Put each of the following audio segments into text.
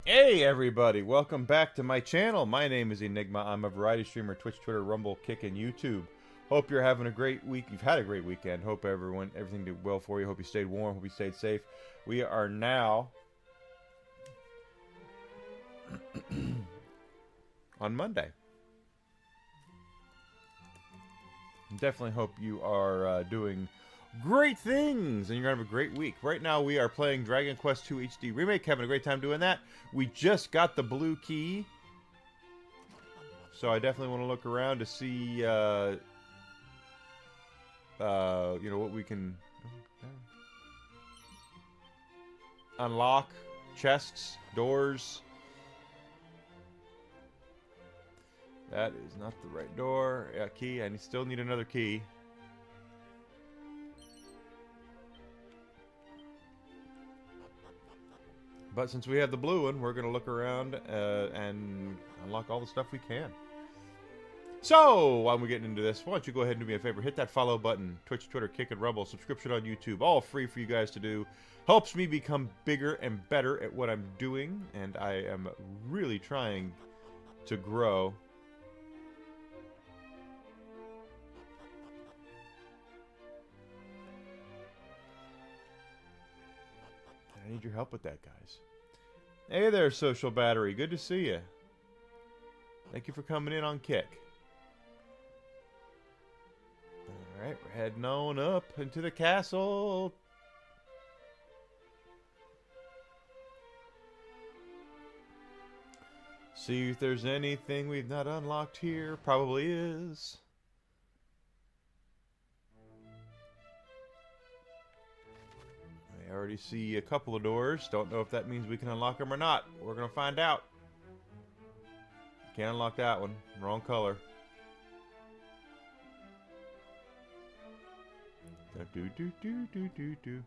Hey everybody, welcome back to my channel. My name is Enigma. I'm a variety streamer, Twitch, Twitter, Rumble, Kick, and YouTube. Hope you're having a great week. You've had a great weekend. Hope everything did well for you. Hope you stayed warm. Hope you stayed safe. We are now on Monday. Definitely hope you are doing great things and you're gonna have a great week. Right now we are playing Dragon Quest II HD Remake, having a great time doing that. We just got the blue key, so I definitely want to look around to see you know, what we can unlock. Chests, doors. That is not the right door. Yeah, key. I still need another key. But since we have the blue one, we're going to look around and unlock all the stuff we can. So, while we're getting into this, why don't you go ahead and do me a favor. Hit that follow button. Twitch, Twitter, Kick, and Rumble. Subscription on YouTube. All free for you guys to do. Helps me become bigger and better at what I'm doing. And I am really trying to grow. I need your help with that, guys. Hey there, Social Battery. Good to see you. Thank you for coming in on Kick. Alright, we're heading on up into the castle. See if there's anything we've not unlocked here. Probably is. I already see a couple of doors. Don't know if that means we can unlock them or not. We're going to find out. Can't unlock that one. Wrong color. Do do do do do do.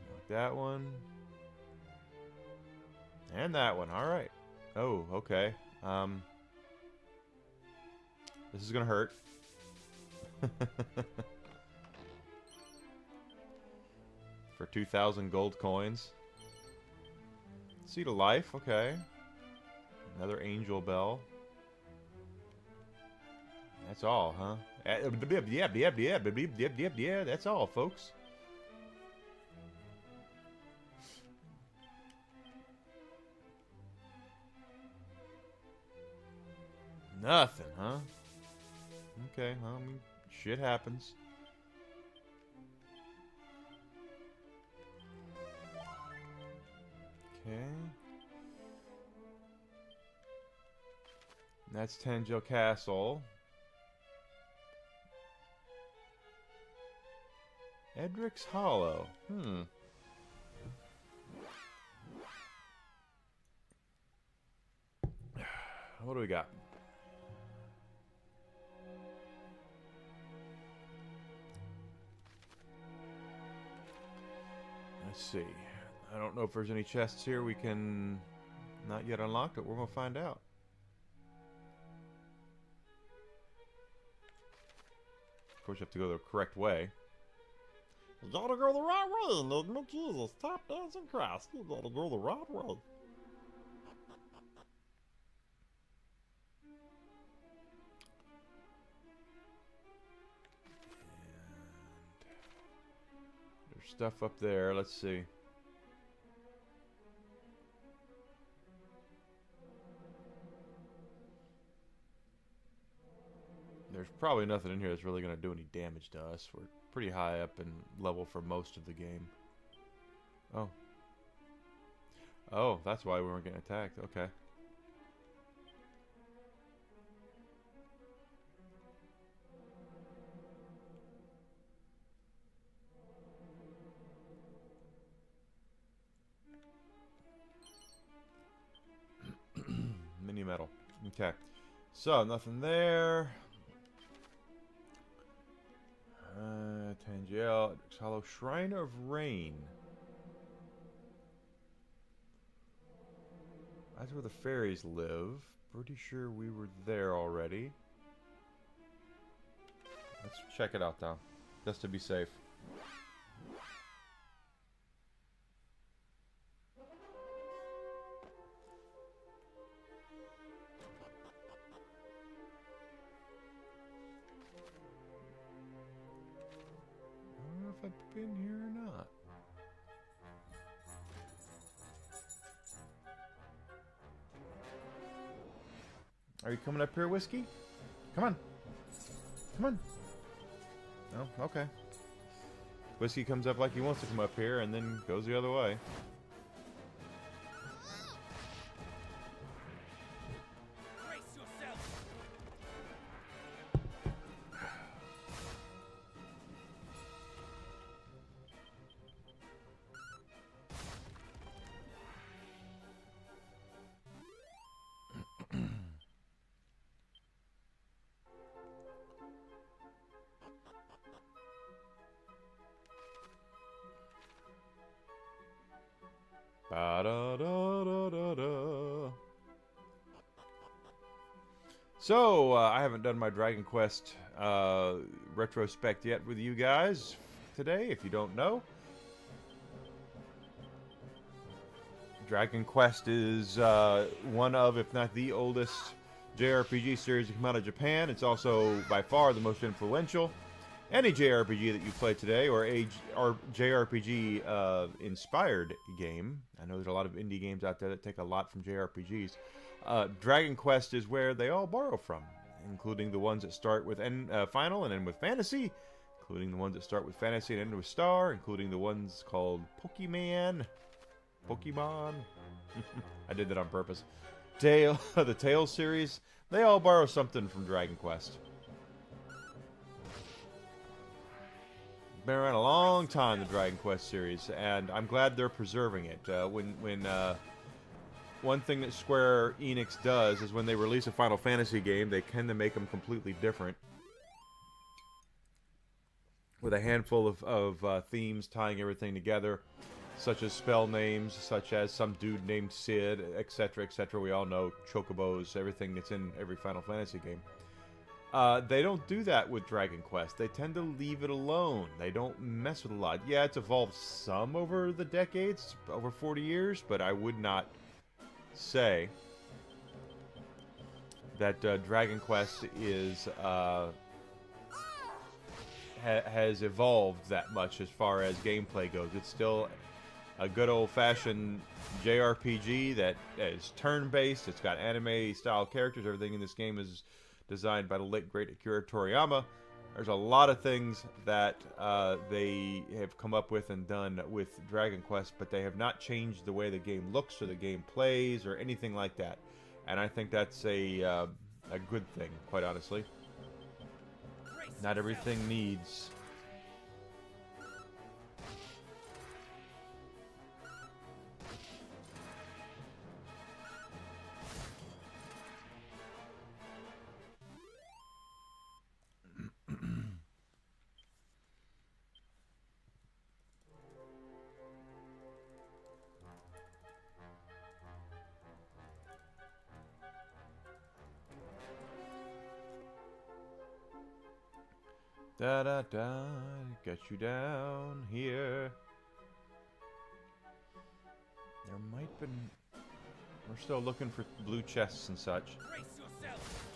Unlock that one. And that one. Alright. Oh, okay. This is going to hurt. For 2,000 gold coins. Seed of Life, okay. Another Angel Bell. That's all, huh? Yeah, that's all, folks. Nothing, huh? Okay, well, I mean, shit happens. Okay. That's Tangel Castle. Edric's Hollow. What do we got? Let's see. I don't know if there's any chests here we can not yet unlock, but we're going to find out. Of course, you have to go the correct way. You gotta go the right way, Enigma. Jesus, tap dancing Christ. You gotta go the right way. And there's stuff up there. Let's see. There's probably nothing in here that's really going to do any damage to us. We're pretty high up in level for most of the game. Oh. Oh, that's why we weren't getting attacked. Okay. Mini metal. Okay. So, nothing there. Tangiel, Hollow, Shrine of Rain. That's where the fairies live. Pretty sure we were there already. Let's check it out though, just to be safe. I don't know if I've been here or not. Are you coming up here, Whiskey? Come on. Come on. Oh, okay. Whiskey comes up like he wants to come up here and then goes the other way. Ba-da-da-da-da-da. So, I haven't done my Dragon Quest retrospect yet with you guys today, if you don't know. Dragon Quest is one of, if not the oldest, JRPG series to come out of Japan. It's also, by far, the most influential. Any JRPG that you play today, or a JRPG inspired game. I know there's a lot of indie games out there that take a lot from JRPGs. Dragon Quest is where they all borrow from, including the ones that start with Final and end with Fantasy, including the ones that start with Fantasy and end with Star, including the ones called Pokemon. I did that on purpose. The Tales series, they all borrow something from Dragon Quest. Been around a long time, the Dragon Quest series, and I'm glad they're preserving it. One thing that Square Enix does is when they release a Final Fantasy game, they tend to make them completely different, with a handful of themes tying everything together, such as spell names, such as some dude named Sid, etc., etc. We all know Chocobos, everything that's in every Final Fantasy game. They don't do that with Dragon Quest. They tend to leave it alone. They don't mess with a lot. Yeah, it's evolved some over the decades, over 40 years, but I would not say that Dragon Quest is has evolved that much as far as gameplay goes. It's still a good old-fashioned JRPG that is turn-based. It's got anime-style characters. Everything in this game is designed by the late great Akira Toriyama. There's a lot of things that they have come up with and done with Dragon Quest, but they have not changed the way the game looks or the game plays or anything like that. And I think that's a good thing, quite honestly. Not everything needs Da da da, get you down here. There might be. We're still looking for blue chests and such. Brace yourself.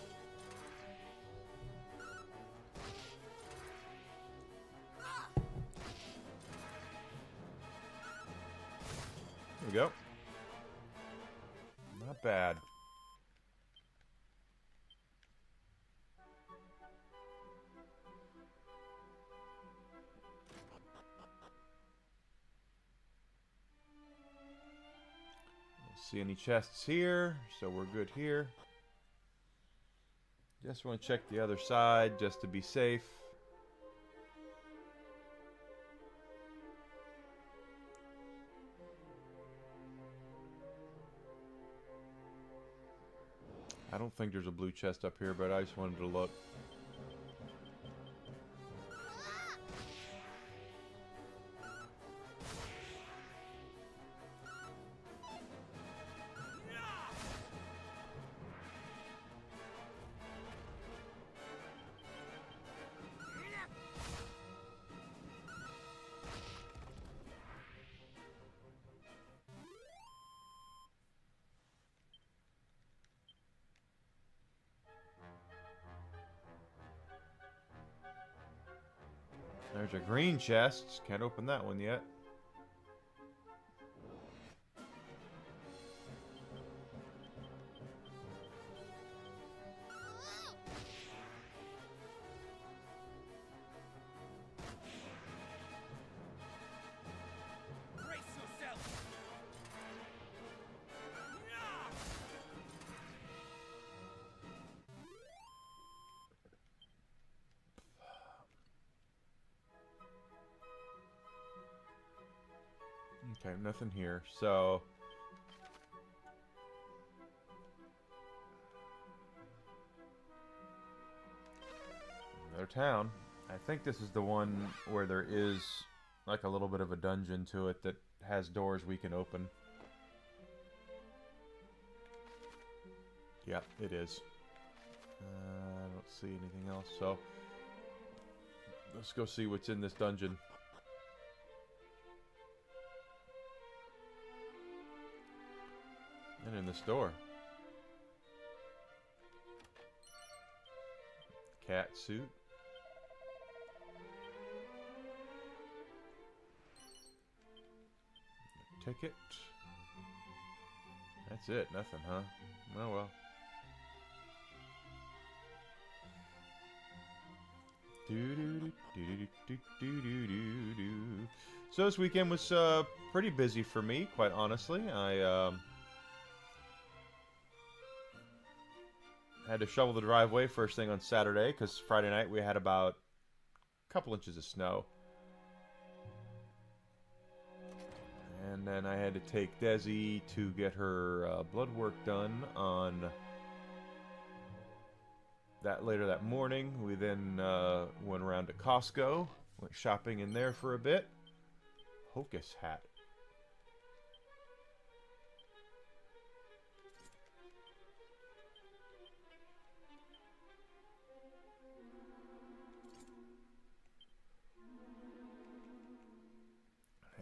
There we go. Not bad. See any chests here, so we're good here. Just want to check the other side just to be safe. I don't think there's a blue chest up here, but I just wanted to look. There's a green chest. Can't open that one yet. Brace yourself. Okay, nothing here. So another town. I think this is the one where there is like a little bit of a dungeon to it that has doors we can open. Yeah, it is. I don't see anything else, so let's go see what's in this dungeon. And in the store. Cat suit. Ticket. That's it. Nothing, huh? Oh well. So this weekend was pretty busy for me, quite honestly. I had to shovel the driveway first thing on Saturday because Friday night we had about a couple inches of snow. And then I had to take Desi to get her blood work done on that later that morning. We then went around to Costco, went shopping in there for a bit. Hocus hat.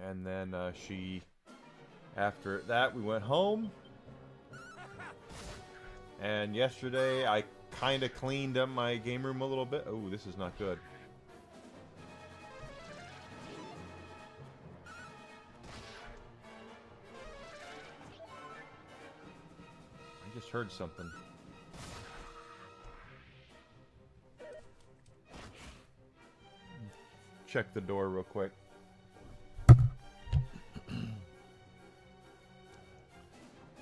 And then after that, we went home. And yesterday, I kind of cleaned up my game room a little bit. Oh, this is not good. I just heard something. Check the door real quick.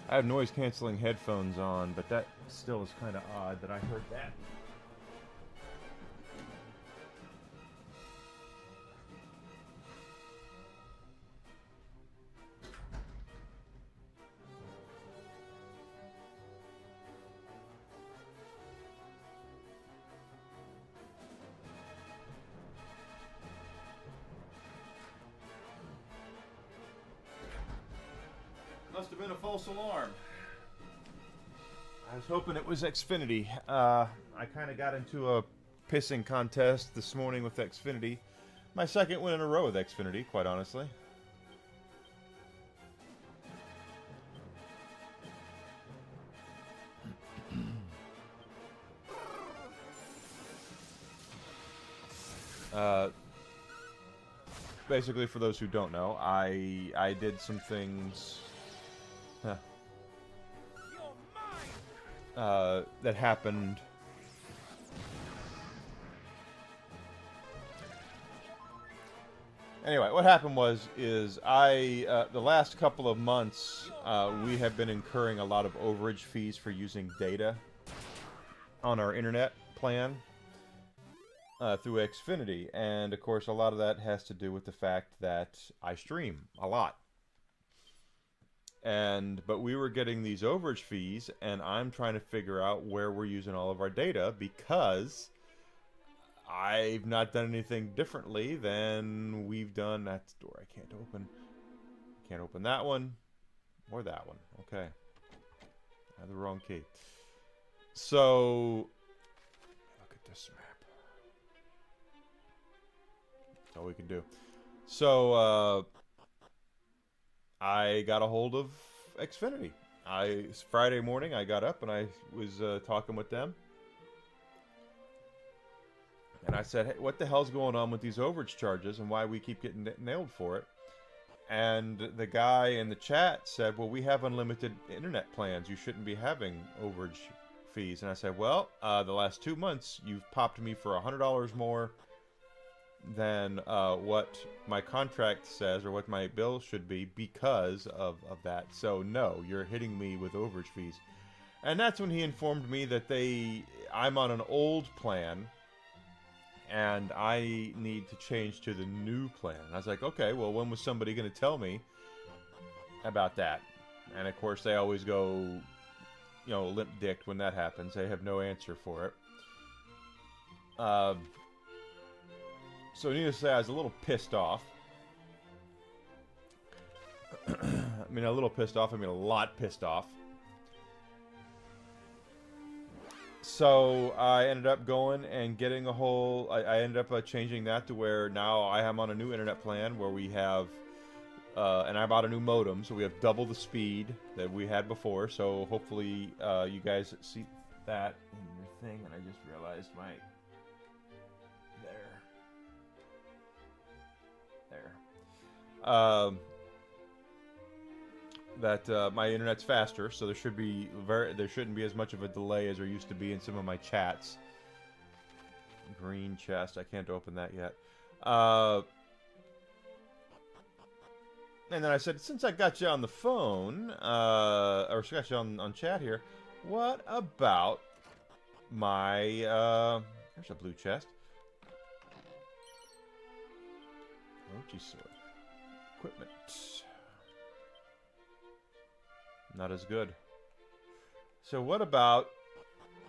I have noise canceling headphones on, but that still is kind of odd that I heard that. Must have been a false alarm. I was hoping it was Xfinity. I kind of got into a pissing contest this morning with Xfinity. My second win in a row with Xfinity, quite honestly. Basically, for those who don't know, I did some things that happened. Anyway, what happened is the last couple of months we have been incurring a lot of overage fees for using data on our internet plan through Xfinity, and of course a lot of that has to do with the fact that I stream a lot. But we were getting these overage fees, and I'm trying to figure out where we're using all of our data, because I've not done anything differently than we've done. That's the door I can't open. Can't open that one or that one. Okay. I have the wrong key. So, look at this map. That's all we can do. So, I got a hold of Xfinity. Friday morning, I got up and I was talking with them. And I said, hey, what the hell's going on with these overage charges and why we keep getting nailed for it? And the guy in the chat said, well, we have unlimited internet plans. You shouldn't be having overage fees. And I said, well, the last 2 months, you've popped me for $100 more than what my contract says or what my bill should be because of that. So, no, you're hitting me with overage fees. And that's when he informed me that I'm on an old plan and I need to change to the new plan. And I was like, okay, well, when was somebody going to tell me about that? And of course, they always go, limp-dicked when that happens. They have no answer for it. So needless to say, I was a little pissed off. I mean, a little pissed off. I mean, a lot pissed off. So I ended up going and getting I ended up changing that to where now I am on a new internet plan where we have, and I bought a new modem, so we have double the speed that we had before. So hopefully you guys see that in your thing. And I just realized that my internet's faster, so there shouldn't be as much of a delay as there used to be in some of my chats. Green chest, I can't open that yet. And then I said, since I got you on the phone, or got you on chat here, what about my there's a blue chest. Ochi sword. Equipment. Not as good. So what about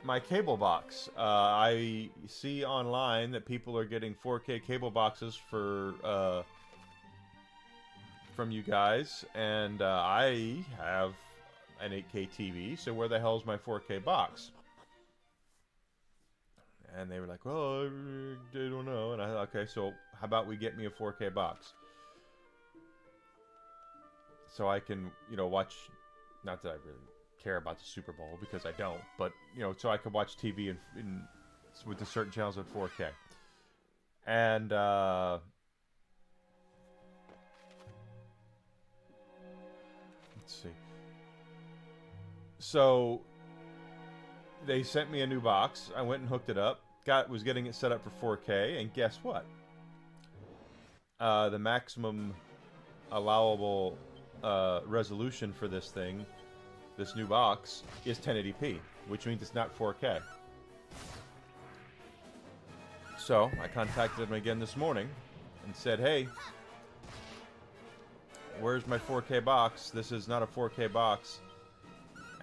my cable box? I see online that people are getting 4K cable boxes from you guys, and I have an 8K TV, so where the hell's my 4K box? And they were like, well, I don't know. And I thought, okay, so how about we get me a 4K box? So I can, watch, not that I really care about the Super Bowl, because I don't, but, so I can watch TV with the certain channels at 4K. And, let's see. So, they sent me a new box. I went and hooked it up. Was getting it set up for 4K, and guess what? The maximum allowable resolution for this new box, is 1080p, which means it's not 4K. So I contacted them again this morning and said, hey, where's my 4K box? This is not a 4K box.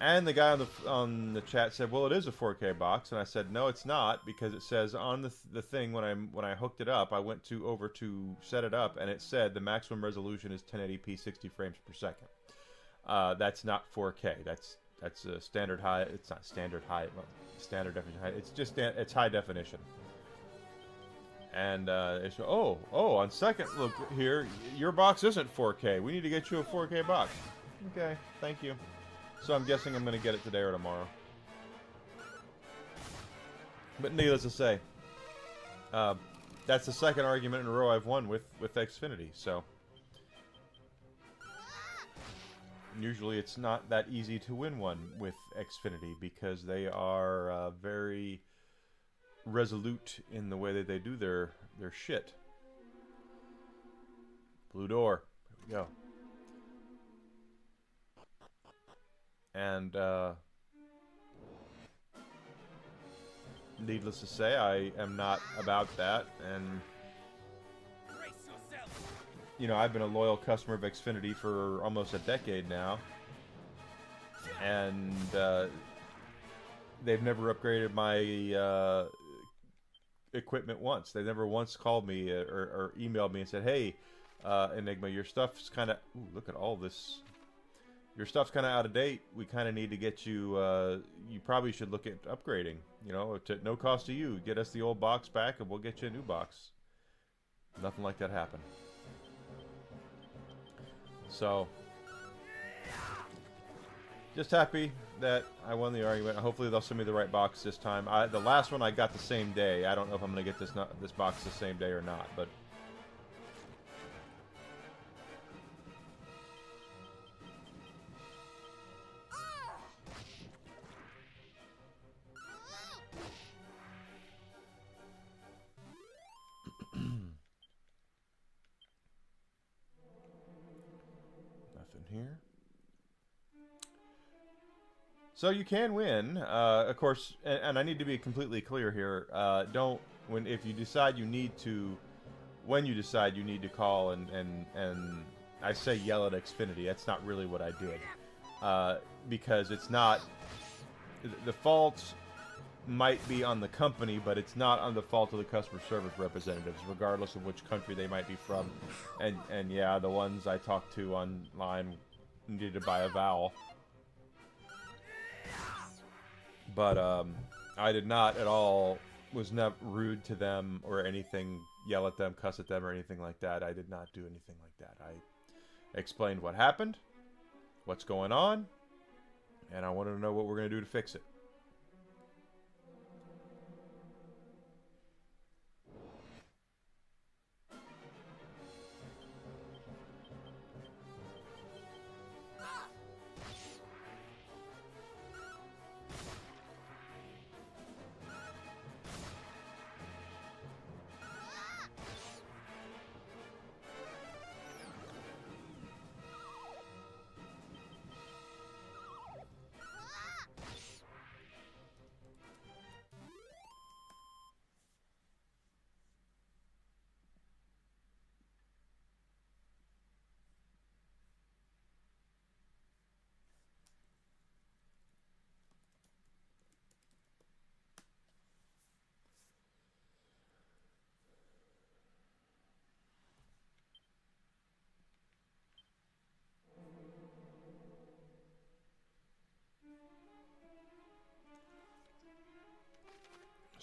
And the guy on the chat said, well, it is a 4K box. And I said, no, it's not, because it says on the thing when I hooked it up, I went over to set it up, and it said the maximum resolution is 1080p 60 frames per second. That's not 4K. That's a standard high. It's not standard high. Well, standard definition high. It's just it's high definition. And it's, on second look here, your box isn't 4K. We need to get you a 4K box. Okay, thank you. So I'm guessing I'm going to get it today or tomorrow. But needless to say, that's the second argument in a row I've won with Xfinity. So usually it's not that easy to win one with Xfinity because they are very resolute in the way that they do their shit. Blue door. There we go. And needless to say, I am not about that. And Brace yourself. you know, I've been a loyal customer of Xfinity for almost a decade now, and they've never upgraded my equipment once. They never once called me or emailed me and said, "Hey, Enigma, your stuff's kind of look at all this. Your stuff's kind of out of date. We kind of need to get you. You probably should look at upgrading. You know, at no cost to you. Get us the old box back, and we'll get you a new box." Nothing like that happened. So, just happy that I won the argument. Hopefully they'll send me the right box this time. The last one I got the same day. I don't know if I'm going to get this box the same day or not, but nothing here. So you can win, of course, and I need to be completely clear here. If you decide you need to, when you decide you need to call and I say yell at Xfinity, that's not really what I did, because it's not, the fault might be on the company, but it's not on the fault of the customer service representatives, regardless of which country they might be from. And yeah, the ones I talked to online needed to buy a vowel. But I did not at all, was not rude to them or anything, yell at them, cuss at them or anything like that. I did not do anything like that. I explained what happened, what's going on, and I wanted to know what we're going to do to fix it.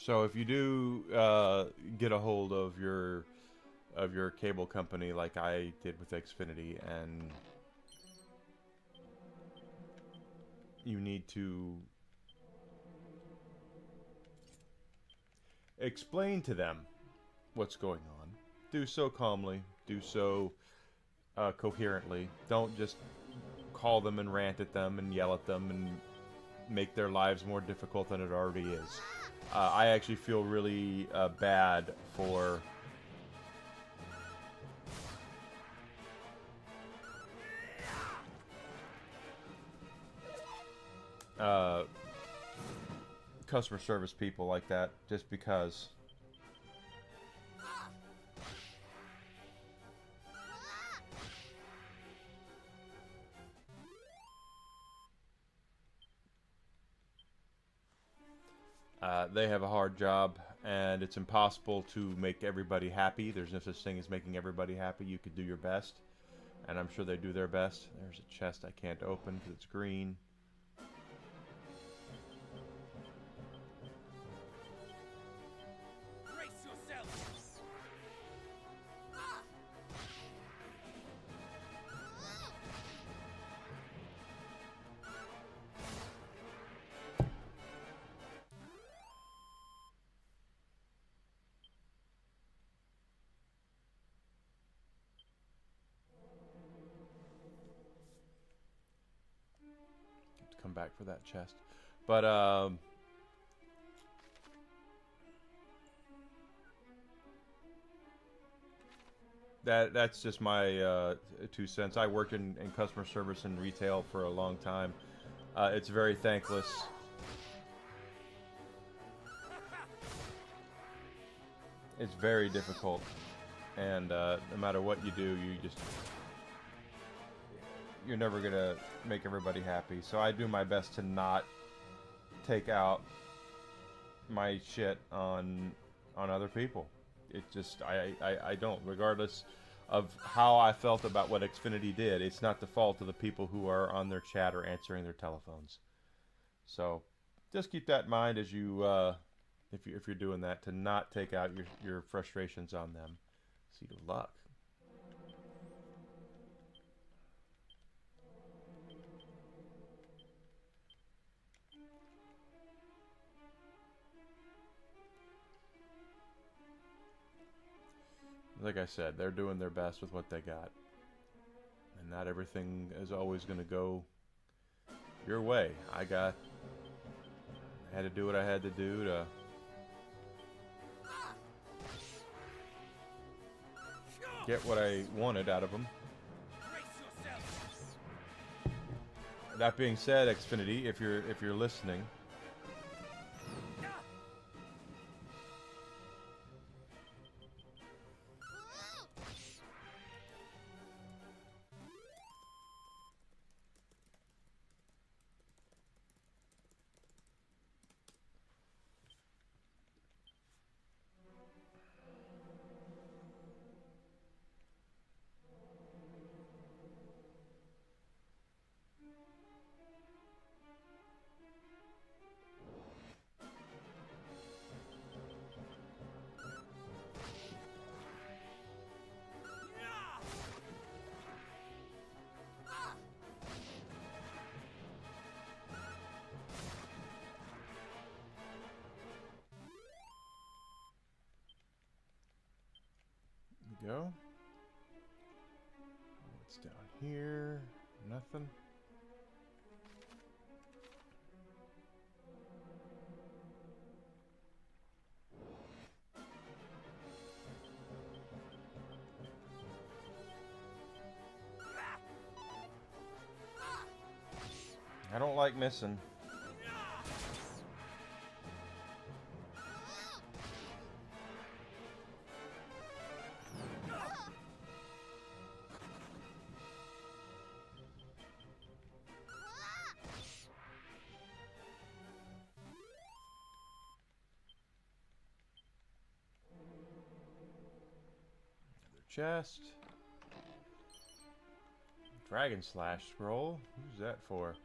So if you do get a hold of your cable company like I did with Xfinity, and you need to explain to them what's going on, do so calmly, do so coherently. Don't just call them and rant at them and yell at them and make their lives more difficult than it already is. I actually feel really bad for customer service people like that, just because they have a hard job, and it's impossible to make everybody happy. There's no such thing as making everybody happy. You could do your best, and I'm sure they do their best. There's a chest I can't open because it's green. Brace yourself. back for that chest. But that's just my 2 cents. I worked in customer service and retail for a long time. It's very thankless. It's very difficult, and no matter what you do, you're never gonna make everybody happy. So I do my best to not take out my shit on other people. It just I don't, regardless of how I felt about what Xfinity did. It's not the fault of the people who are on their chat or answering their telephones. So just keep that in mind as you if you're doing that, to not take out your frustrations on them. Seed of luck. Like I said, they're doing their best with what they got. And not everything is always going to go your way. I had to do what I had to do to get what I wanted out of them. Brace yourself. That being said, Xfinity, if you're listening, go. What's down here? Nothing. I don't like missing. Chest. Dragon Slash scroll. Who's that for?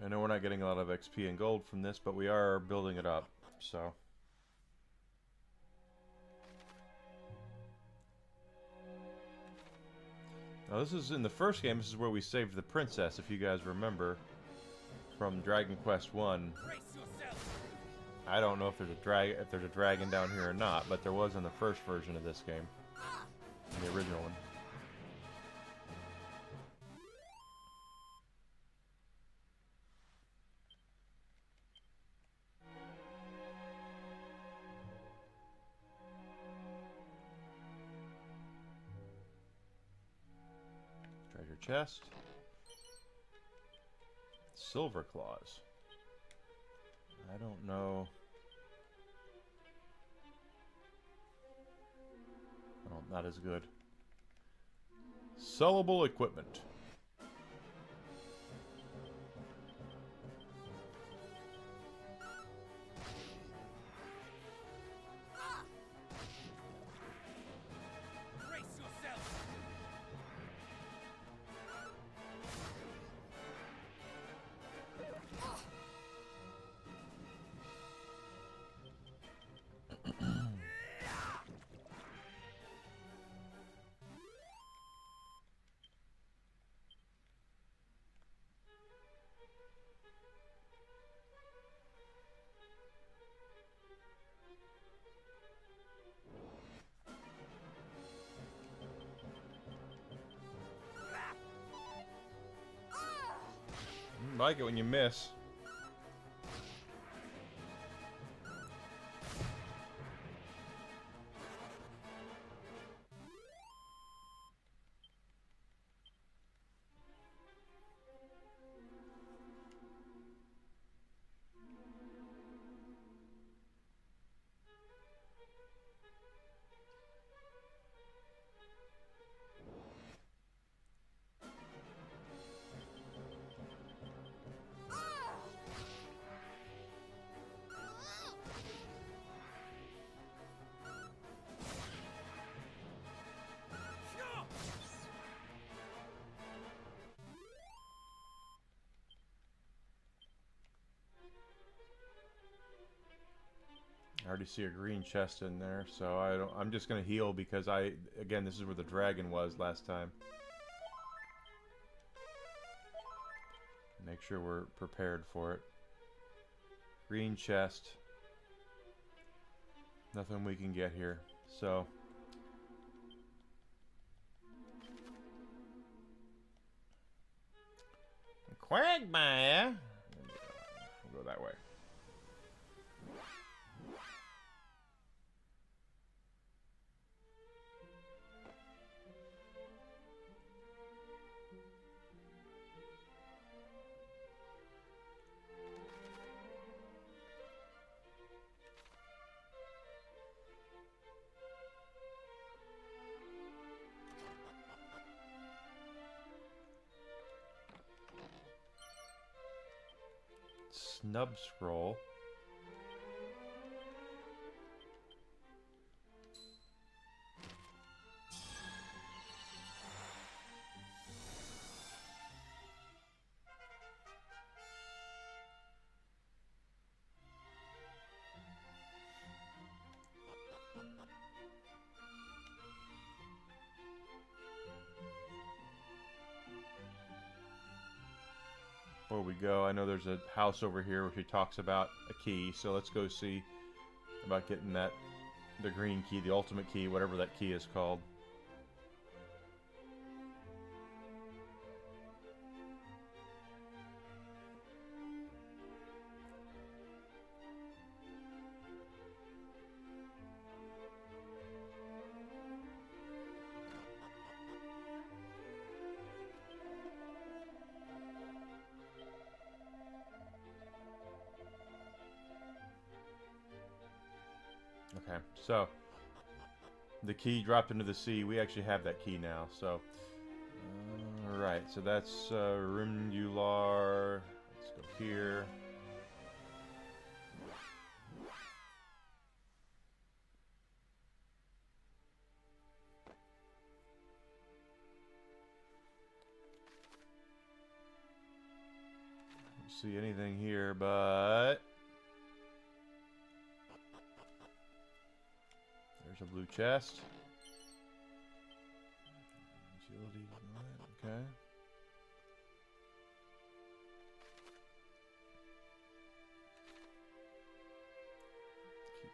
I know we're not getting a lot of XP and gold from this, but we are building it up, so. Now this is in the first game, this is where we saved the princess, if you guys remember, from Dragon Quest 1. Brace yourself. I don't know if there's a dragon down here or not, but there was in the first version of this game, the original one. Treasure chest. Silver claws. I don't know. Oh, not as good. Sellable equipment. Brace yourself. Like it when you miss. I already see a green chest in there, so I'm just gonna heal because again, this is where the dragon was last time. Make sure we're prepared for it. Green chest. Nothing we can get here, so. Quagmire! We'll go that way. Snub scroll. Before we go, I know there's a house over here where she talks about a key, so let's go see about getting the green key, the ultimate key, whatever that key is called. Okay, so the key dropped into the sea. We actually have that key now, so alright, so that's Rimdular. Let's go here. Don't see anything here, but there's a blue chest. Agility, okay.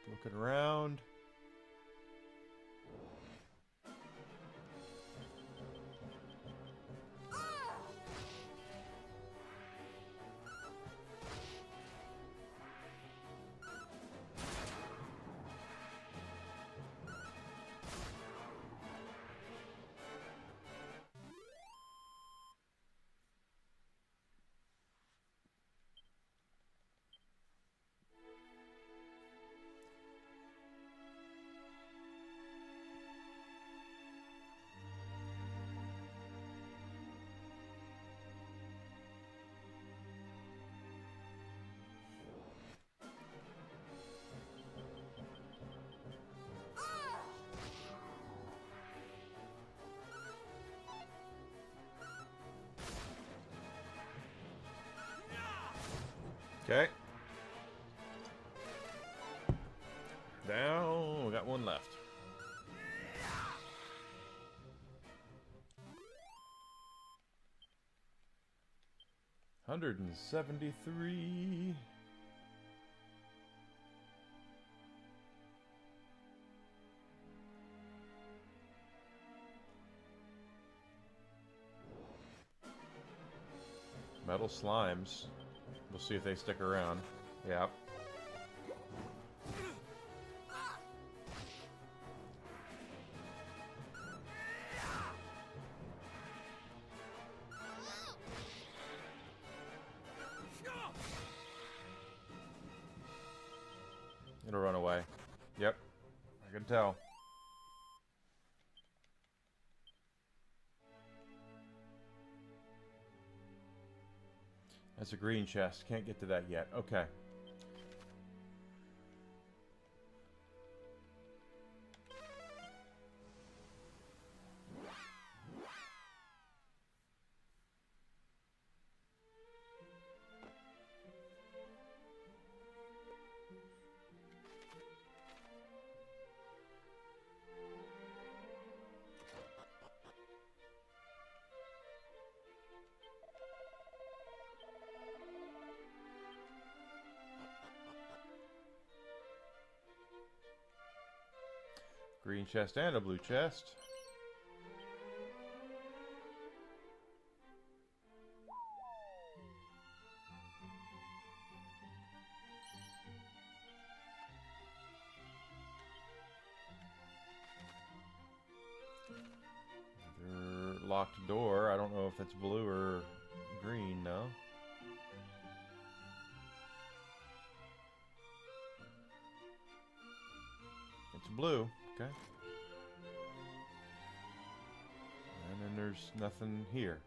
Looking around. Okay. Down. We got one left. $173. Metal slimes. We'll see if they stick around. Yeah. It'll run away. Yep. I can tell. That's a green chest. Can't get to that yet. Okay. Green chest and a blue chest. Another locked door. I don't know if it's blue or green, no. It's blue. Okay. And then there's nothing here.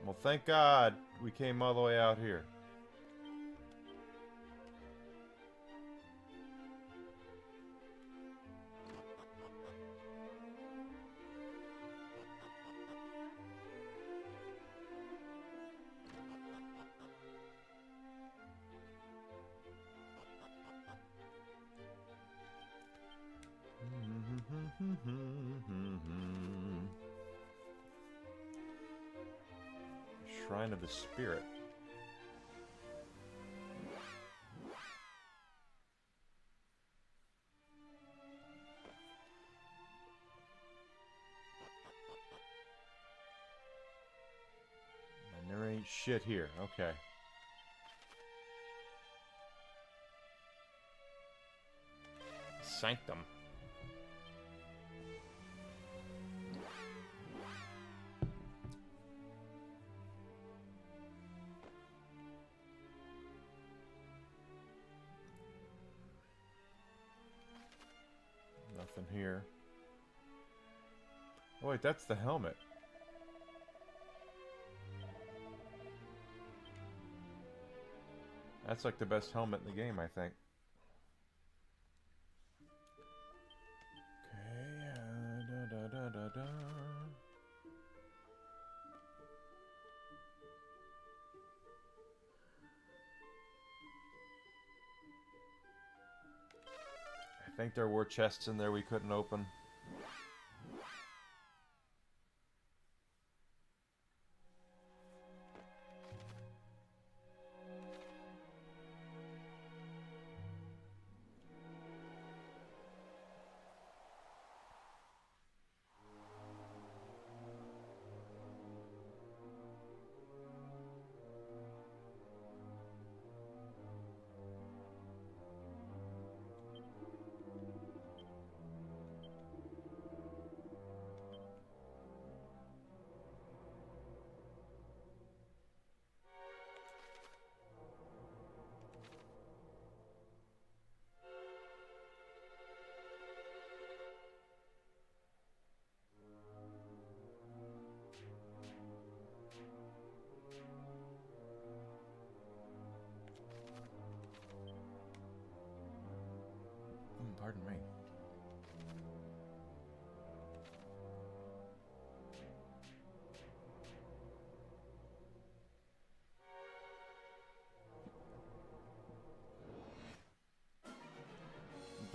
Well, thank God we came all the way out here. Shrine of the Spirit. And there ain't shit here. Okay. Sanctum. Nothing here. Oh wait, that's the helmet. That's like the best helmet in the game, I think. Okay, da da da da. I think there were chests in there we couldn't open.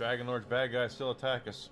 Dragon Lord's bad guys still attack us.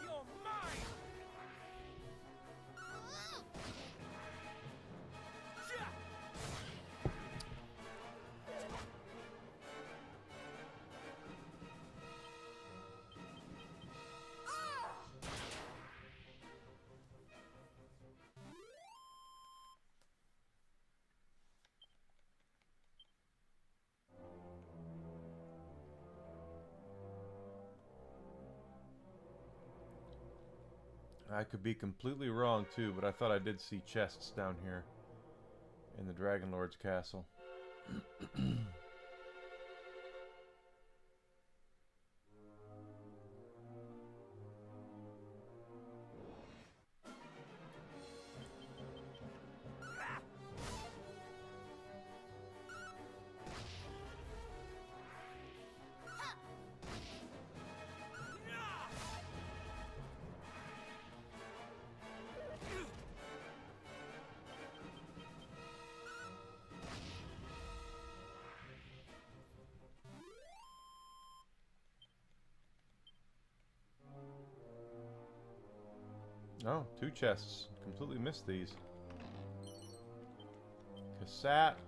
You're mine! I could be completely wrong too, but I thought I did see chests down here in the Dragon Lord's castle. Oh, 2 chests. Completely missed these. Cassette.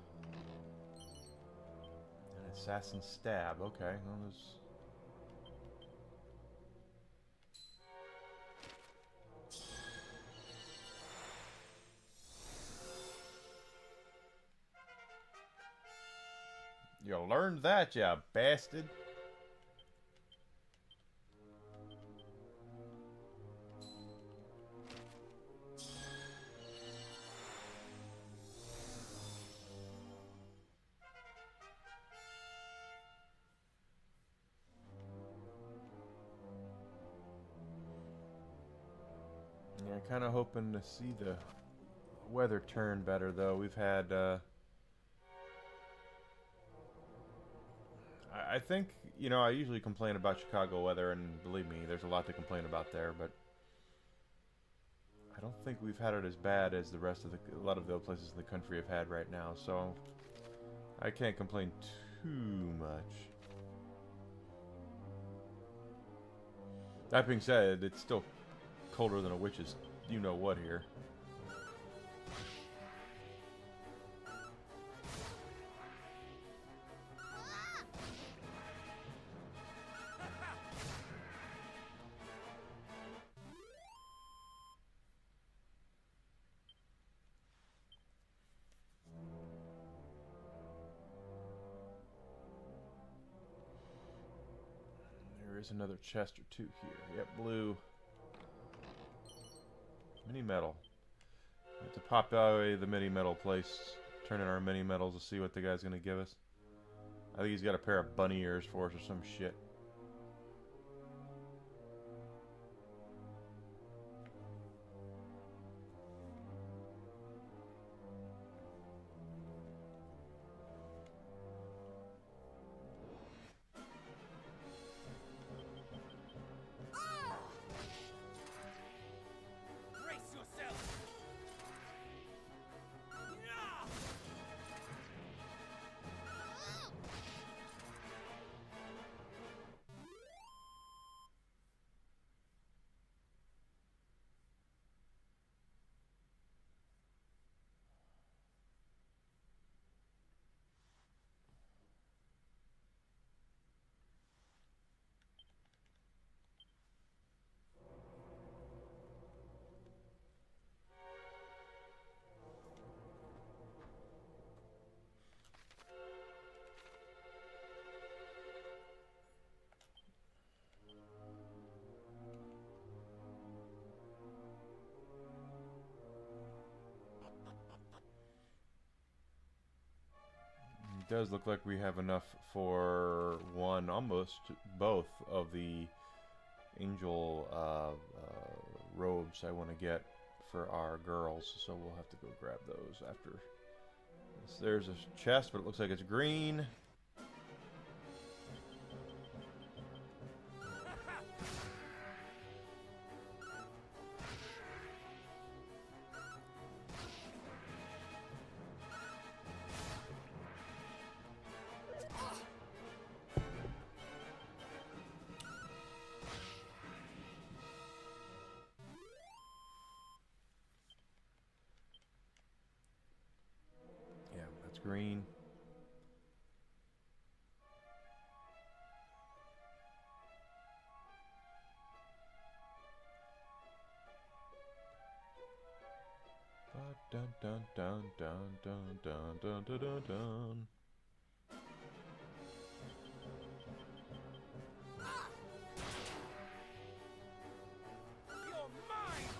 And Assassin Stab. Okay. Well, there's... You learned that, you bastard. Yeah, kind of hoping to see the weather turn better, though. We've had, I think, you know, I usually complain about Chicago weather, and believe me, there's a lot to complain about there, but I don't think we've had it as bad as the rest of a lot of the places in the country have had right now, so I can't complain too much. That being said, it's still colder than a witch's you-know-what here. There is another chest or two here. Yep, blue. Mini metal. We have to pop out the mini metal place, turn in our mini metals to see what the guy's gonna give us. I think he's got a pair of bunny ears for us or some shit. Brace yourself! does look like we have enough for one, almost both of the angel robes I want to get for our girls. So we'll have to go grab those after. There's a chest, but it looks like it's green. Green. Dun dun dun dun dun dun dun dun dun dun. You're mine!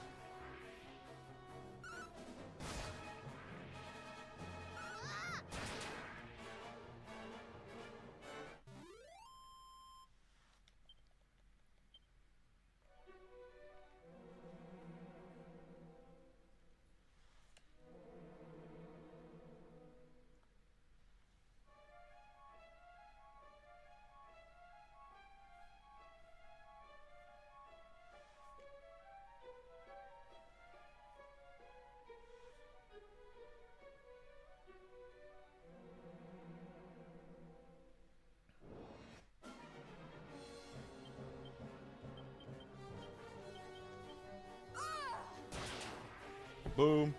Boom.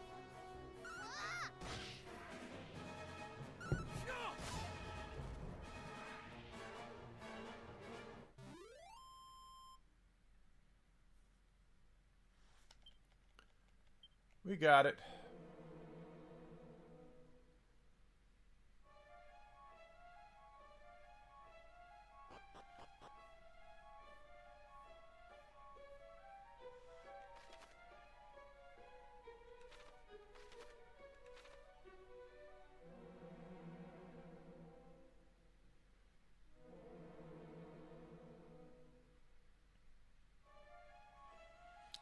We got it.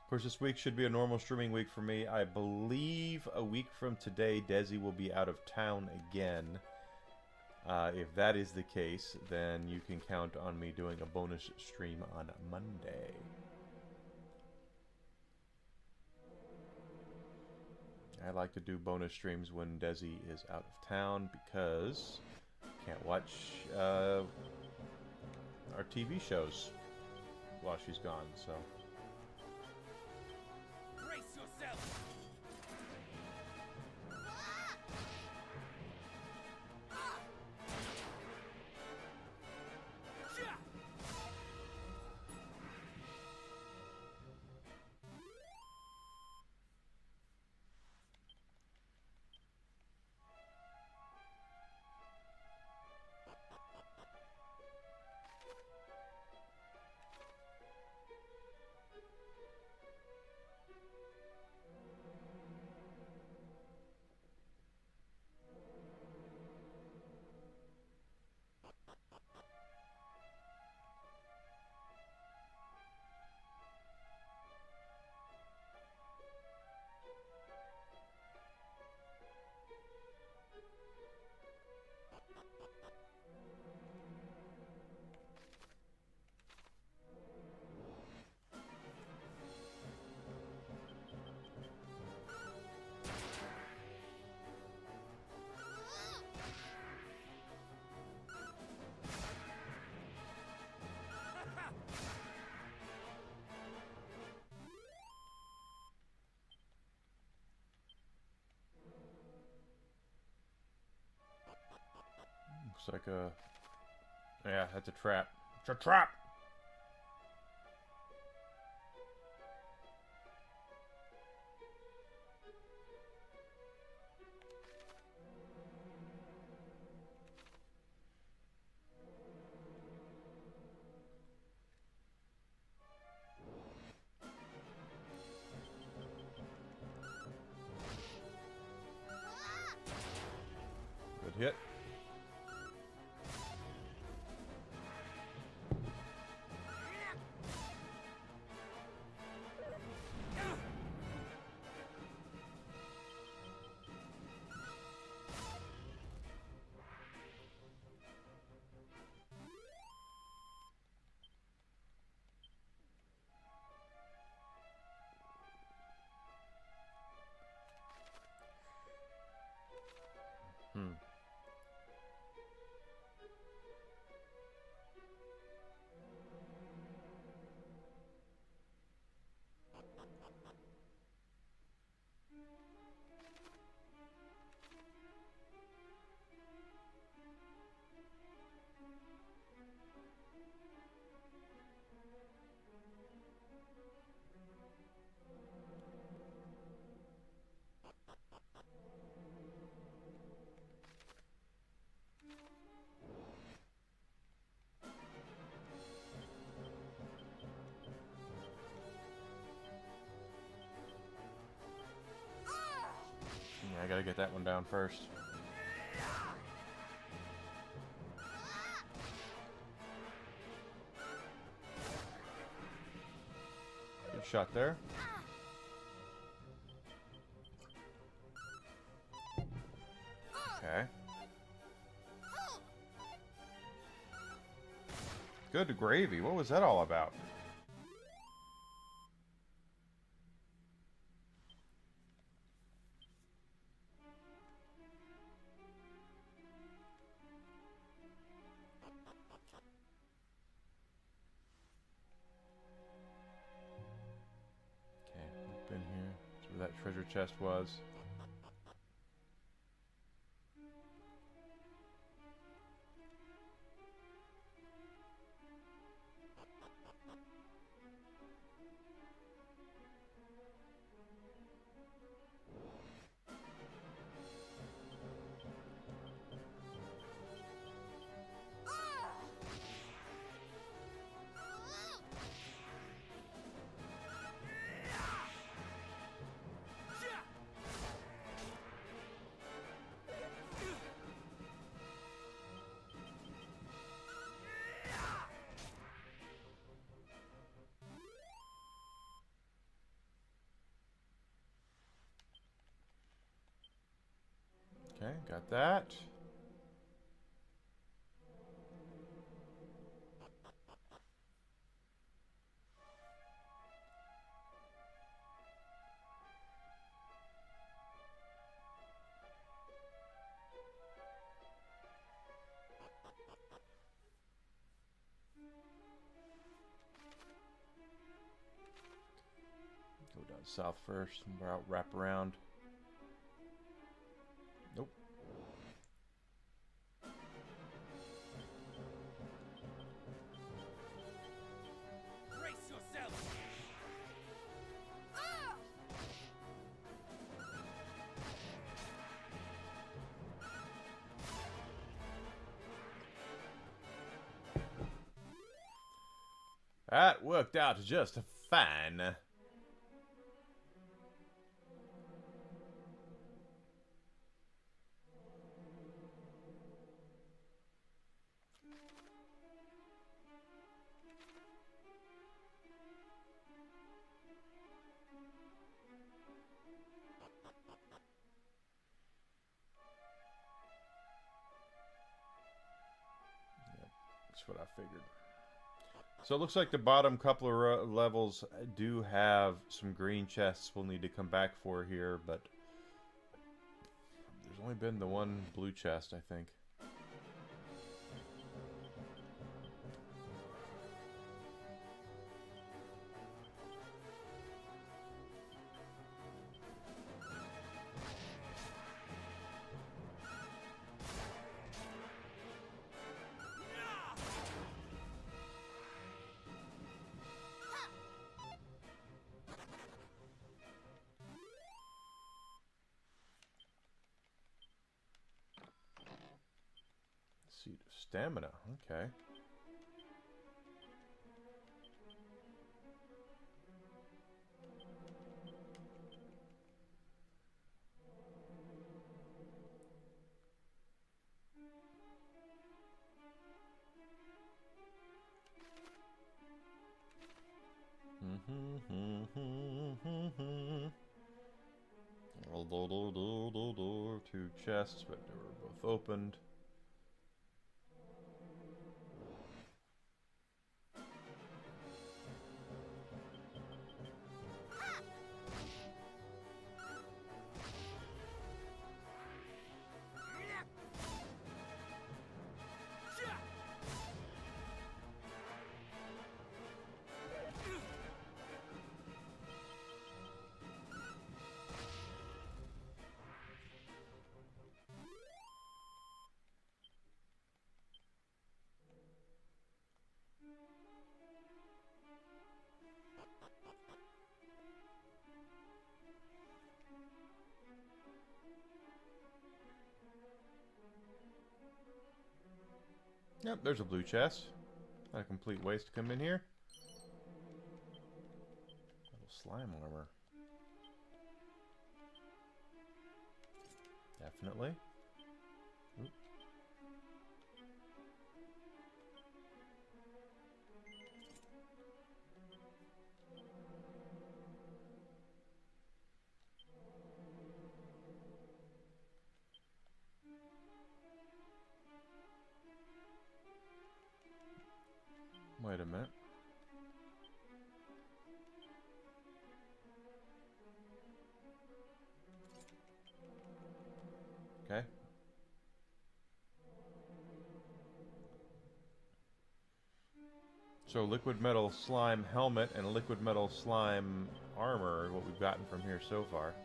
Of course, this week should be a normal streaming week for me. I believe a week from today, Desi will be out of town again. If that is the case, then you can count on me doing a bonus stream on Monday. I like to do bonus streams when Desi is out of town because I can't watch our TV shows while she's gone, so... Brace yourself! Looks like a... Yeah, that's a trap. It's a trap! Good hit. Hmm. Yeah, I gotta get that one down first. Good shot there. Okay. Good gravy. What was that all about? Okay, loop in here. That's where that treasure chest was. Okay, got that. Go down south first and wrap around. Nope. Brace yourself! That worked out just fine. That's what I figured. So it looks like the bottom couple of levels do have some green chests we'll need to come back for here, but there's only been the one blue chest, I think. Seed of stamina, okay. Two chests, but they were both opened. Yep, there's a blue chest. Not a complete waste to come in here. Little slime armor. Definitely. Oop. Wait a minute. Okay. So liquid metal slime helmet and liquid metal slime armor are what we've gotten from here so far.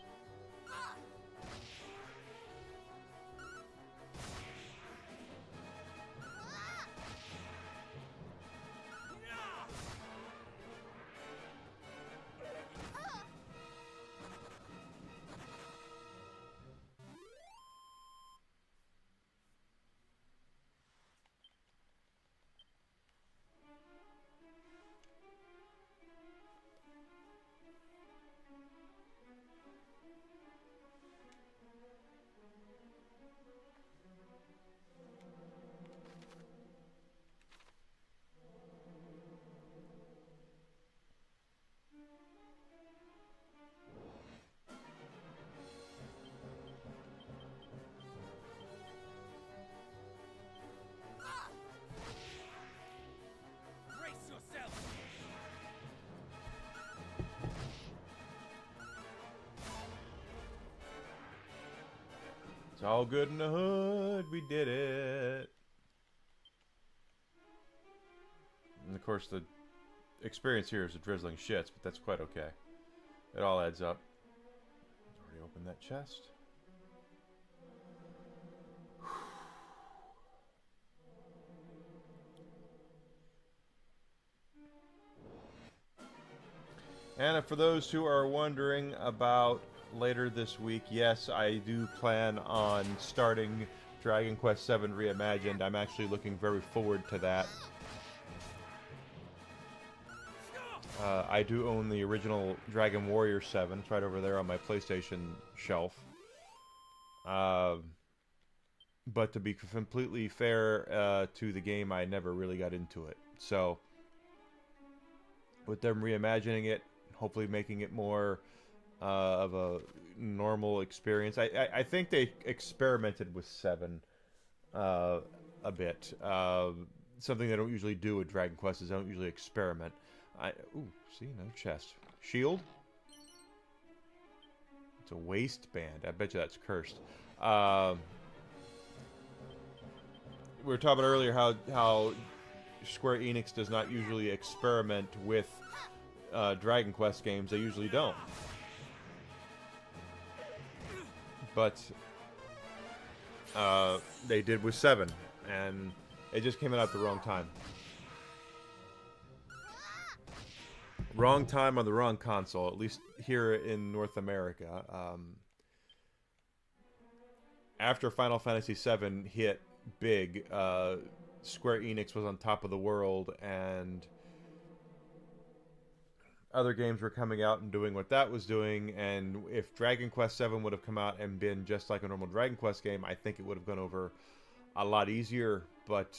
Brace yourself. It's all good in the hood. We did it. And of course, the experience here is a drizzling shits, but that's quite okay. It all adds up. Already opened that chest. And for those who are wondering about later this week, yes, I do plan on starting Dragon Quest VII Reimagined. I'm actually looking very forward to that. I do own the original Dragon Warrior 7. It's right over there on my PlayStation shelf. But to be completely fair to the game, I never really got into it. So, with them reimagining it, hopefully making it more of a normal experience. I think they experimented with 7 a bit. Something they don't usually do with Dragon Quest is they don't usually experiment. Ooh, see, no chest. Shield? It's a waistband. I bet you that's cursed. We were talking about earlier how Square Enix does not usually experiment with Dragon Quest games. They usually don't. But they did with 7, and it just came out at the wrong time. Wrong time on the wrong console, at least here in North America. After Final Fantasy VII hit big, Square Enix was on top of the world, and other games were coming out and doing what that was doing. And if Dragon Quest VII would have come out and been just like a normal Dragon Quest game, I think it would have gone over a lot easier. But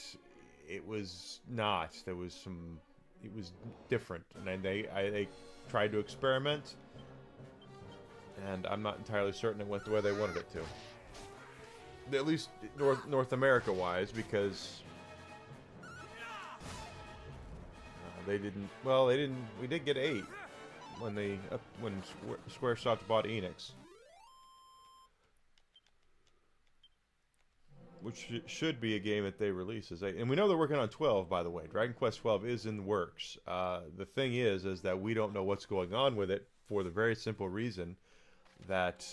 it was not. There was some. It was different, and they tried to experiment, and I'm not entirely certain it went the way they wanted it to. At least North America wise, because they didn't. Well, they didn't. We did get 8 when Squaresoft bought Enix, which should be a game that they release as 8. And we know they're working on 12, by the way. Dragon Quest 12 is in the works. The thing is that we don't know what's going on with it for the very simple reason that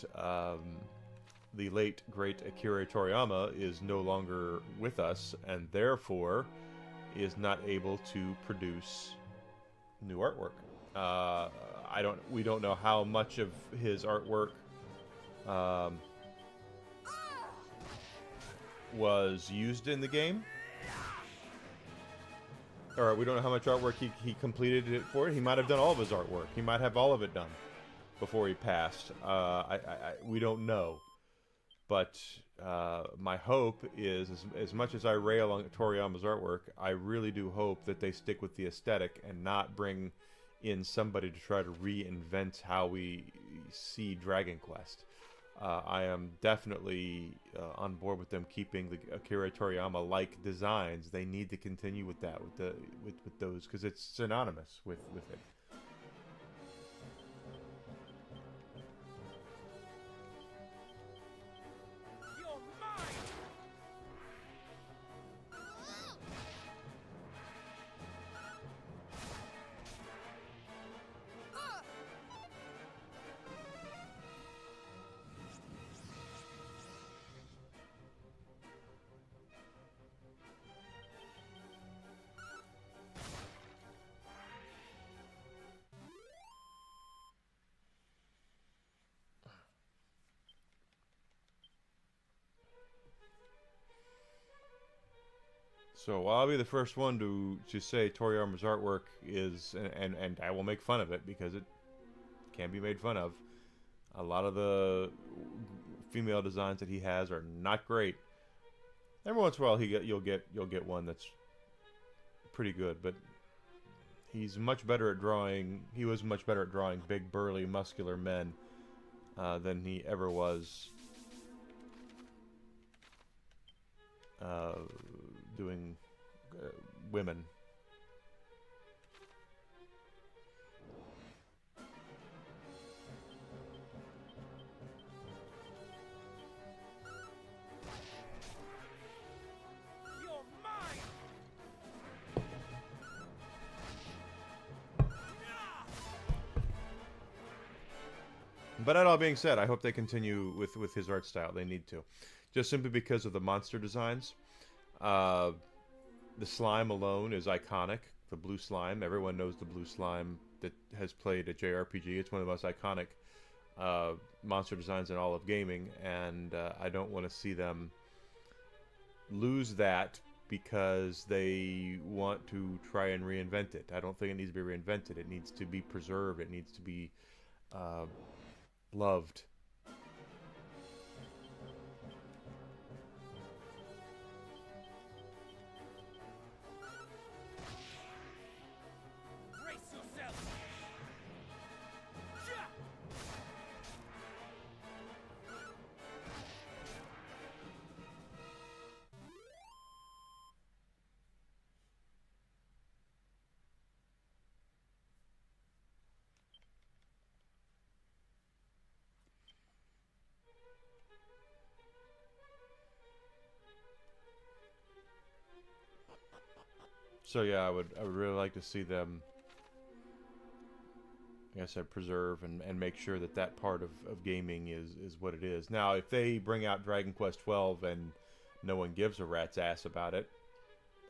the late, great Akira Toriyama is no longer with us, and therefore is not able to produce new artwork. We don't know how much of his artwork was used in the game. Or we don't know how much artwork he completed it for. He might have done all of his artwork. He might have all of it done before he passed. We don't know. But my hope is, as much as I rail on Toriyama's artwork, I really do hope that they stick with the aesthetic and not bring in somebody to try to reinvent how we see Dragon Quest. I am definitely on board with them keeping the Akira Toriyama-like designs. They need to continue with that, with those, because it's synonymous with it. You're mine! So I'll be the first one to say Toriyama's artwork is, and I will make fun of it because it can be made fun of. A lot of the female designs that he has are not great. Every once in a while, you'll get one that's pretty good, but he's much better at drawing. He was much better at drawing big, burly, muscular men than he ever was doing women. You're mine! But that all being said, I hope they continue with his art style. They need to. Just simply because of the monster designs. The slime alone is iconic. The blue slime. Everyone knows the blue slime that has played a JRPG. It's one of the most iconic monster designs in all of gaming. And I don't want to see them lose that because they want to try and reinvent it. I don't think it needs to be reinvented. It needs to be preserved. It needs to be loved. Brace yourself! Ja! So yeah, I would really like to see them, like I said, preserve and make sure that that part of gaming is what it is. Now, if they bring out Dragon Quest 12 and no one gives a rat's ass about it,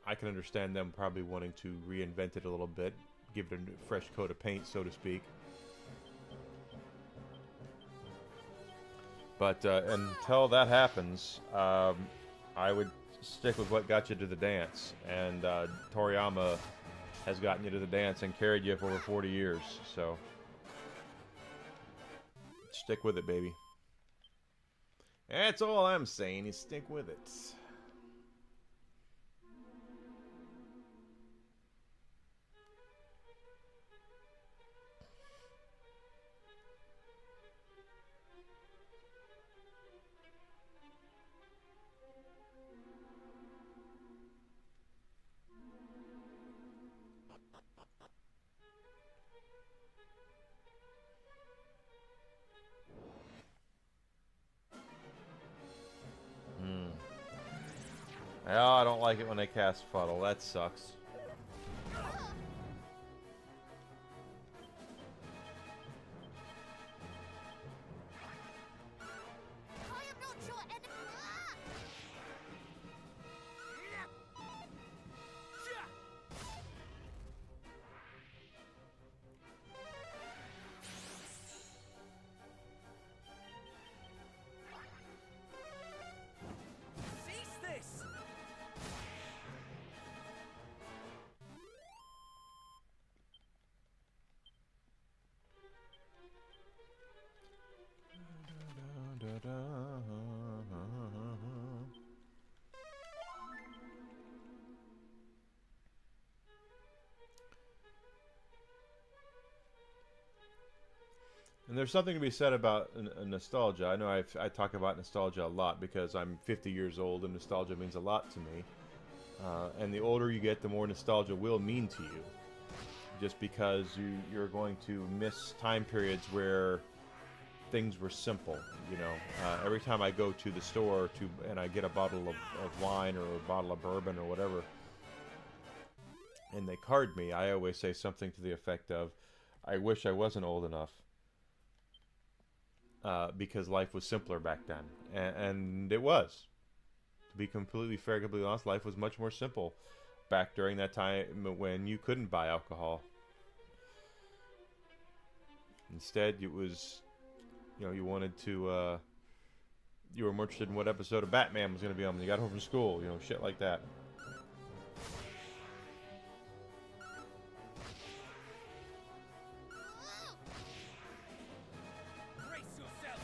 I can understand them probably wanting to reinvent it a little bit, give it a fresh coat of paint, so to speak. But until that happens, I would stick with what got you to the dance. And Toriyama has gotten you to the dance and carried you for over 40 years. So stick with it, baby. That's all I'm saying is stick with it. Yeah, I don't like it when they cast Fuddle. That sucks. I am not your enemy. Ja! Cease this! And there's something to be said about nostalgia. I know I talk about nostalgia a lot because I'm 50 years old and nostalgia means a lot to me. And the older you get, the more nostalgia will mean to you. Just because you're going to miss time periods where things were simple. You know, every time I go to the store and I get a bottle of wine or a bottle of bourbon or whatever, and they card me, I always say something to the effect of, I wish I wasn't old enough. Because life was simpler back then. And it was. To be completely fair, completely honest, life was much more simple back during that time when you couldn't buy alcohol. Instead, it was, you know, you wanted to, you were more interested in what episode of Batman was going to be on when you got home from school, you know, shit like that. Brace yourself.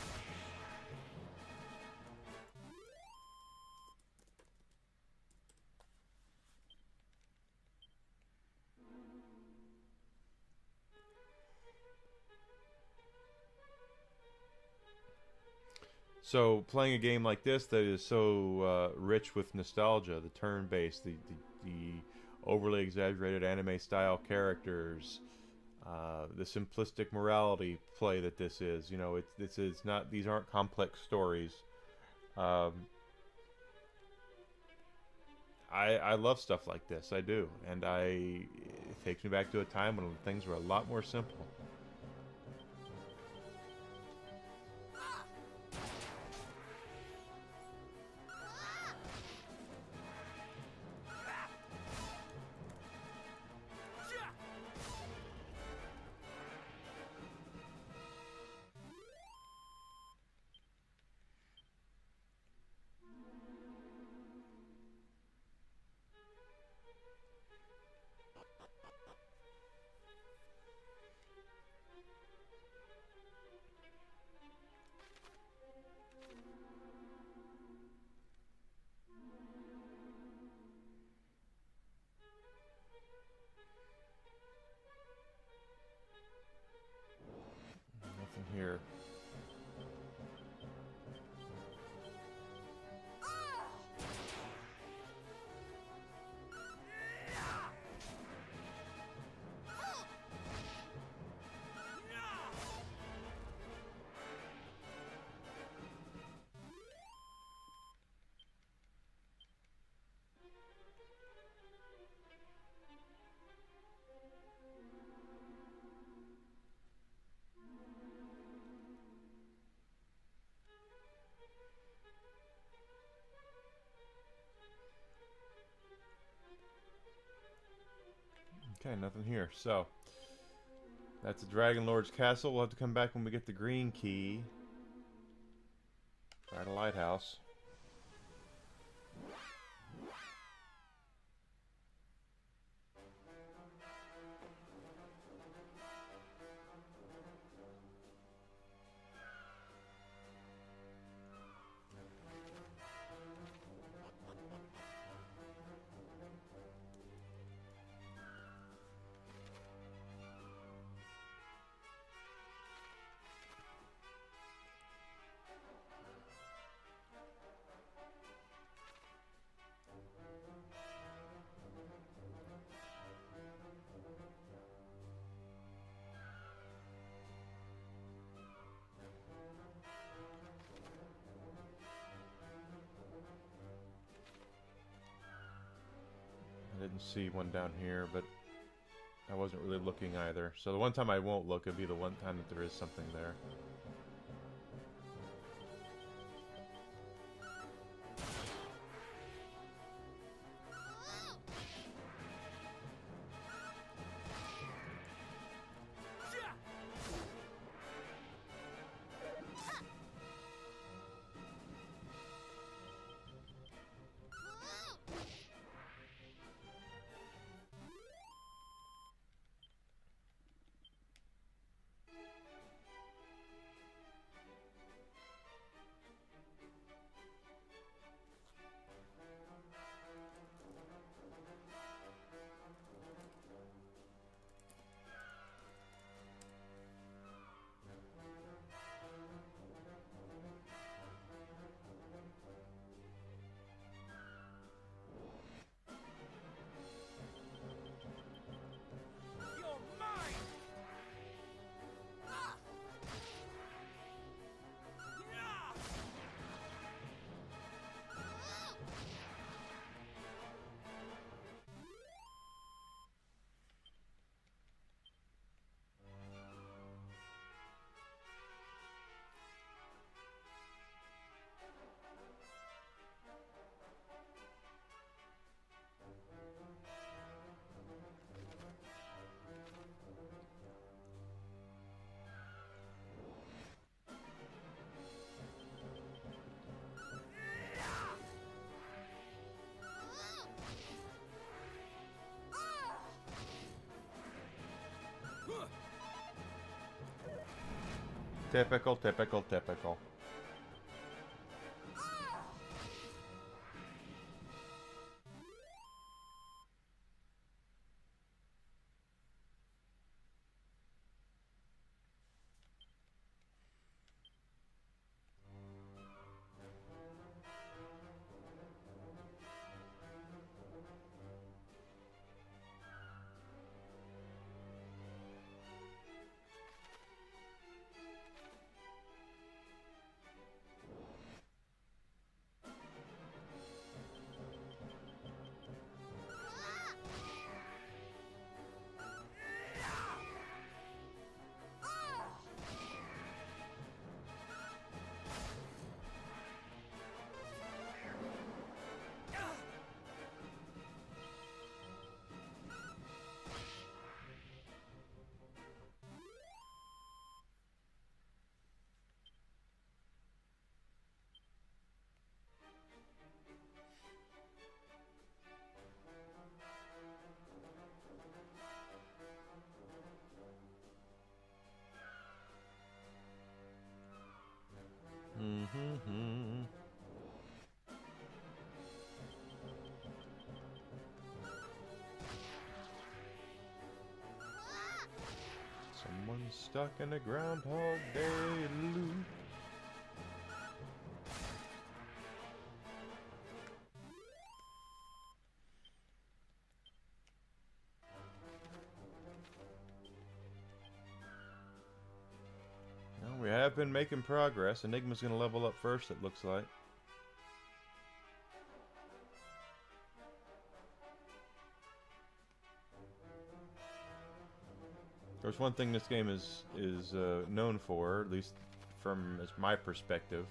So playing a game like this that is so rich with nostalgia, the turn-based, the overly exaggerated anime-style characters, the simplistic morality play that this is, you know, this is not; these aren't complex stories. I love stuff like this. I do, and it takes me back to a time when things were a lot more simple. Nothing here. Okay, nothing here. So, that's the Dragon Lord's castle. We'll have to come back when we get the green key. Try the lighthouse. I didn't see one down here, but I wasn't really looking either. So the one time I won't look, it'll be the one time that there is something there. Typical, typical, typical. Mm-hmm. Someone's stuck in a Groundhog Day loop. Well, we have been making progress. Enigma's going to level up first, it looks like. There's one thing this game is known for, at least from as my perspective,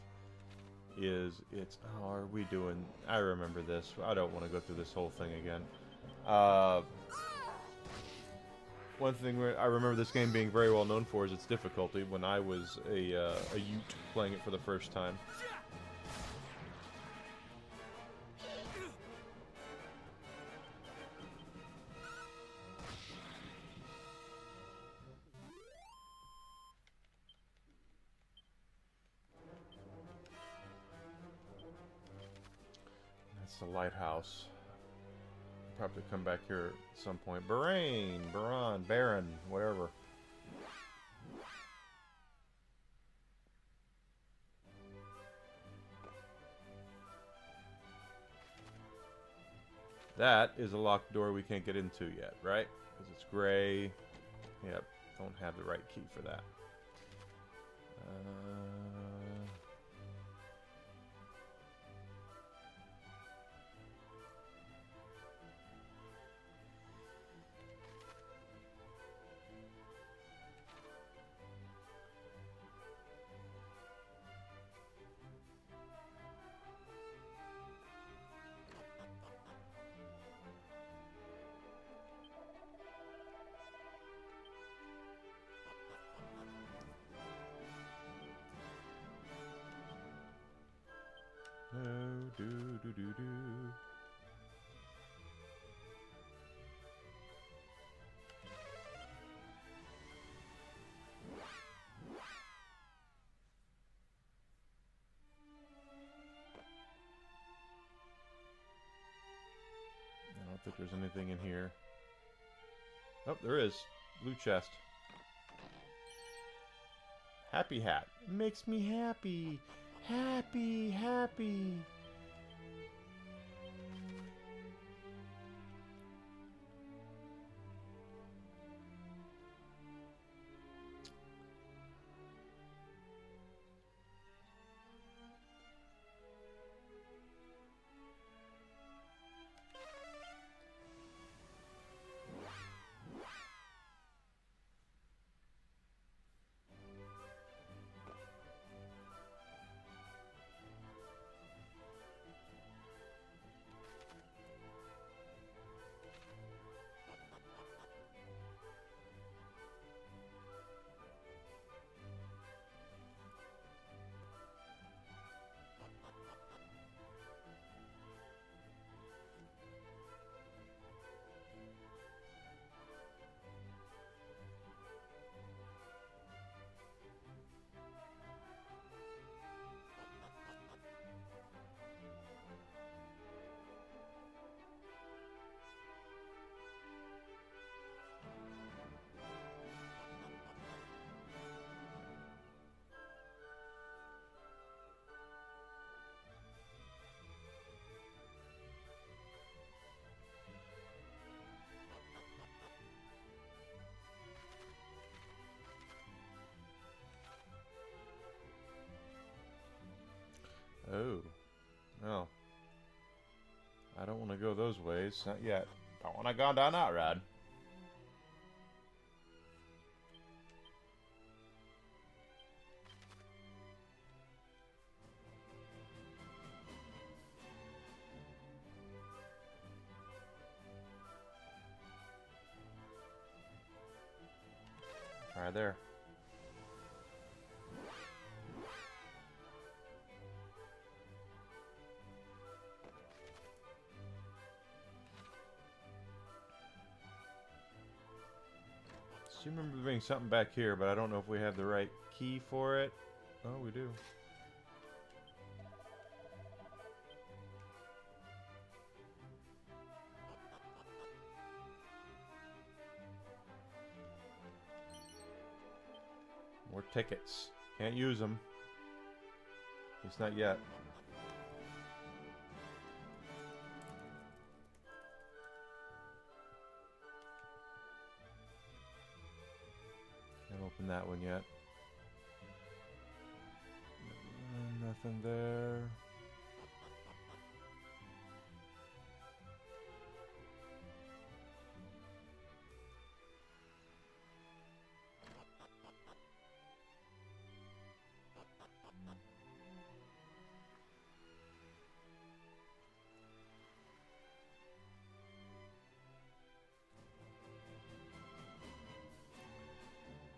is it's... Oh, are we doing... I remember this. I don't want to go through this whole thing again. One thing I remember this game being very well known for is its difficulty when I was a Ute playing it for the first time. That's the lighthouse. Probably come back here at some point. Baron, whatever. That is a locked door we can't get into yet, right? Because it's gray. Yep, don't have the right key for that. Do do do do. I don't think there's anything in here. Oh, there is. Blue chest. Happy hat. Makes me happy. Happy, happy. don't want to go those ways. Not yet. I want to go down that road. Right there. I remember there being something back here, but I don't know if we have the right key for it. Oh, we do. More tickets. Can't use them. At least not yet. Can't open that one yet. Nothing there.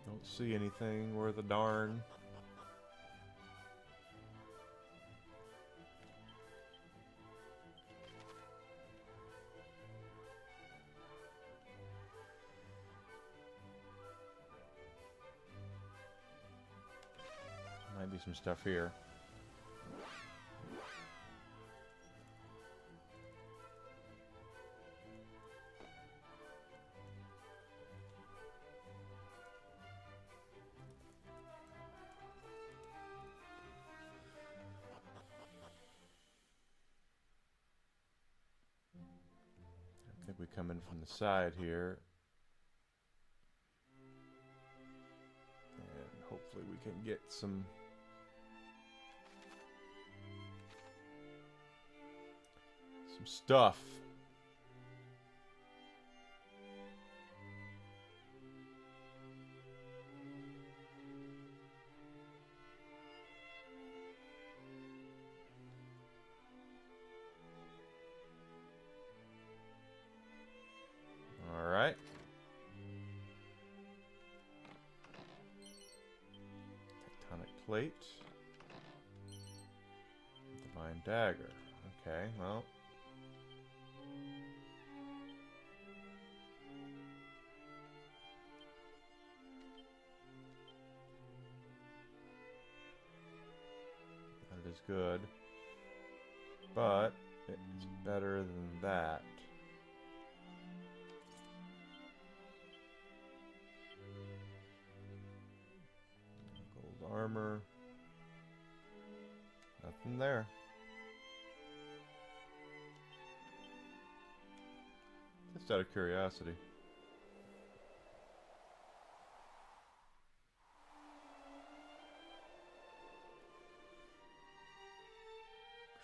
Don't see anything worth a darn. Might be some stuff here. I think we come in from the side here. And hopefully we can get some stuff. All right. Tectonic plate. Divine dagger. Okay, well. That is good. But it's better than that. Gold armor. Nothing there. Just out of curiosity.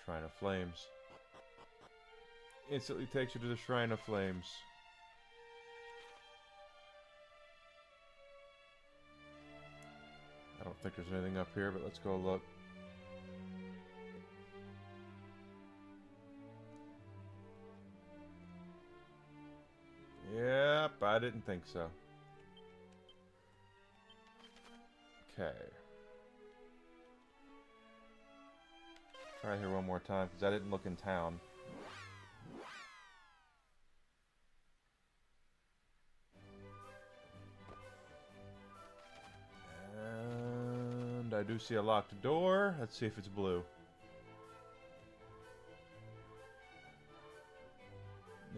Shrine of Flames. Instantly takes you to the Shrine of Flames. I don't think there's anything up here, but let's go look. Yep, I didn't think so. Okay. Try here one more time, because I didn't look in town. And I do see a locked door. Let's see if it's blue.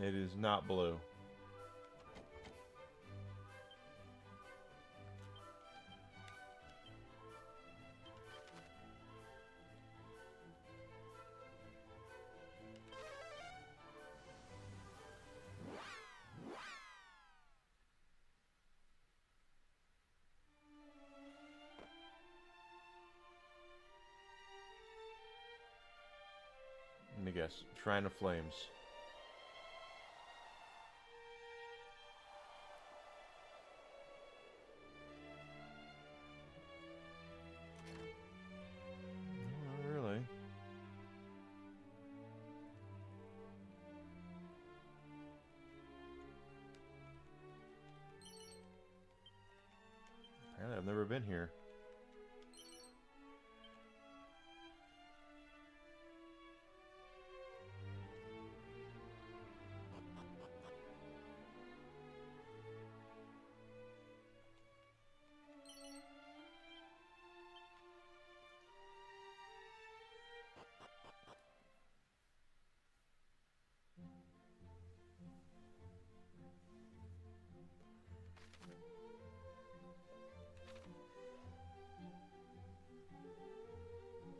It is not blue. Let me guess. Shrine of Flames. here.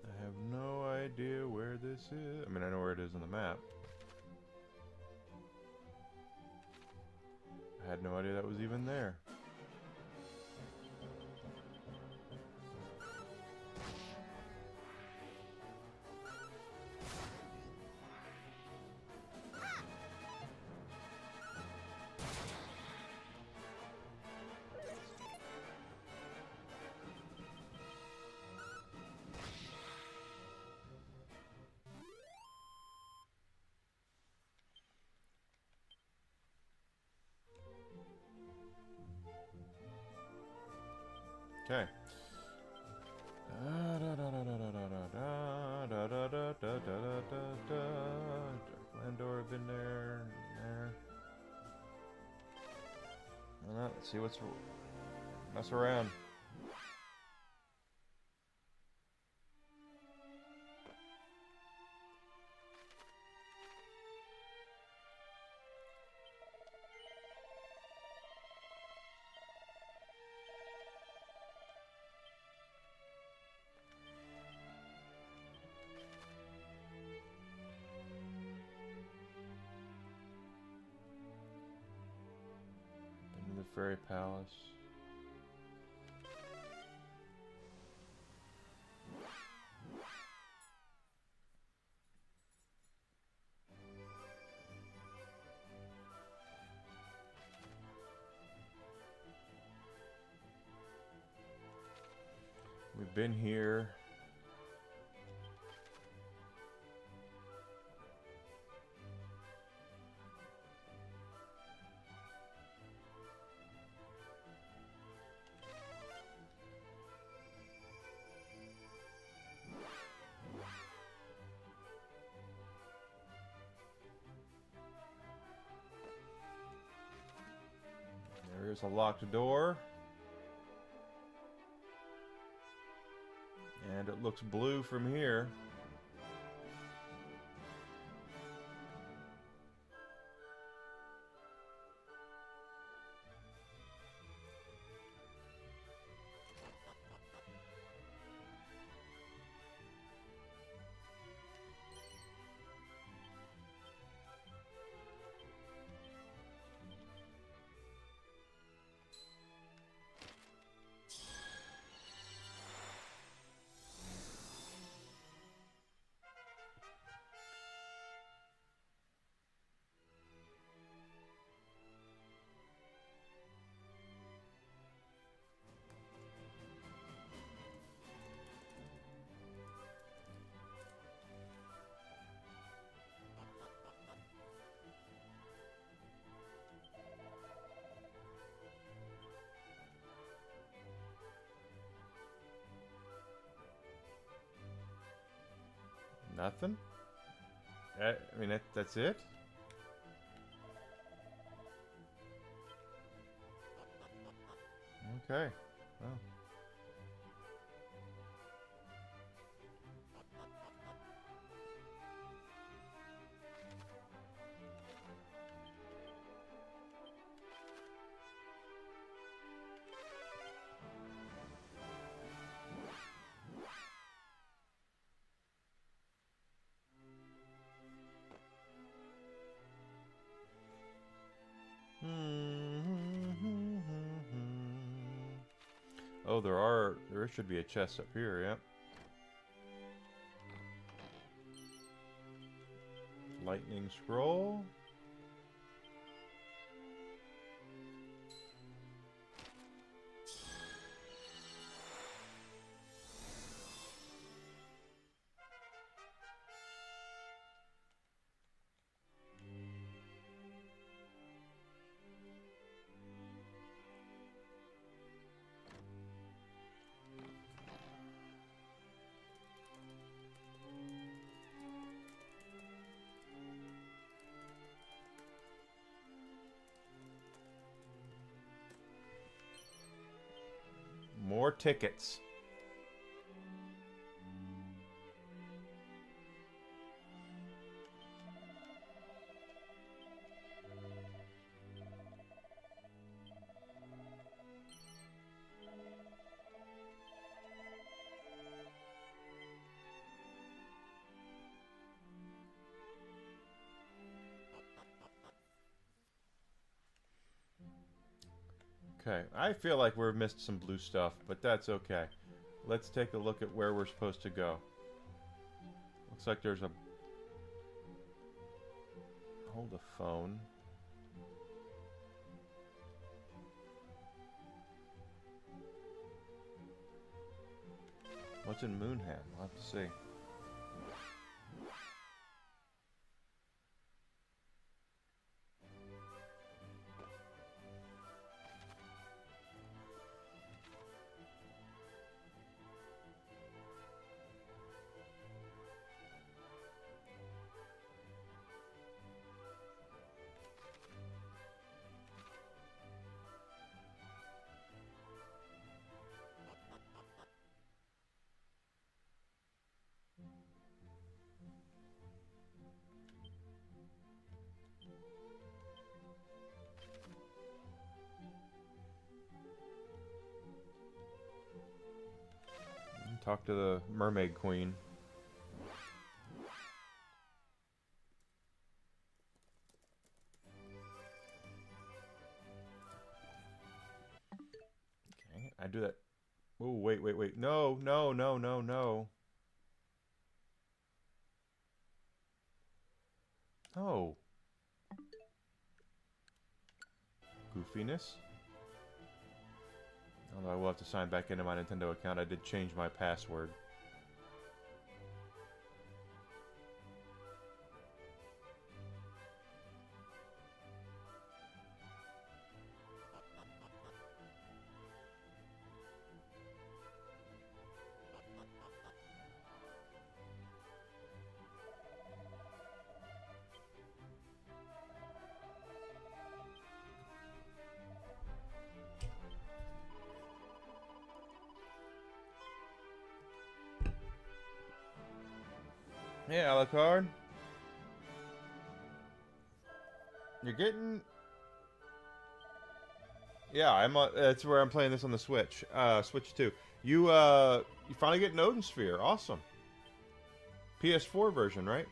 I have no idea where this is. I mean, I know where it is on the map. I had no idea that was even there. Okay. Landor, been there. Let's see what's mess around. Been to the Fairy Palace. We've been here. There's a locked door. And it looks blue from here. Nothing? I mean, that's it? Okay. Well. Oh, there should be a chest up here, yeah. Lightning scroll. more tickets. Okay, I feel like we've missed some blue stuff, but that's okay. Let's take a look at where we're supposed to go. Looks like there's a... Hold the phone. What's in Moonham? We'll have to see. Talk to the Mermaid Queen. Okay, I do that. Oh, wait, wait, wait. No, no, no, no, no. Oh. Goofiness. Although I will have to sign back into my Nintendo account. I did change my password. Hey, Alucard. You're getting... Yeah, I'm. That's where I'm playing this on the Switch. Switch 2. You finally get an Odin Sphere. Awesome. PS4 version, right?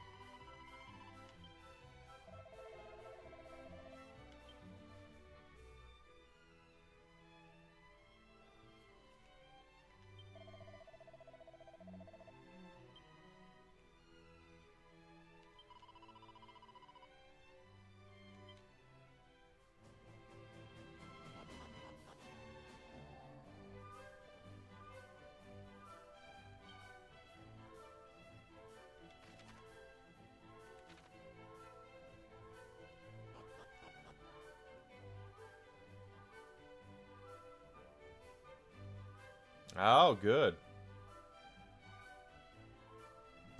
Oh, good.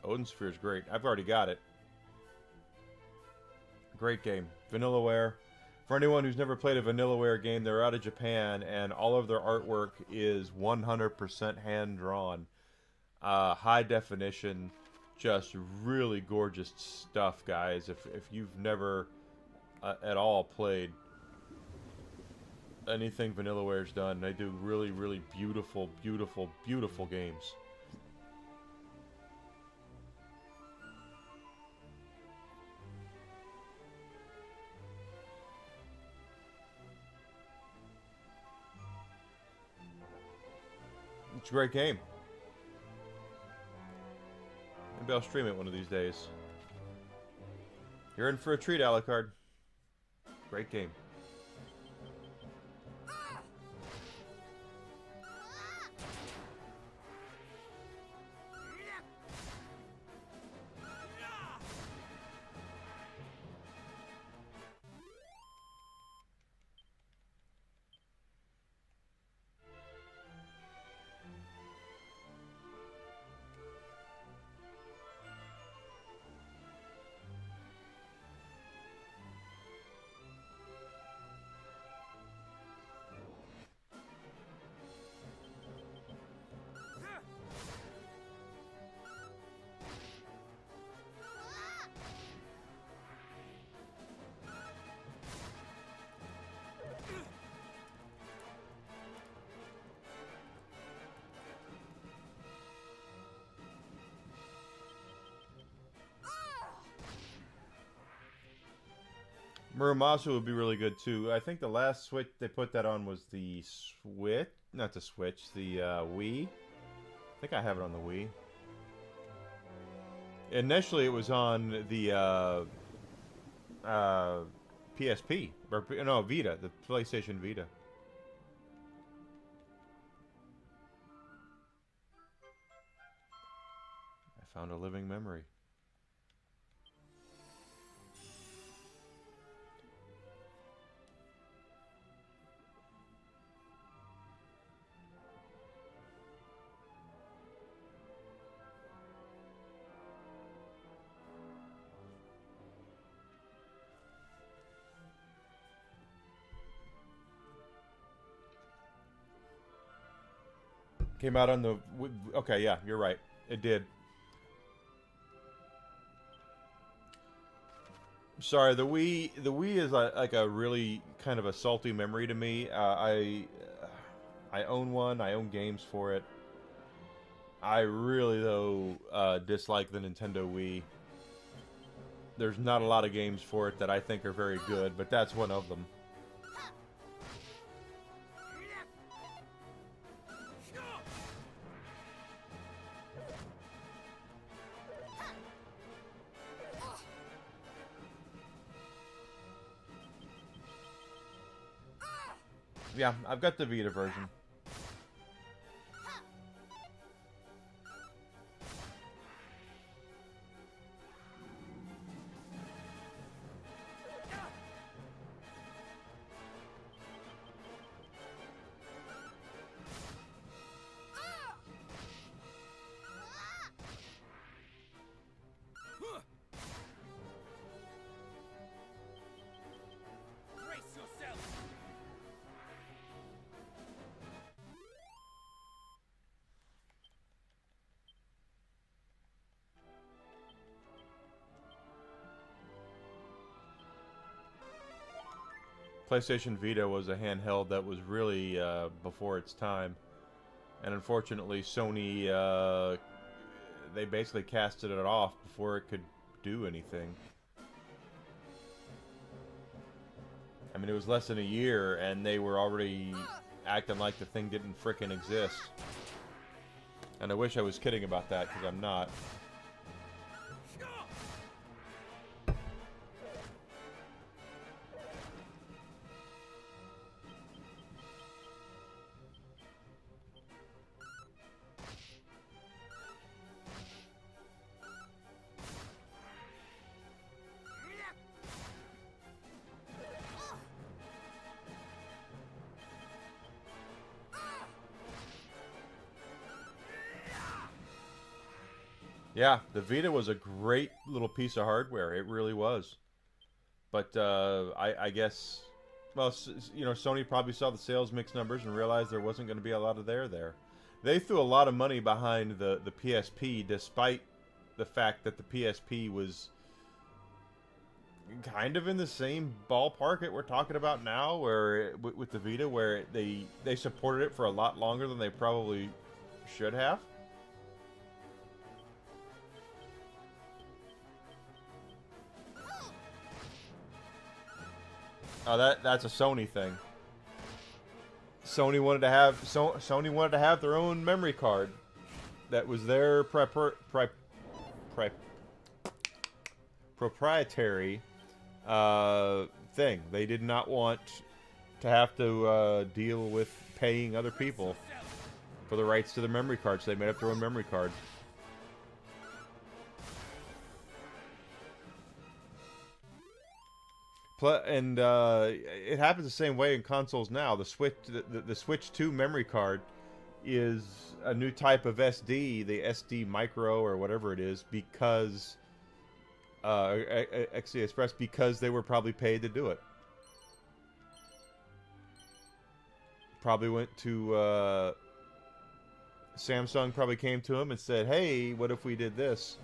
Odin Sphere is great. I've already got it. Great game. Vanillaware. For anyone who's never played a Vanillaware game, they're out of Japan, and all of their artwork is 100% hand-drawn. High definition, just really gorgeous stuff, guys. If you've never at all played anything Vanillaware's done, they do really, really beautiful, beautiful, beautiful games. It's a great game. Maybe I'll stream it one of these days. You're in for a treat, Alucard. Great game. Muramasa would be really good too. I think the last Switch they put that on was the Switch, not the Switch, the Wii. I think I have it on the Wii. Initially, it was on the PSP or no Vita, the PlayStation Vita. I found a living memory. Came out on the... Okay, yeah, you're right. It did. Sorry, the Wii is like a really kind of a salty memory to me. I own one. I own games for it. I really, though, dislike the Nintendo Wii. There's not a lot of games for it that I think are very good, but that's one of them. Yeah, I've got the Vita version. Brace yourself. PlayStation Vita was a handheld that was really before its time, and unfortunately, Sony they basically casted it off before it could do anything. I mean, it was less than a year, and they were already acting like the thing didn't frickin' exist. And I wish I was kidding about that, because I'm not. Yeah, the Vita was a great little piece of hardware. It really was. But I guess, well, you know, Sony probably saw the sales mix numbers and realized there wasn't going to be a lot of there. They threw a lot of money behind the PSP, despite the fact that the PSP was kind of in the same ballpark that we're talking about now, where with the Vita, where they supported it for a lot longer than they probably should have. Oh, that's a Sony thing. Sony wanted to have their own memory card. That was their proprietary thing. They did not want to have to deal with paying other people for the rights to the memory card, so they made up their own memory card. And it happens the same way in consoles now. The Switch 2 memory card is a new type of SD, the SD Micro or whatever it is, because XD Express, because they were probably paid to do it. Probably went to Samsung. Probably came to him and said, "Hey, what if we did this?"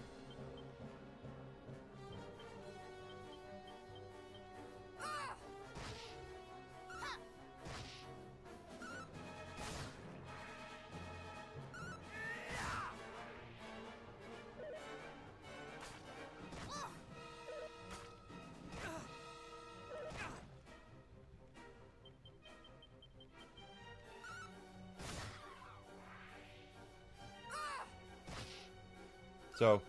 So,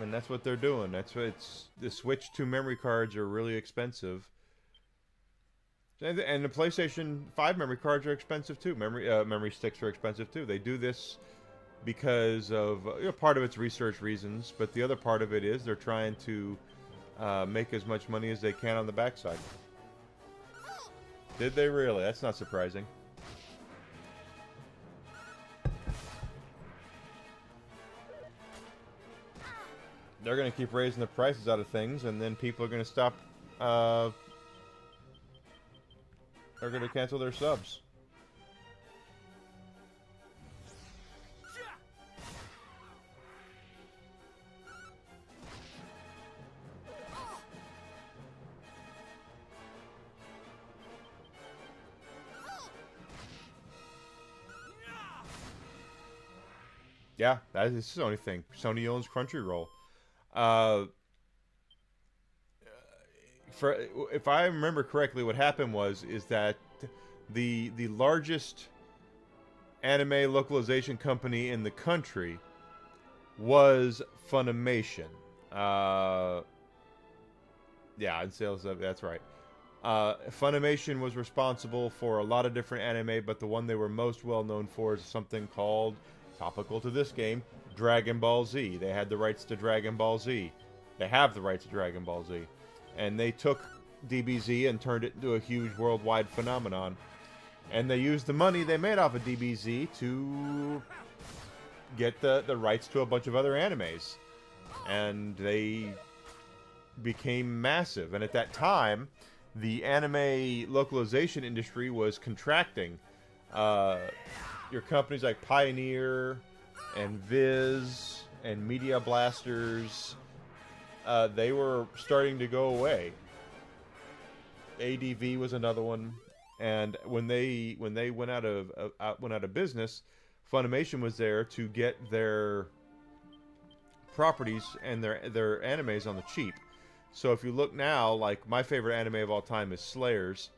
and that's what they're doing. That's what it's. The Switch 2 memory cards are really expensive. And the PlayStation 5 memory cards are expensive too. Memory sticks are expensive too. They do this because of part of it's research reasons, but the other part of it is they're trying to make as much money as they can on the backside. Did they really? That's not surprising. They're going to keep raising the prices out of things, and then people are going to stop. They're going to cancel their subs. Yeah, that is the Sony thing. Sony owns Crunchyroll. If I remember correctly, what happened is that the largest anime localization company in the country was Funimation. Yeah, in sales of that's right. Funimation was responsible for a lot of different anime, but the one they were most well known for is something called, topical to this game, Dragon Ball Z. They had the rights to Dragon Ball Z. They have the rights to Dragon Ball Z. And they took DBZ and turned it into a huge worldwide phenomenon. And they used the money they made off of DBZ to get the rights to a bunch of other animes. And they became massive. And at that time, the anime localization industry was contracting. Your companies like Pioneer and Viz and Media Blasters, they were starting to go away. ADV was another one, and when they went out of business, Funimation was there to get their properties and their animes on the cheap. So if you look now, like my favorite anime of all time is Slayers.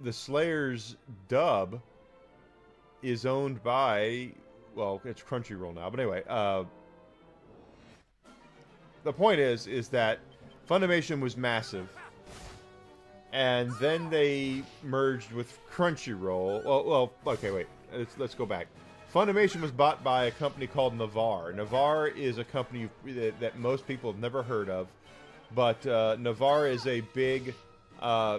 The Slayers dub is owned by, well, it's Crunchyroll now, but anyway, the point is that Funimation was massive, and then they merged with Crunchyroll. Well, okay, wait, let's go back. Funimation was bought by a company called Navar. Navar is a company that most people have never heard of, but Navar is a big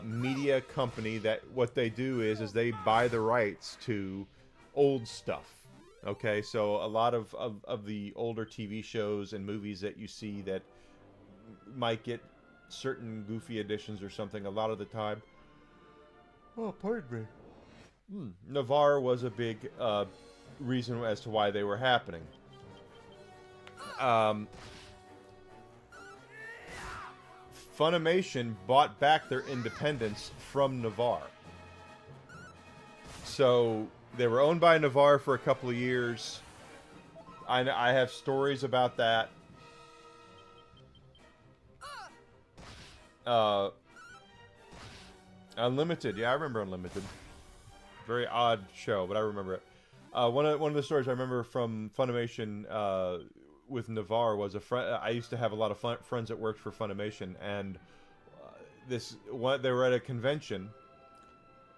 media company that what they do is they buy the rights to old stuff. Okay, so a lot of the older TV shows and movies that you see that might get certain goofy editions or something a lot of the time. Oh, pardon me. Navar was a big reason as to why they were happening. Funimation bought back their independence from Navar. So they were owned by Navar for a couple of years. I have stories about that. Unlimited, yeah, I remember Unlimited. Very odd show, but I remember it. One of the stories I remember from Funimation with Navar was a friend. I used to have a lot of friends that worked for Funimation, and they were at a convention,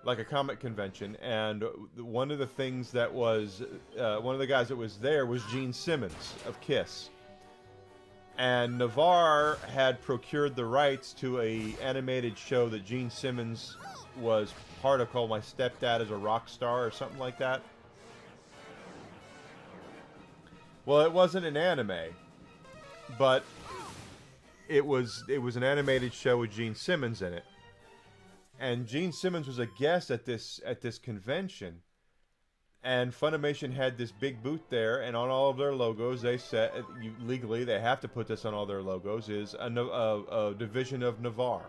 like a comic convention, and one of the things that was one of the guys that was there was Gene Simmons of Kiss. And Navar had procured the rights to a animated show that Gene Simmons was part of called My Stepdad is a Rock Star or something like that. Well, it wasn't an anime, but it was an animated show with Gene Simmons in it. And Gene Simmons was a guest at this convention. And Funimation had this big booth there, and on all of their logos, they said legally they have to put this on all their logos is a division of Navar.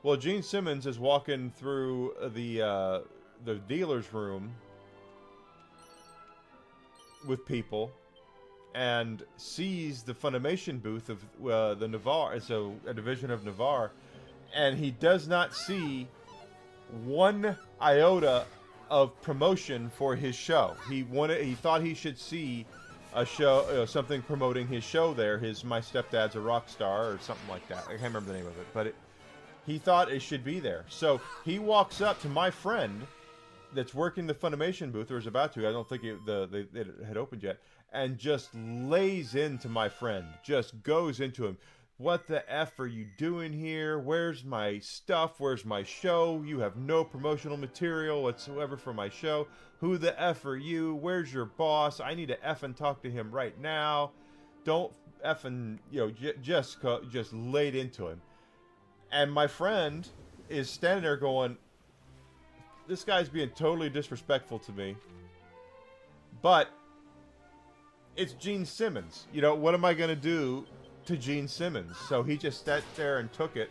Well, Gene Simmons is walking through the dealer's room with people, and sees the Funimation booth of the Navar, so a division of Navar, and he does not see one iota of promotion for his show. He thought he should see a show, something promoting his show there. His My Stepdad's a Rock Star or something like that. I can't remember the name of it, but he thought it should be there. So he walks up to my friend that's working the Funimation booth, or is about to. I don't think it had opened yet, and just lays into my friend. Just goes into him. What the F are you doing here? Where's my stuff? Where's my show? You have no promotional material whatsoever for my show. Who the F are you? Where's your boss? I need to effing talk to him right now. Don't effing, just laid into him. And my friend is standing there going, this guy's being totally disrespectful to me. But it's Gene Simmons. What am I going to do to Gene Simmons? So he just sat there and took it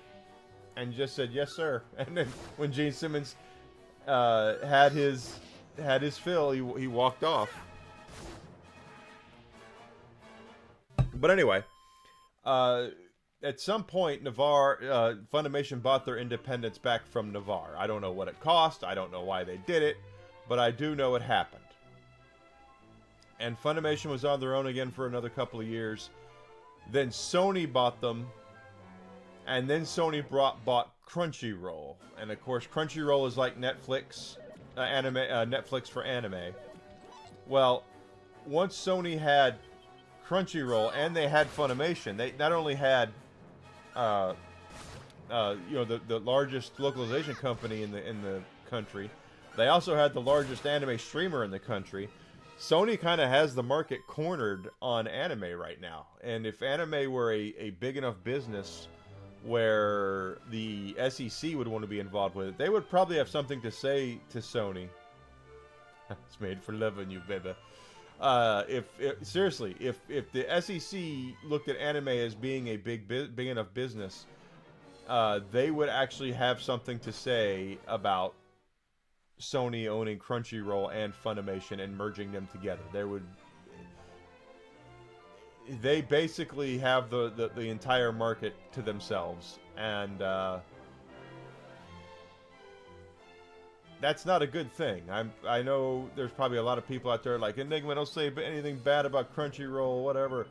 and just said, yes, sir. And then when Gene Simmons had his fill, he walked off. But anyway, at some point, Funimation bought their independence back from Navarre. I don't know what it cost. I don't know why they did it. But I do know it happened. And Funimation was on their own again for another couple of years. Then Sony bought them. And then Sony bought Crunchyroll. And of course, Crunchyroll is like Netflix, Netflix for anime. Well, once Sony had Crunchyroll and they had Funimation, they not only had the largest localization company in the country, they also had the largest anime streamer in the country. Sony kind of has the market cornered on anime right now. And if anime were a big enough business where the SEC would want to be involved with it, they would probably have something to say to Sony. It's made for loving you, baby. Seriously, if the SEC looked at anime as being a big enough business, they would actually have something to say about Sony owning Crunchyroll and Funimation and merging them together. They basically have the entire market to themselves, and that's not a good thing. I know there's probably a lot of people out there like, Enigma, don't say anything bad about Crunchyroll, whatever.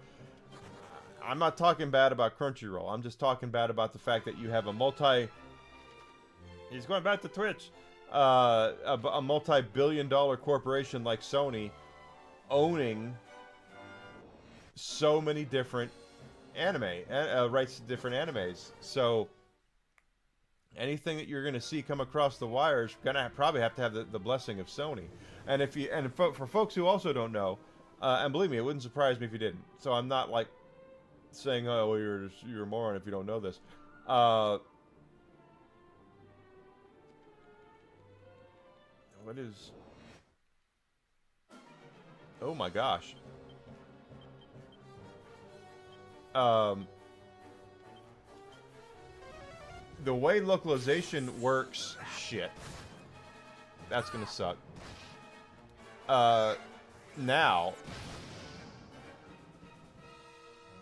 I'm not talking bad about Crunchyroll. I'm just talking bad about the fact that you have he's going back to Twitch. A multi-billion-dollar corporation like Sony owning so many different rights to different animes. So anything that you're going to see come across the wire is going to probably have to have the blessing of Sony. And for folks who also don't know, and believe me, it wouldn't surprise me if you didn't. So I'm not like saying, oh, well, you're a moron if you don't know this. What is... Oh my gosh. The way localization works... Shit. That's gonna suck. Now...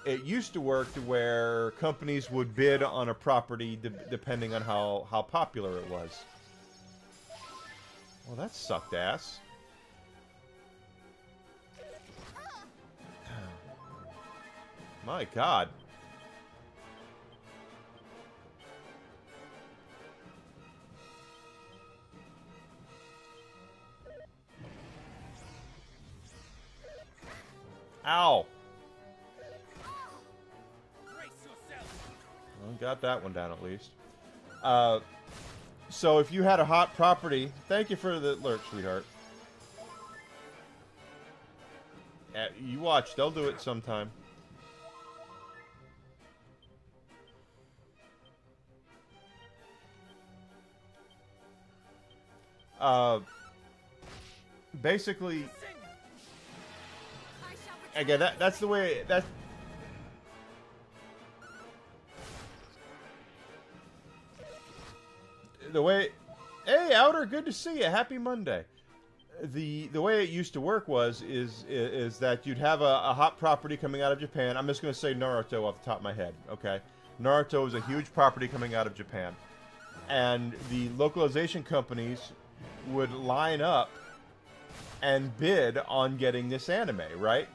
It used to work to where companies would bid on a property depending on how popular it was. Well, that sucked ass. My God. Ow. Brace yourself. Well, got that one down at least. So if you had a hot property... Thank you for the alert, sweetheart. You watch. They'll do it sometime. Basically... Again, that's the way... The way... Hey, Outer, good to see you. Happy Monday. The way it used to work is that you'd have a hot property coming out of Japan. I'm just going to say Naruto off the top of my head, okay? Naruto is a huge property coming out of Japan. And the localization companies would line up and bid on getting this anime, right?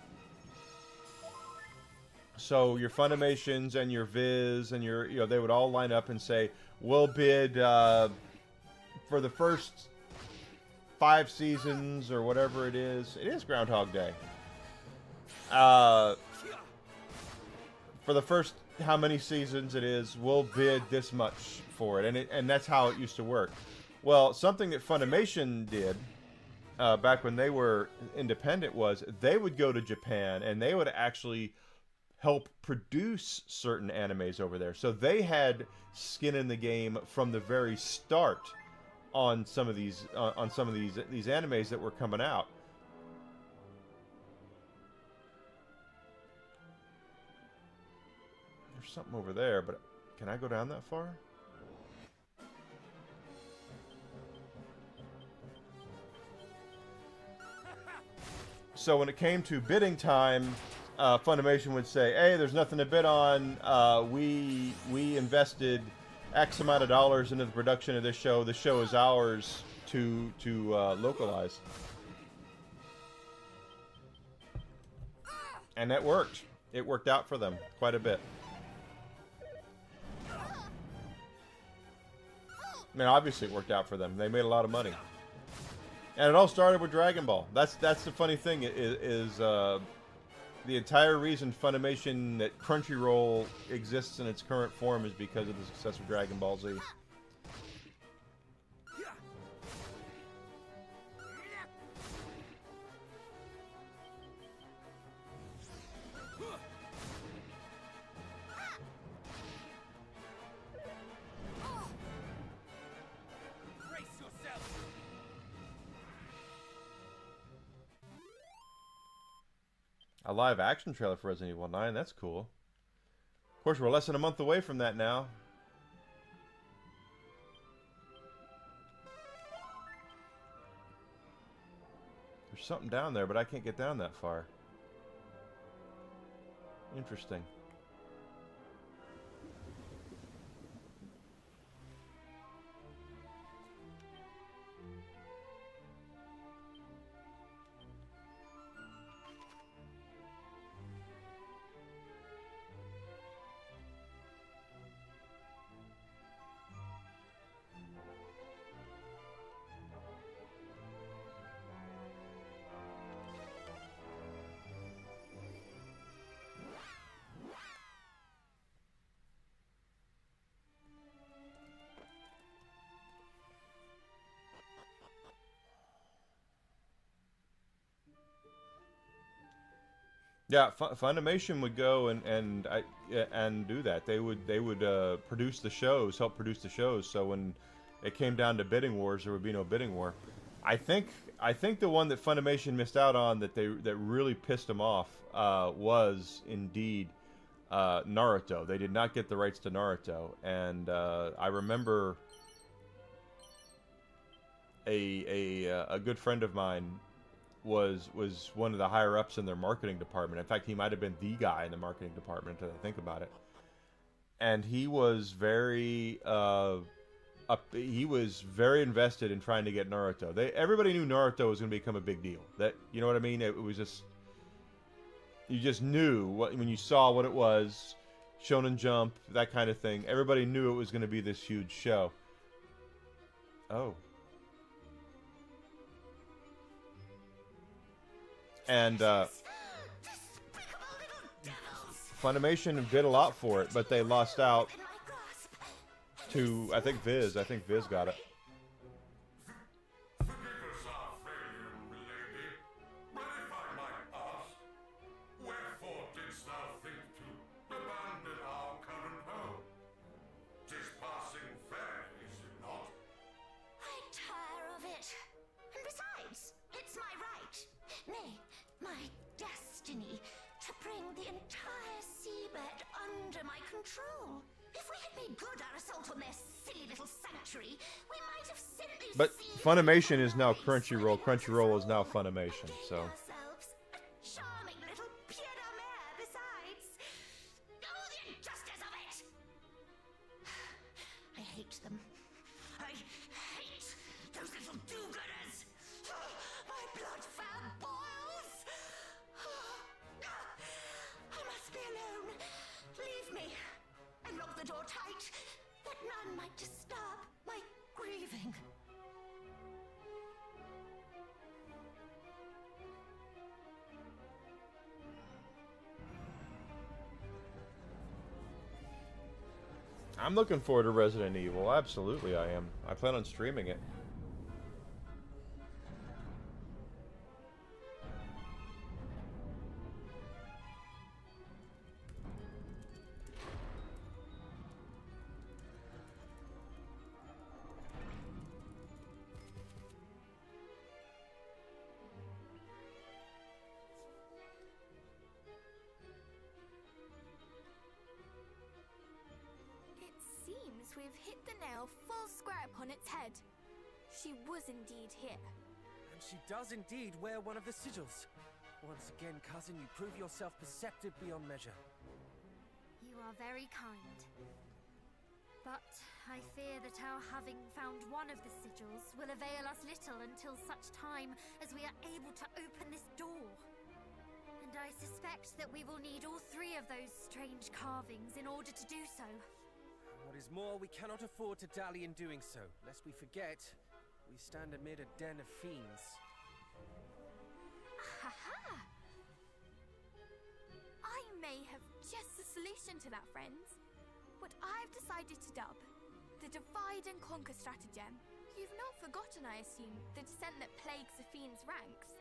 So your Funimations and your Viz and your, they would all line up and say, we'll bid for the first 5 seasons or whatever it is. It is Groundhog Day. For the first how many seasons it is, we'll bid this much for it. And that's how it used to work. Well, something that Funimation did back when they were independent was they would go to Japan and they would actually help produce certain animes over there. So they had skin in the game from the very start on some of these these animes that were coming out. There's something over there, but can I go down that far? So when it came to bidding time, Funimation would say, "Hey, there's nothing to bid on. We invested X amount of dollars into the production of this show. The show is ours to localize." And that worked. It worked out for them quite a bit. I mean, obviously it worked out for them. They made a lot of money. And it all started with Dragon Ball. That's the funny thing is the entire reason Funimation, that Crunchyroll exists in its current form, is because of the success of Dragon Ball Z. Brace yourself. A live action trailer for Resident Evil 9. That's cool. Of course, we're less than a month away from that now. There's something down there, but I can't get down that far. Interesting. Yeah, Funimation would go and do that. They would produce the shows, help produce the shows. So when it came down to bidding wars, there would be no bidding war. I think the one that Funimation missed out on that really pissed them off was indeed Naruto. They did not get the rights to Naruto, and I remember a good friend of mine was one of the higher ups in their marketing department. In fact, he might have been the guy in the marketing department, as I think about it. And he was very invested in trying to get Naruto. Everybody knew Naruto was going to become a big deal. That, you know what I mean? It was just, you just knew when you saw what it was, Shonen Jump, that kind of thing. Everybody knew it was going to be this huge show. Oh. And Funimation bid a lot for it, but they lost out to, I think, Viz. I think Viz got it. Forgive us our failure, lady, but if I might ask, wherefore didst thou think to abandon our current home? 'Tis passing fair, is it not? I tire of it. And besides, it's my right. Nay, my destiny to bring the entire seabed under my control. If we had made good our assault on their silly little sanctuary, we might have sent these But seas Funimation is now away Crunchyroll. swimming Crunchyroll is in now our soul, Funimation. and So made ourselves a charming little pied de mer besides. Oh, the injustice of it! I hate them. I hate those little do I'm looking forward to Resident Evil. Absolutely, I am. I plan on streaming it. It seems we've hit the nail full square upon its head. She was indeed here. And she does indeed wear one of the sigils. Once again, cousin, you prove yourself perceptive beyond measure. You are very kind. But I fear that our having found one of the sigils will avail us little until such time as we are able to open this door. And I suspect that we will need all three of those strange carvings in order to do so. What is more, we cannot afford to dally in doing so, lest we forget we stand amid a den of fiends. Ha-ha! I may have just the solution to that, friends. What I've decided to dub the Divide and Conquer stratagem. You've not forgotten, I assume, the descent that plagues the fiend's ranks.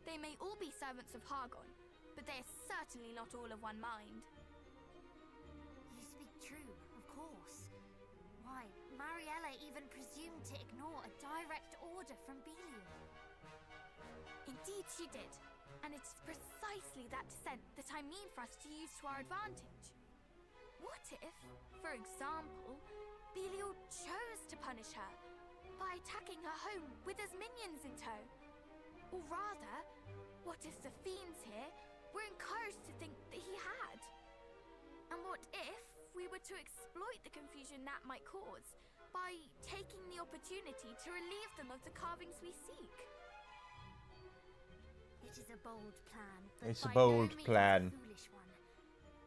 They may all be servants of Hargon, but they are certainly not all of one mind. You speak true, of course. Why, Mariella even presumed to ignore a direct order from Belial. Indeed she did, and it is precisely that descent that I mean for us to use to our advantage. What if, for example, Belial chose to punish her by attacking her home with his minions in tow? Or rather, what if the fiends here were encouraged to think that he had? And what if we were to exploit the confusion that might cause by taking the opportunity to relieve them of the carvings we seek? It is a bold plan, but It's a by bold no means plan. a foolish one.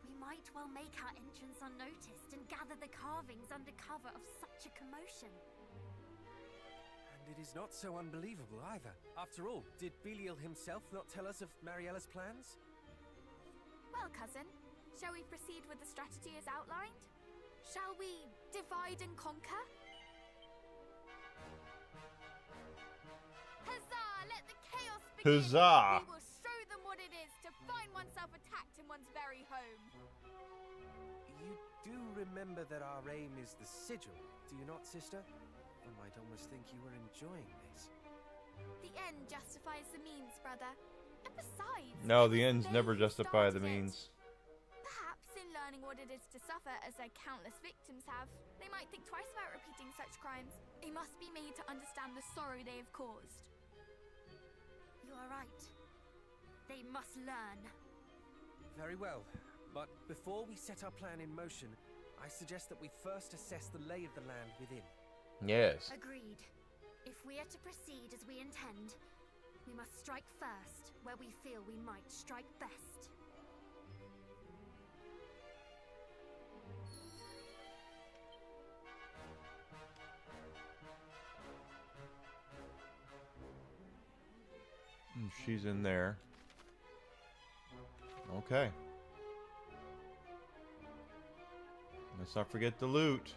We might well make our entrance unnoticed and gather the carvings under cover of such a commotion. And it is not so unbelievable either. After all, did Belial himself not tell us of Mariella's plans? Well, cousin, shall we proceed with the strategy as outlined? Shall we divide and conquer? Huzzah! Let the chaos begin! Huzzah! We will show them what it is to find oneself attacked in one's very home. You do remember that our aim is the sigil, do you not, sister? I might almost think you were enjoying this. The end justifies the means, brother. And besides... No, the it was ends they never who justify the started it. means. Perhaps in learning what it is to suffer as their countless victims have, they might think twice about repeating such crimes. They must be made to understand the sorrow they have caused. You are right. They must learn. Very well, but before we set our plan in motion, I suggest that we first assess the lay of the land within. Yes. Agreed. If we are to proceed as we intend, we must strike first where we feel we might strike best. She's in there. Okay. Let's not forget the loot.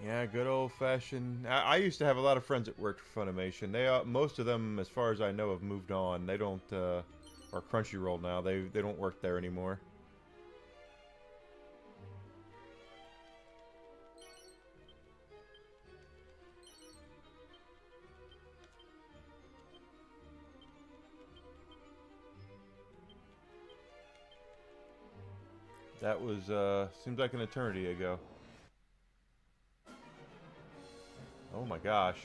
Yeah, good old-fashioned. I used to have a lot of friends that worked for Funimation. They most of them, as far as I know, have moved on. They don't, or Crunchyroll now. They don't work there anymore. That was seems like an eternity ago. Oh my gosh.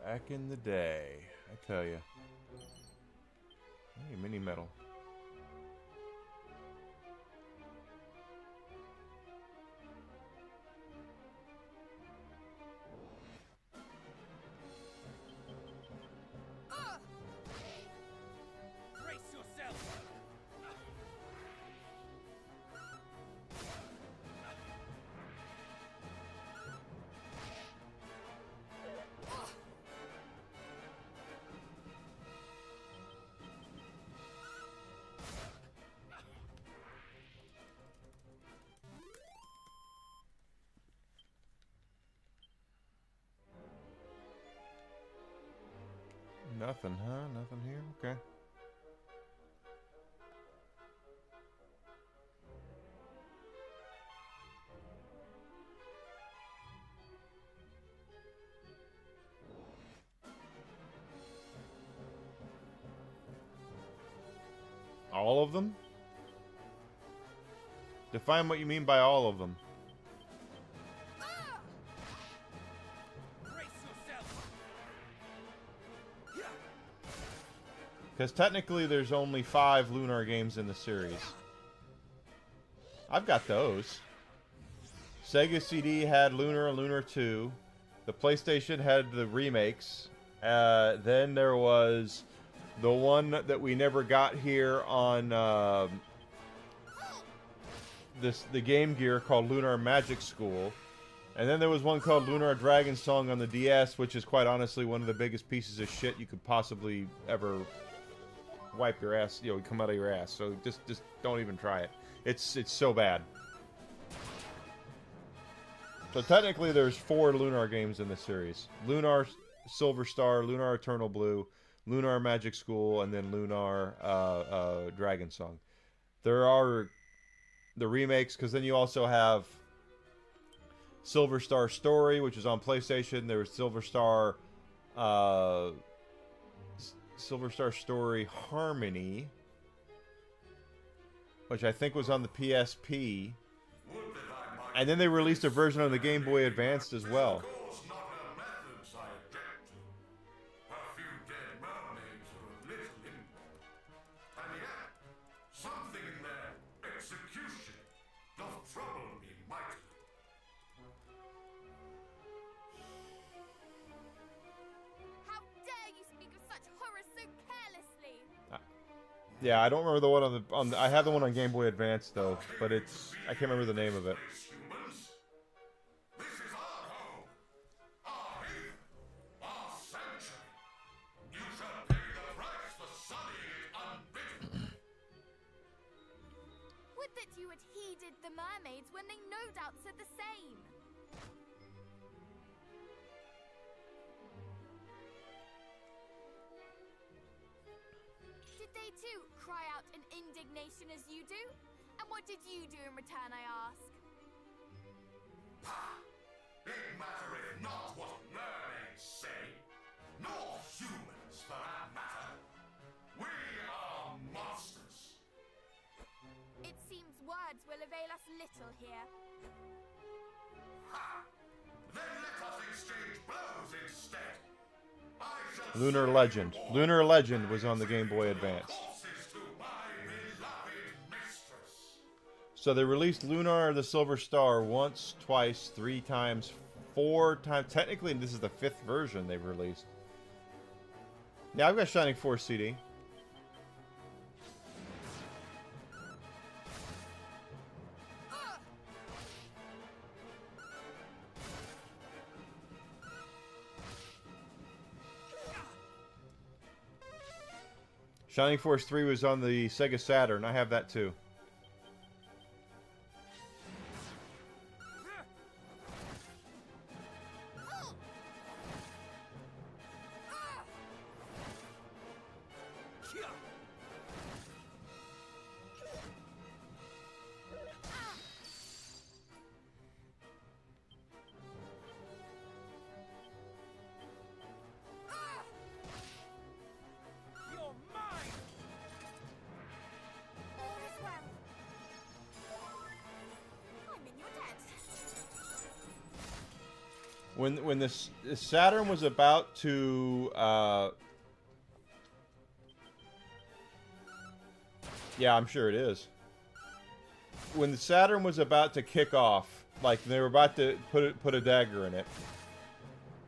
Back in the day, I tell you. Hey, mini metal. Brace yourself! Nothing, huh? Nothing here? Okay. All of them? Define what you mean by all of them. Brace yourself! Because technically there's only 5 Lunar games in the series. I've got those. Sega CD had Lunar and Lunar 2. The PlayStation had the remakes. Then there was the one that we never got here on the Game Gear called Lunar Magic School. And then there was one called Lunar Dragon Song on the DS, which is quite honestly one of the biggest pieces of shit you could possibly ever wipe your ass, come out of your ass. So just don't even try it. It's so bad. So technically there's 4 Lunar games in the series. Lunar Silver Star, Lunar Eternal Blue, Lunar Magic School, and then Lunar Dragon Song. There are the remakes, because then you also have Silver Star Story, which is on PlayStation. There was Silver Star Story Harmony, which I think was on the PSP. And then they released a version on the Game Boy Advanced as well. Yeah, I don't remember the one on the I have the one on Game Boy Advance though, but I can't remember the name of it. This is our home, our haven, our sanctuary. You shall pay the price for sullying it unbidden. Would that you had heeded the mermaids when they no doubt said the same. Did they too cry out in indignation as you do? And what did you do in return, I ask? It mattereth not what mermaids say, nor humans for that matter. We are monsters. It seems words will avail us little here. Ha! Then let us exchange blows instead. I shall Lunar Legend. Lunar Legend was on the Game Boy Advance. horses to my beloved mistress. So they released Lunar the Silver Star once, twice, 3 times, 4 times. Technically, this is the 5th version they've released. Yeah, I've got Shining Force CD. Shining Force 3 was on the Sega Saturn. I have that too. You're mine! All is well. When this Saturn was about to yeah, I'm sure it is. When the Saturn was about to kick off, like they were about to put a dagger in it,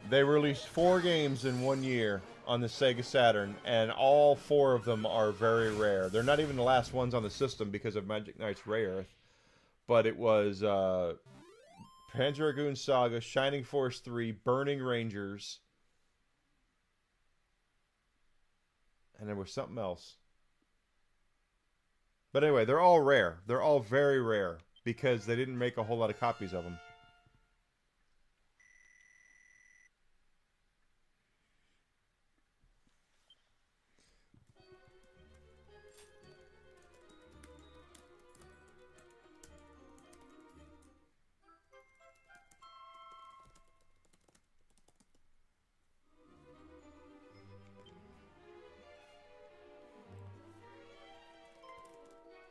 they released 4 games in 1 year on the Sega Saturn, and all 4 of them are very rare. They're not even the last ones on the system because of Magic Knight's Ray Earth, but it was Panzer Dragoon Saga, Shining Force 3, Burning Rangers, and there was something else. But anyway, they're all rare. They're all very rare because they didn't make a whole lot of copies of them.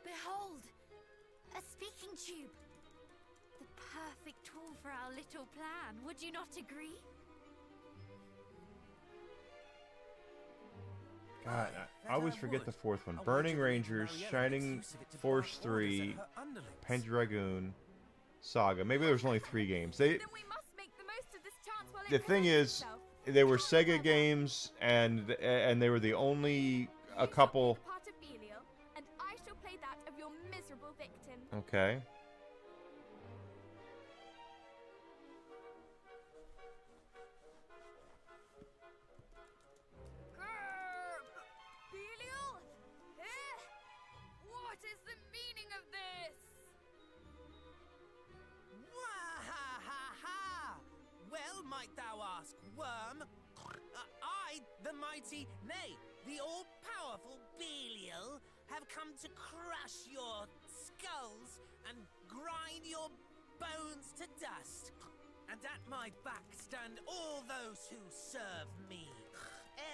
Behold! A speaking tube! The perfect tool for our little plan, would you not agree? God, I always forget the 4th one. Burning Rangers, Shining Force 3, Panzer Dragoon, Saga. Maybe there was only 3 games. Then we must make the most of this chance while it The thing presents is, itself. they were Sega games, and they were the only a You couple. shall play the part of Belial, and I shall play that of your miserable victim. Okay. Grrr! Belial? Eh? What is the meaning of this? Wahahaha! Well, might thou ask, worm? I, the mighty, nay, the all-powerful Belial, have come to crush your skulls and grind your bones to dust. And at my back stand all those who serve me.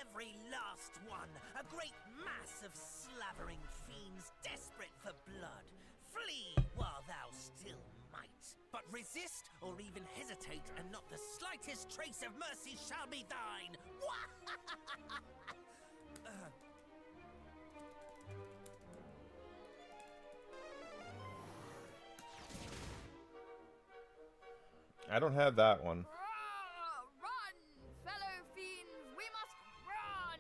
Every last one, a great mass of slavering fiends desperate for blood. Flee while thou still might. But resist or even hesitate, and not the slightest trace of mercy shall be thine. I don't have that one. Run, fellow fiends! We must run!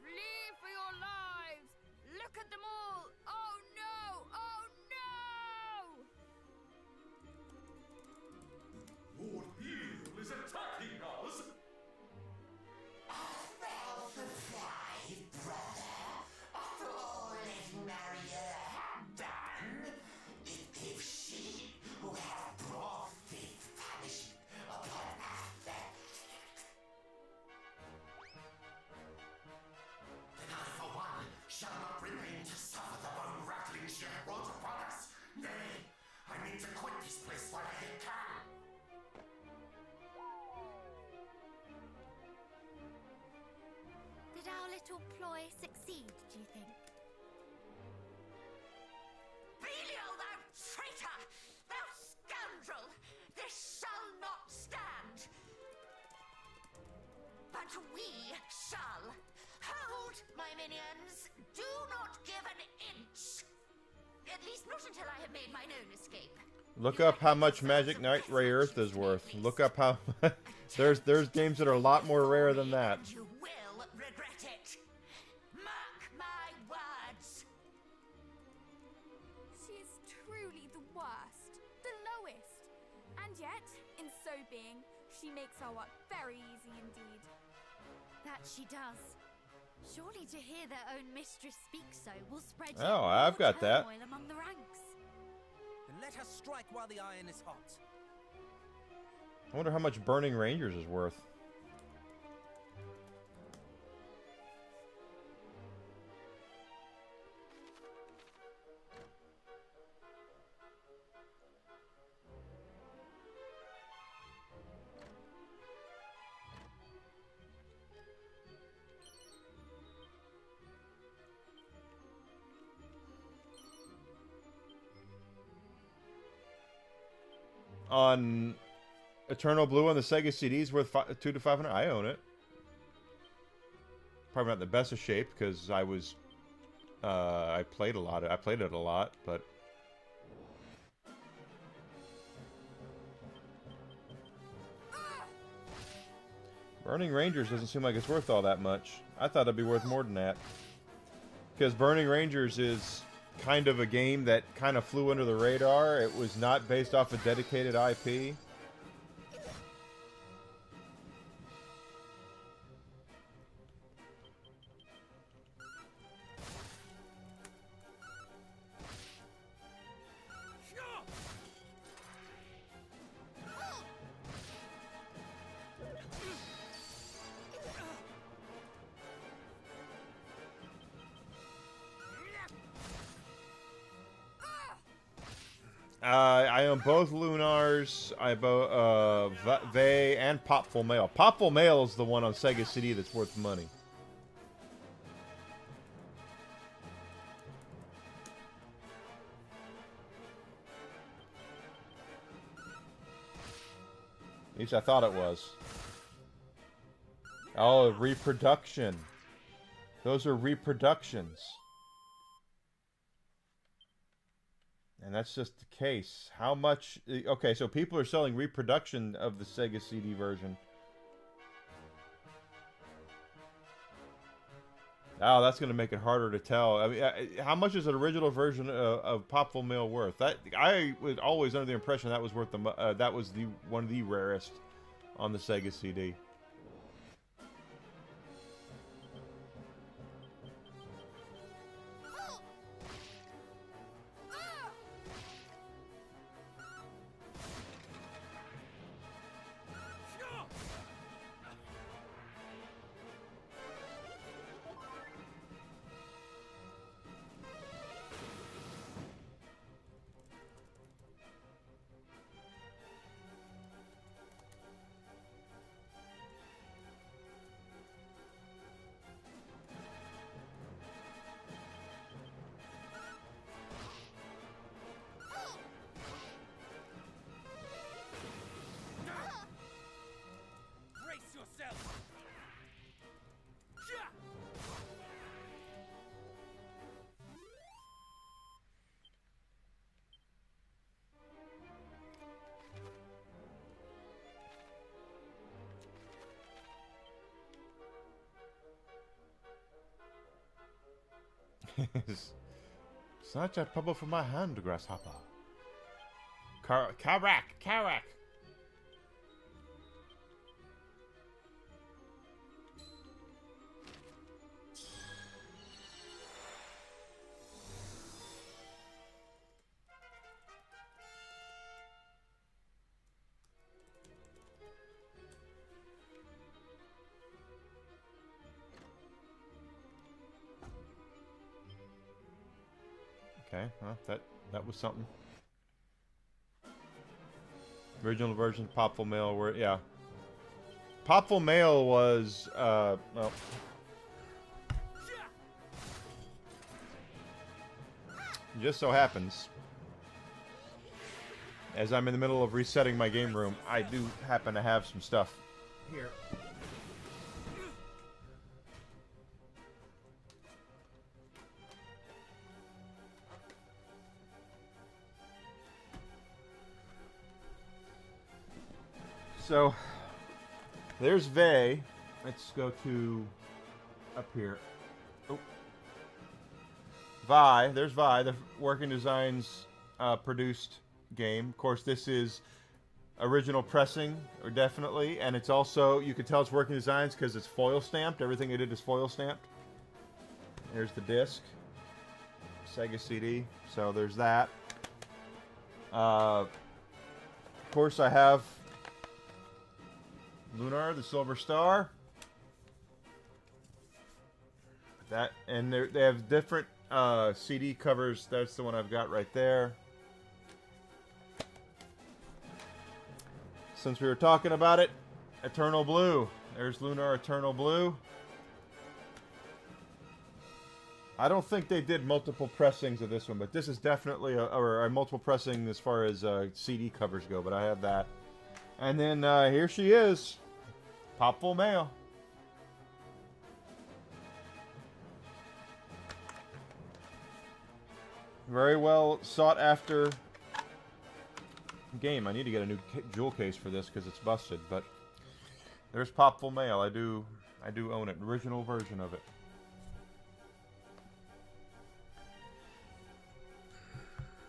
Flee for your lives! Look at them all! Oh no! Oh no! Lord Belial is attacking us! Well, the 5, brother. After all that Maria had done, it gives she who have brought this punishment upon us. Then I, for one, shall not remain to suffer the bone-rattling she hath brought upon us. Nay, I mean to quit this place while I yet can. Did our little ploy succeed, do you think? Belial, thou traitor! Thou scoundrel! This shall not stand! But we shall! Hold, my minions! Do not give an inch! At least not until I have made mine own escape. Look up how much Magic Knight Ray Earth is worth. Look up how there's games that are a lot more rare than that. And you will regret it. Mark my words. She is truly the worst, the lowest. And yet, in so being, she makes our work very easy indeed. That she does. Surely to hear their own mistress speak so will spread Oh, yet more I've got that. turmoil among the ranks. Then let us strike while the iron is hot. I wonder how much Burning Rangers is worth. On Eternal Blue on the Sega CD is worth $200 to $500. I own it. Probably not the best of shape because I was, I played it a lot, but. Burning Rangers doesn't seem like it's worth all that much. I thought it'd be worth more than that. Because Burning Rangers is kind of a game that kind of flew under the radar. It was not based off a dedicated IP. I own both Lunars. I both Vey and Popful Mail. Popful Mail is the one on Sega CD that's worth money. At least I thought it was. Oh, reproduction. Those are reproductions. And that's just the case. How much... Okay, so people are selling reproduction of the Sega CD version. Oh, that's going to make it harder to tell. I mean, how much is an original version of Popful Mail worth? That I was always under the impression that was worth that was one of the rarest on the Sega CD. Such a trouble for my hand, grasshopper. Karak! Okay, well, that was something. Original version, Popful Mail, were yeah. Popful Mail was well. Just so happens, as I'm in the middle of resetting my game room, I do happen to have some stuff here. So, there's Vey. Let's go to up here. Oh. Vi. There's Vi, the Working Designs produced game. Of course, this is original pressing, or definitely, and it's also, you can tell it's Working Designs because it's foil stamped. Everything they did is foil stamped. There's the disc. Sega CD. So there's that. Of course, I have Lunar, the Silver Star. That, and they have different CD covers. That's the one I've got right there. Since we were talking about it, Eternal Blue. There's Lunar Eternal Blue. I don't think they did multiple pressings of this one, but this is definitely a multiple pressing as far as CD covers go, but I have that. And then here she is. Popful Mail. Very well sought after game. I need to get a new jewel case for this because it's busted. But there's Popful Mail. I do own it. Original version of it.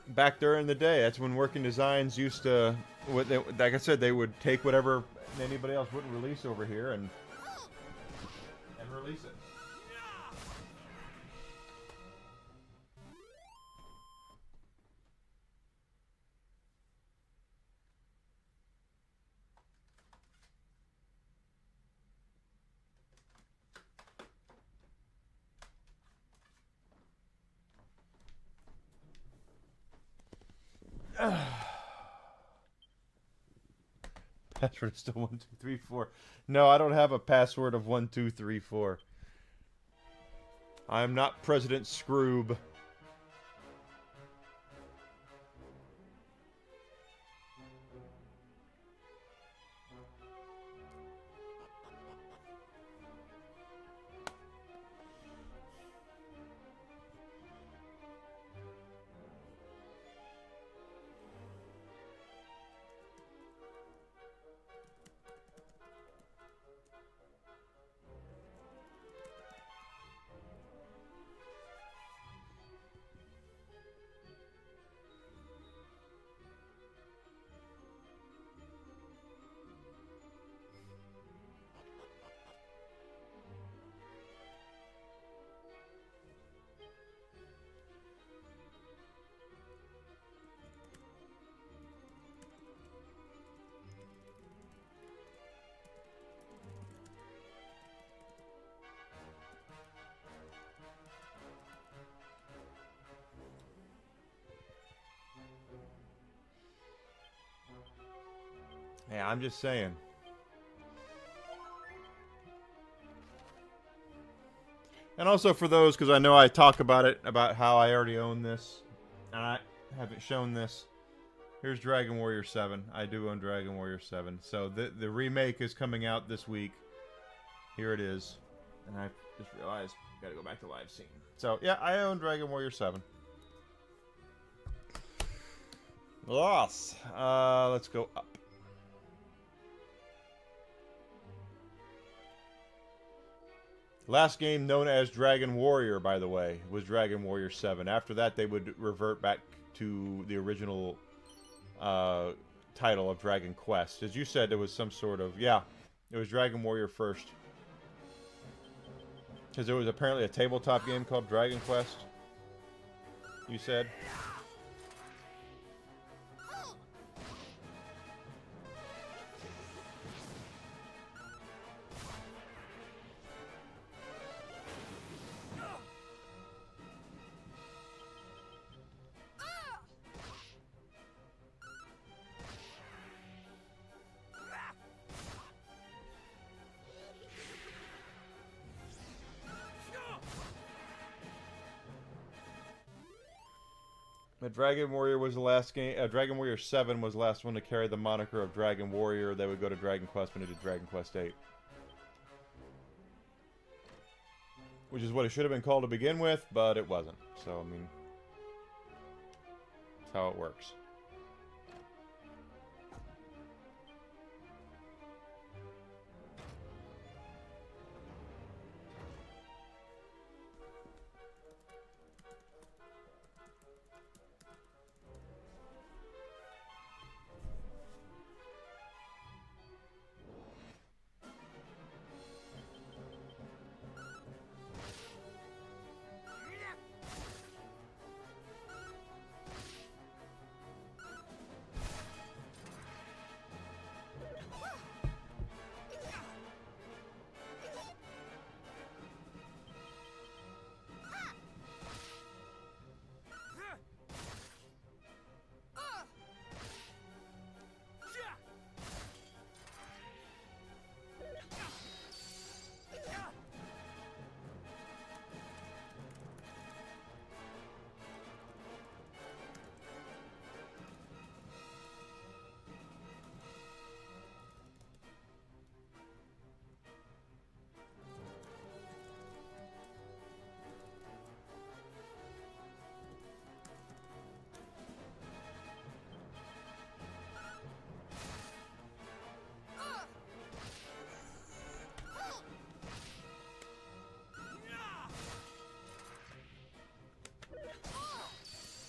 Back during the day, that's when Working Designs used to, like I said, they would take whatever anybody else wouldn't release over here and release it. Password is still 1234. No, I don't have a password of 1234. I am not President Scroob. Yeah, I'm just saying. And also for those, because I know I talk about it, about how I already own this, and I haven't shown this. Here's Dragon Warrior 7. I do own Dragon Warrior 7. So the remake is coming out this week. Here it is. And I just realized I gotta go back to live scene. So yeah, I own Dragon Warrior 7. Yes. Let's go up. Last game known as Dragon Warrior, by the way, was Dragon Warrior 7. After that, they would revert back to the original title of Dragon Quest. As you said, there was some sort of... Yeah, it was Dragon Warrior first. Because there was apparently a tabletop game called Dragon Quest. You said? But Dragon Warrior was the last game. Dragon Warrior 7 was the last one to carry the moniker of Dragon Warrior. They would go to Dragon Quest when they did Dragon Quest 8. Which is what it should have been called to begin with, but it wasn't. So, I mean, that's how it works.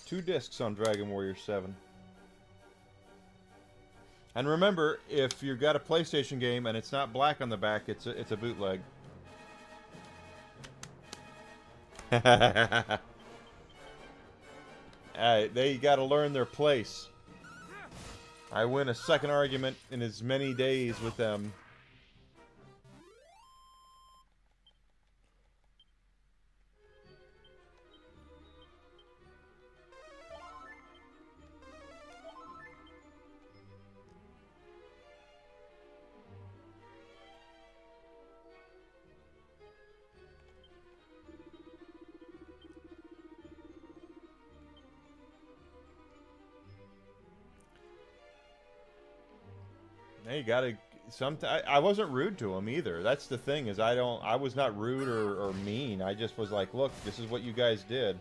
2 discs on Dragon Warrior 7. And remember, if you've got a PlayStation game and it's not black on the back, it's a bootleg. They got to learn their place. I win a second argument in as many days with them. Hey, you gotta. I wasn't rude to him either. That's the thing, is I was not rude or mean. I just was like, look, this is what you guys did.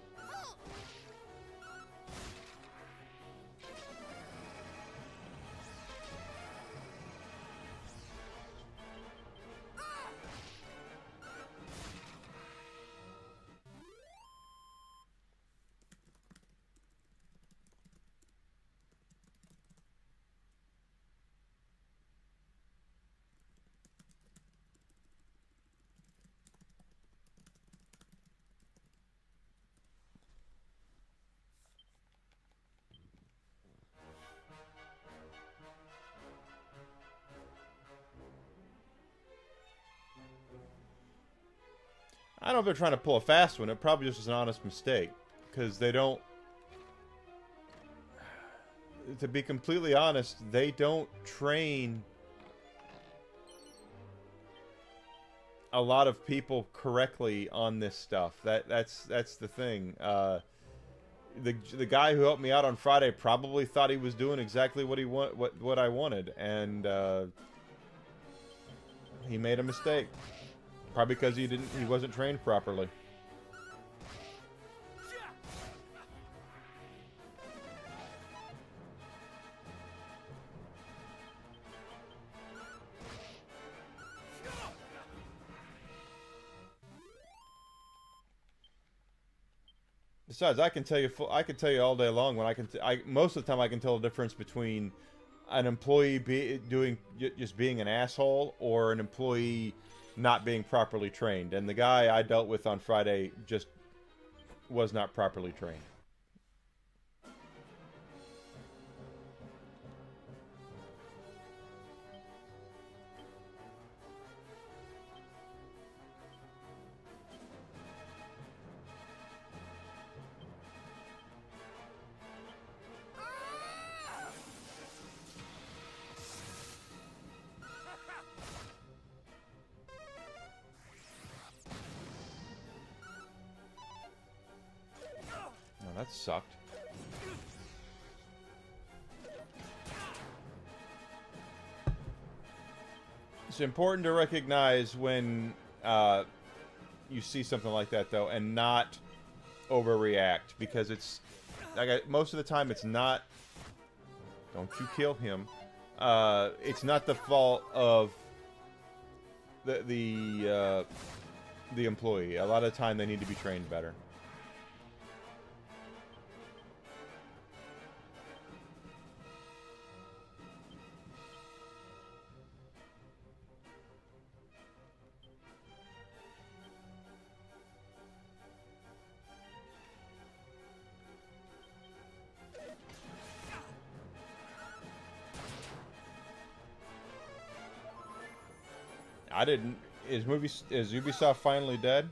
I don't know if they're trying to pull a fast one. It probably just was an honest mistake. Because they don't... To be completely honest, they don't train a lot of people correctly on this stuff. That's the thing. The guy who helped me out on Friday probably thought he was doing exactly what I wanted, and he made a mistake. Probably because he wasn't trained properly. Besides, I can tell you all day long when most of the time I can tell the difference between an employee just being an asshole or an employee not being properly trained. And the guy I dealt with on Friday just was not properly trained. That sucked. It's important to recognize when you see something like that, though, and not overreact, because it's like most of the time it's not. Don't you kill him? It's not the fault of the employee. A lot of the time they need to be trained better. I didn't. Is Ubisoft finally dead?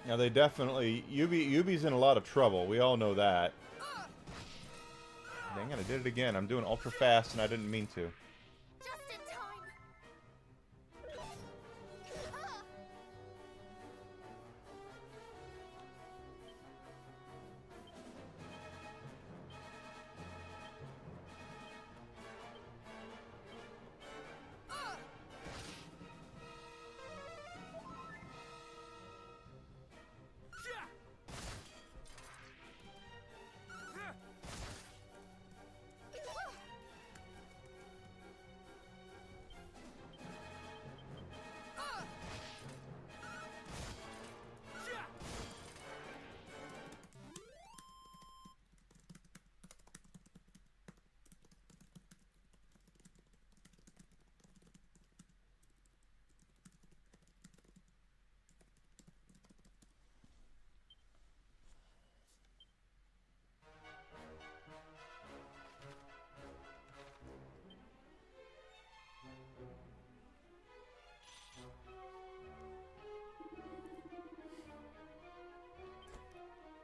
Now they definitely Yubi's in a lot of trouble. We all know that. Dang it! I did it again. I'm doing ultra fast, and I didn't mean to. Just in time.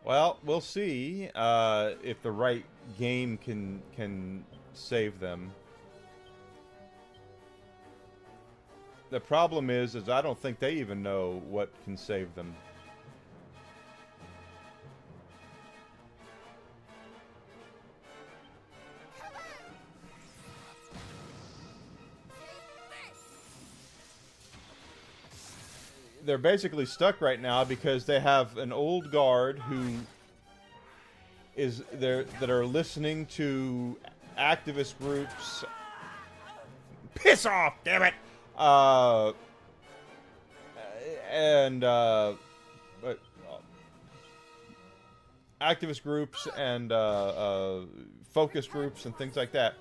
Well, we'll see if the right game can save them. The problem is I don't think they even know what can save them. They're basically stuck right now because they have an old guard who is there that are listening to activist groups. Piss off, damn it! But activist groups and focus groups and things like that,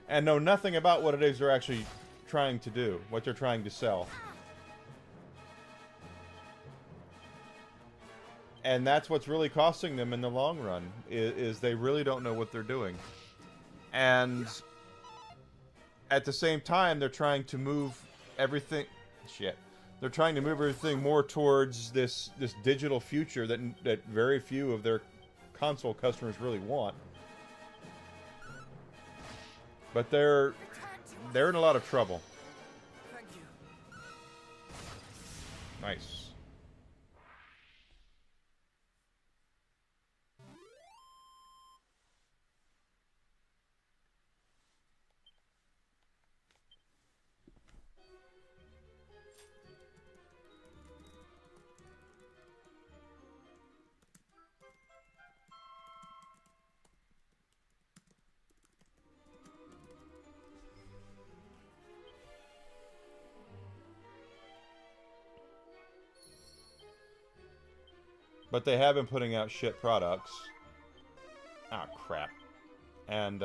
and know nothing about what it is they're actually trying to do, what they're trying to sell. And that's what's really costing them in the long run, is they really don't know what they're doing. And at the same time, they're trying to move everything... Shit. They're trying to move everything more towards this digital future that very few of their console customers really want. But they're in a lot of trouble. Thank you. Nice. But they have been putting out shit products. Ah, crap. And,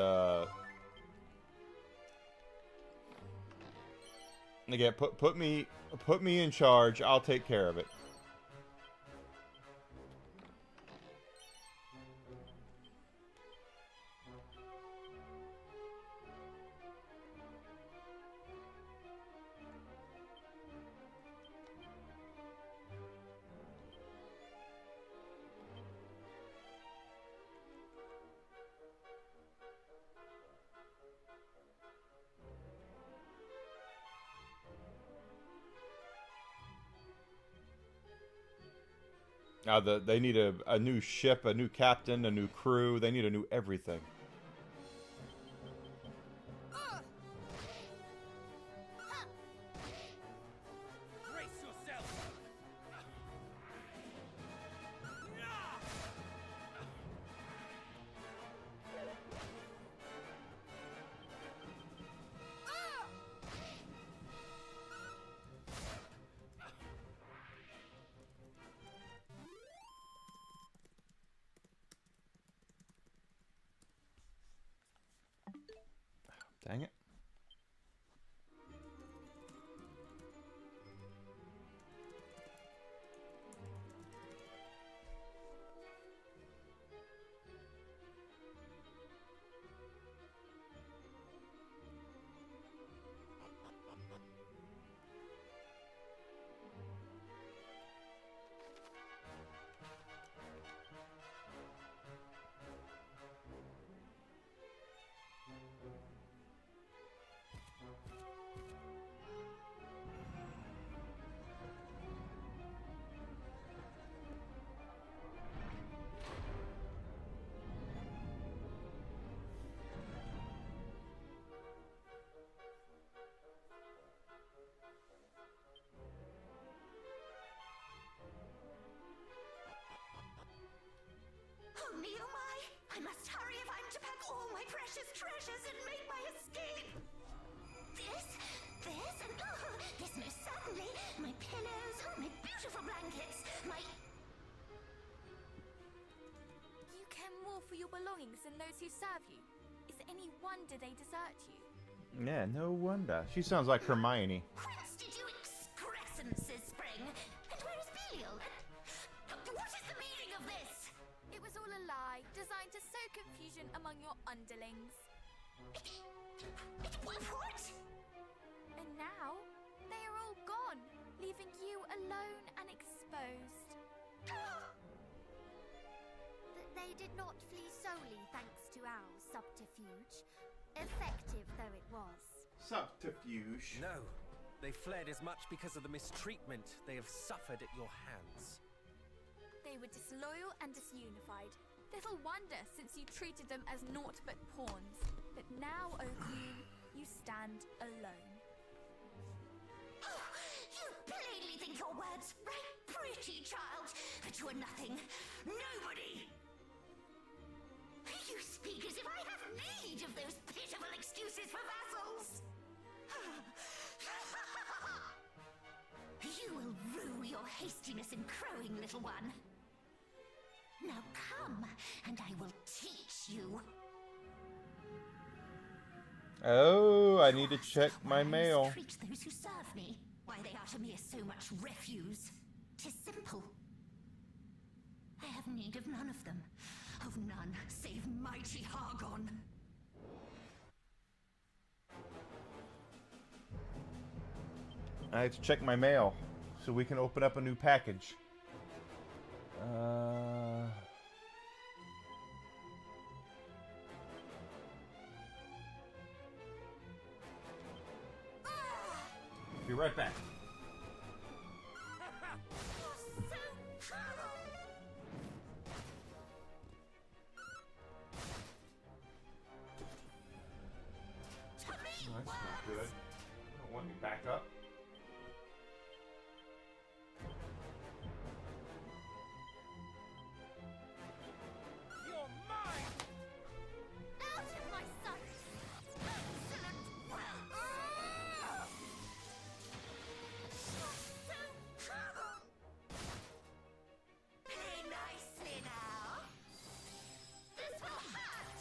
again, put me in charge. I'll take care of it. Now, they need a new ship, a new captain, a new crew. They need a new everything. Brace yourself. Dang it. precious treasures and make my escape. This, and this most certainly. My pillows, my beautiful blankets, my... You care more for your belongings than those who serve you. Is it any wonder they desert you? Yeah, no wonder. She sounds like Hermione. Whence did you excrescences spring? And where is Belial? What is the meaning of this? It was all a lie, designed to sow confusion among your underlings. What? And now, they are all gone, leaving you alone and exposed. But they did not flee solely thanks to our subterfuge, effective though it was. Subterfuge. No, they fled as much because of the mistreatment they have suffered at your hands. They were disloyal and disunified. Little wonder, since you treated them as naught but pawns. But now, O Queen, you stand alone. Oh, you plainly think your words right pretty, child, but you are nothing. Nobody! You speak as if I have need of those pitiful excuses for vassals! You will rue your hastiness in crowing, little one. Now come, and I will teach you. Oh, I need to check my mail. Treat those who serve me. Why they are to me is so much refuse. 'Tis simple. I have need of none of them. Of none, save mighty Hargon. I have to check my mail so we can open up a new package. Be right back. That's not good. I don't want me back up. You're mine! Out of my sight! Excellent! Play nicely now. This will hurt.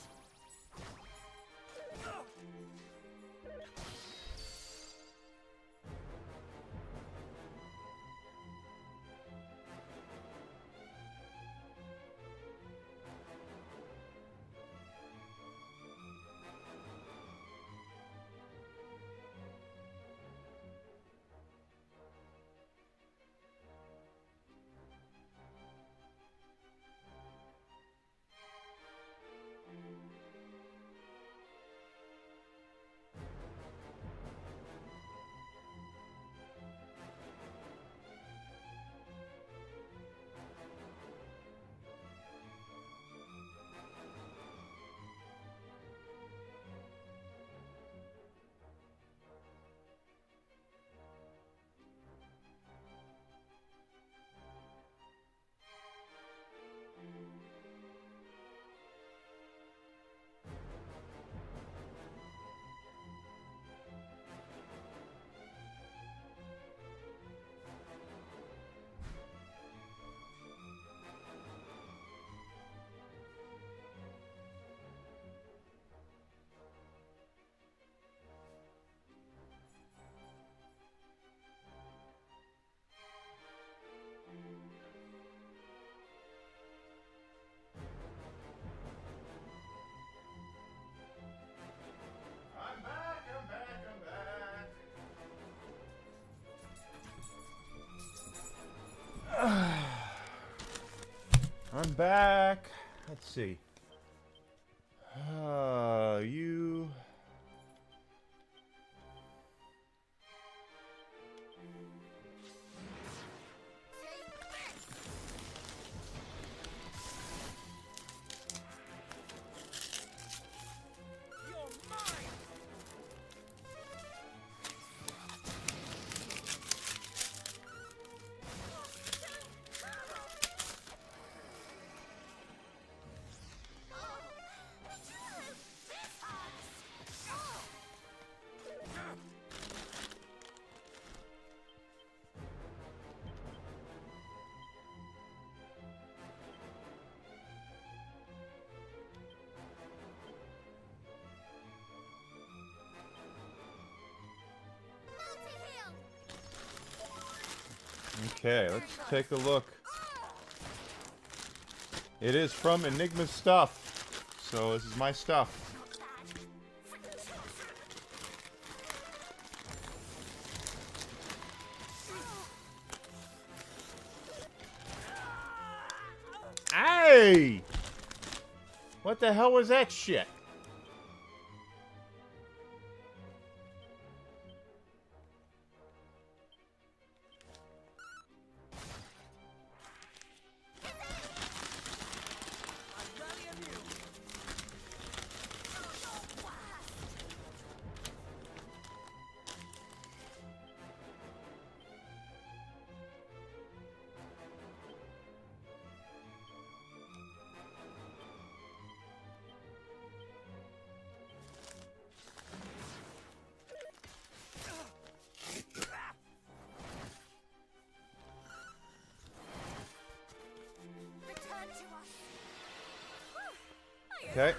I'm back, I'm back, I'm back. I'm back. Let's see. You... You're mine! Okay, let's take a look. It is from Enigma's stuff, so this is my stuff. Hey! What the hell was that shit? Okay.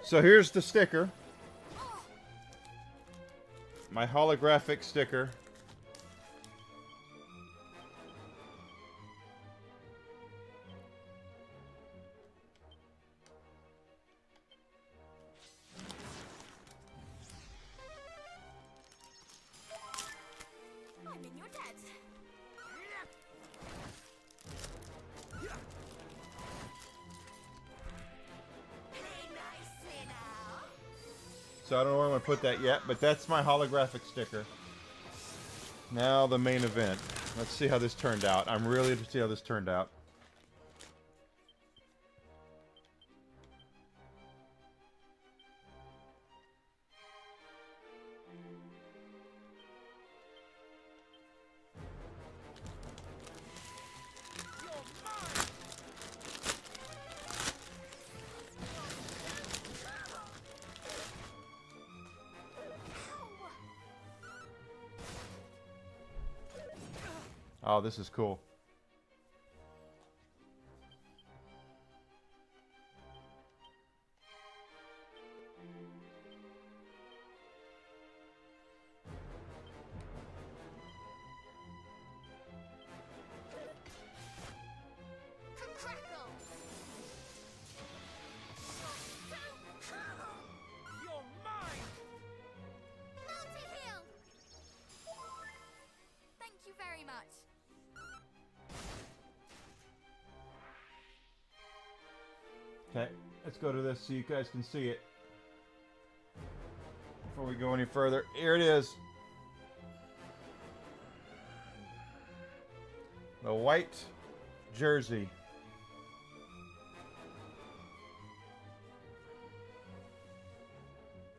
So here's the sticker. My holographic sticker. I'm in your debt. So I don't know where I'm going to put that yet, but that's my holographic sticker. Now the main event. Let's see how this turned out. I'm really interested to see how this turned out. Oh, this is cool. Thank you very much. Okay, let's go to this so you guys can see it. Before we go any further, here it is. The white jersey.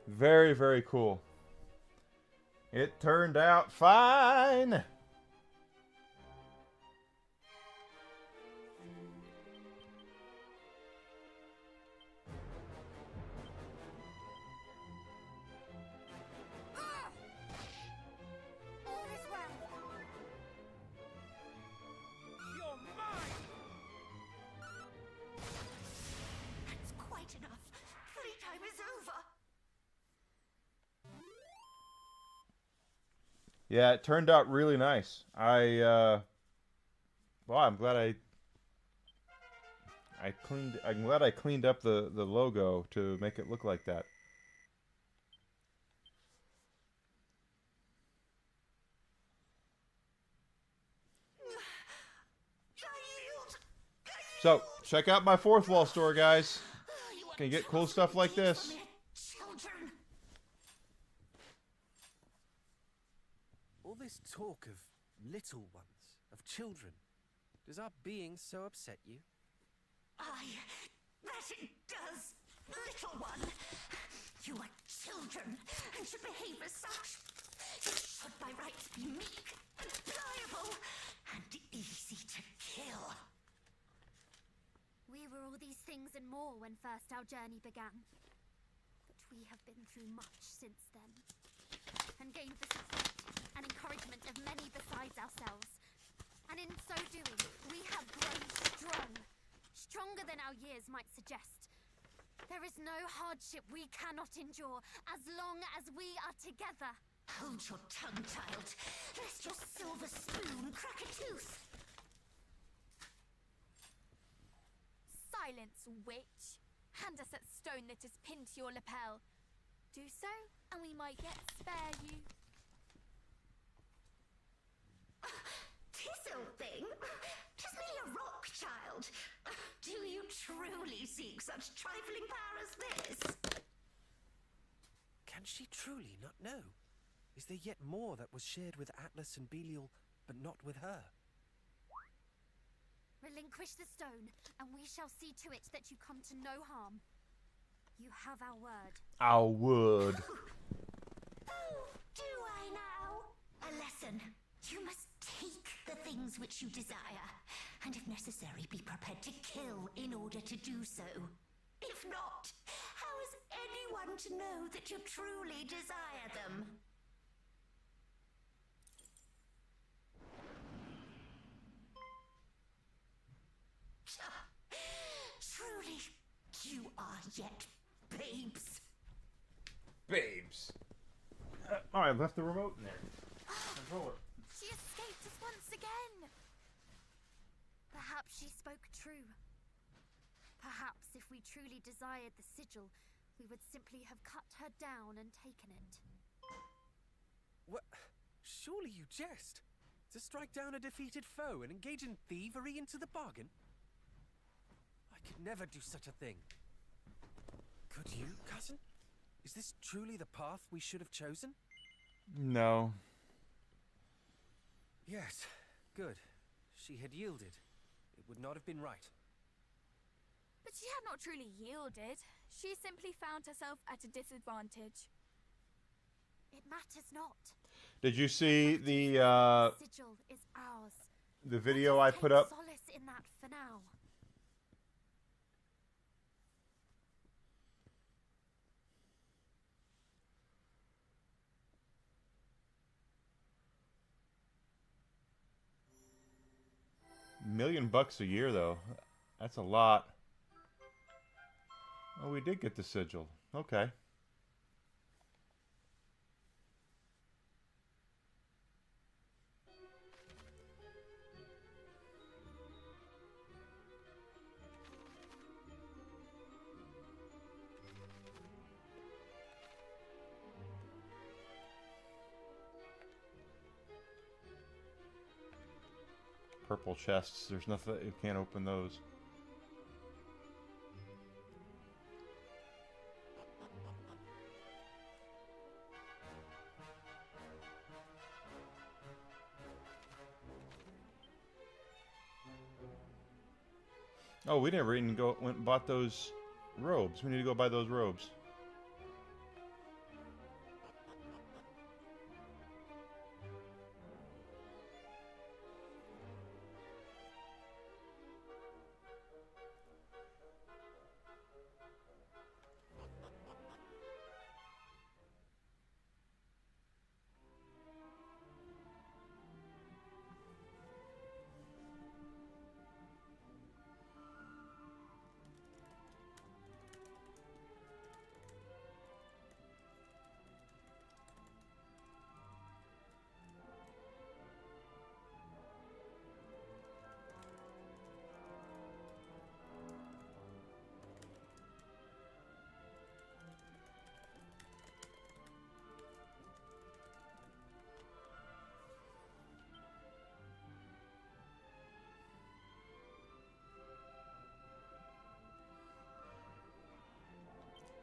Very, very cool. It turned out fine. That's quite enough. Playtime is over. Yeah, it turned out really nice. Well, I'm glad I'm glad I cleaned up the logo to make it look like that. So, check out my fourth wall store, guys. Can get cool stuff like this. Children. All this talk of little ones, of children, does our being so upset you? That it does, little one. You are children and should behave as such. You should by rights be meek and pliable and easy to kill. We were all these things and more when first our journey began. But we have been through much since then, and gained the support and encouragement of many besides ourselves. And in so doing, we have grown strong. Stronger than our years might suggest. There is no hardship we cannot endure as long as we are together. Hold your tongue, child, lest your silver spoon crack a tooth. Silence, witch! Hand us that stone that is pinned to your lapel. Do so, and we might yet spare you. This old thing? 'Tis merely a rock, child. Do you truly seek such trifling power as this? Can she truly not know? Is there yet more that was shared with Atlas and Belial, but not with her? Relinquish the stone, and we shall see to it that you come to no harm. You have our word. Our word. Oh, do I now? A lesson. You must take the things which you desire, and if necessary, be prepared to kill in order to do so. If not, how is anyone to know that you truly desire them? Truly, you are yet babes. Babes. Oh, I left the remote in there. Controller. She escaped us once again! Perhaps she spoke true. Perhaps if we truly desired the sigil, we would simply have cut her down and taken it. What? Surely you jest. To strike down a defeated foe and engage in thievery into the bargain? I could never do such a thing. Could you, cousin? Is this truly the path we should have chosen? No. Yes, good. She had yielded. It would not have been right. But she had not truly yielded. She simply found herself at a disadvantage. It matters not. Did you see the Sigil is ours. the video I Let us put take up? Solace in that for now. $1,000,000 a year, though. That's a lot. Oh, we did get the sigil. Okay. Purple chests. There's nothing. You can't open those. Oh, we never even went and bought those robes. We need to go buy those robes.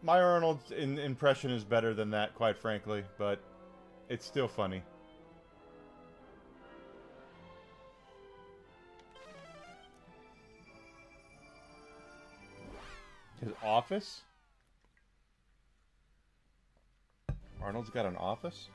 My Arnold's impression is better than that, quite frankly, but it's still funny. His office? Arnold's got an office?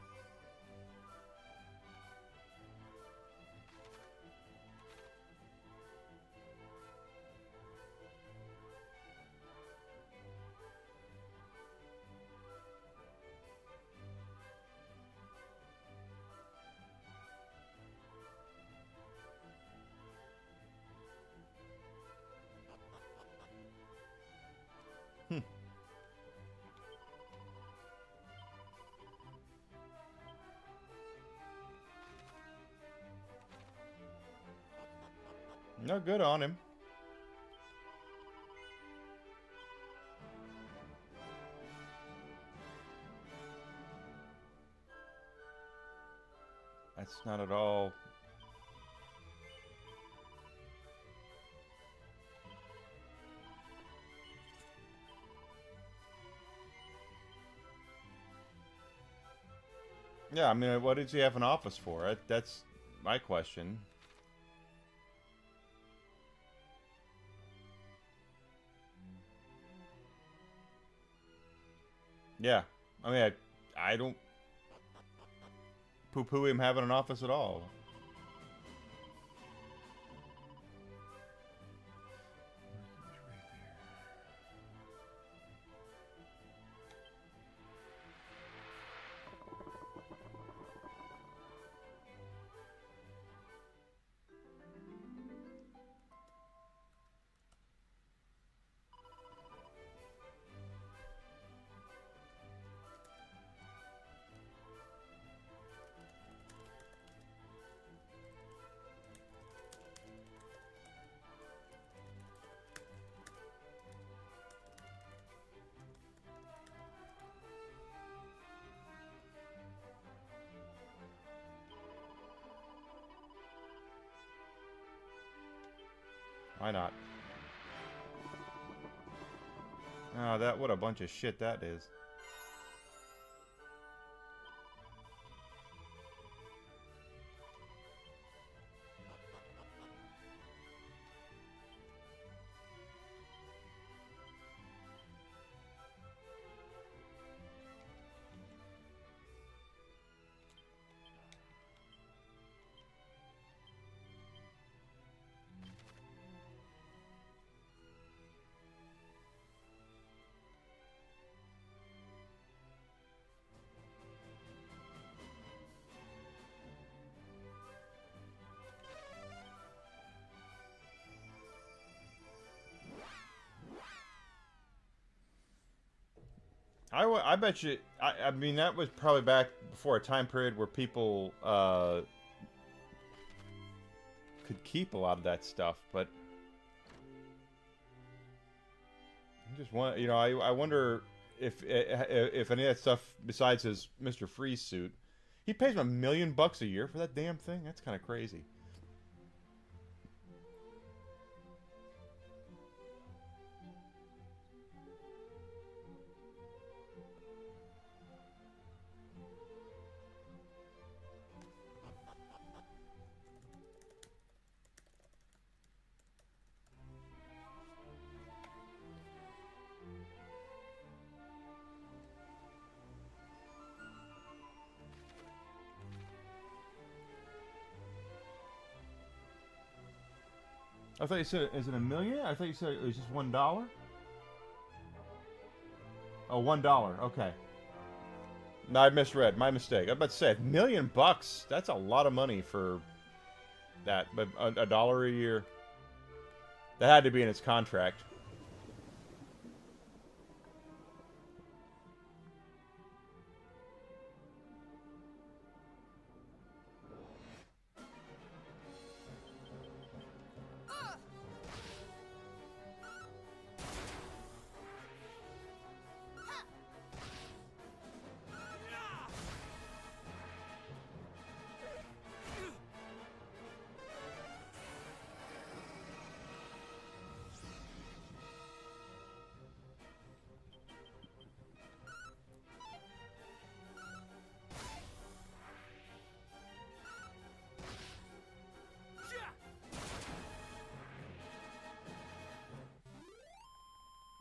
No, good on him. That's not at all. Yeah, I mean, what does he have an office for? That's my question. Yeah, I mean, I don't poo-poo him having an office at all. Why not? Oh, what a bunch of shit that is. I bet you. I mean, that was probably back before a time period where people could keep a lot of that stuff. But I just want, you know, I wonder if any of that stuff besides his Mr. Freeze suit, he pays him $1 million a year for that damn thing. That's kind of crazy. I thought you said, is it $1 million? I thought you said it was just $1. Oh, $1. Okay. No, I misread. My mistake. I was about to say $1 million. That's a lot of money for that, but a dollar a year. That had to be in its contract.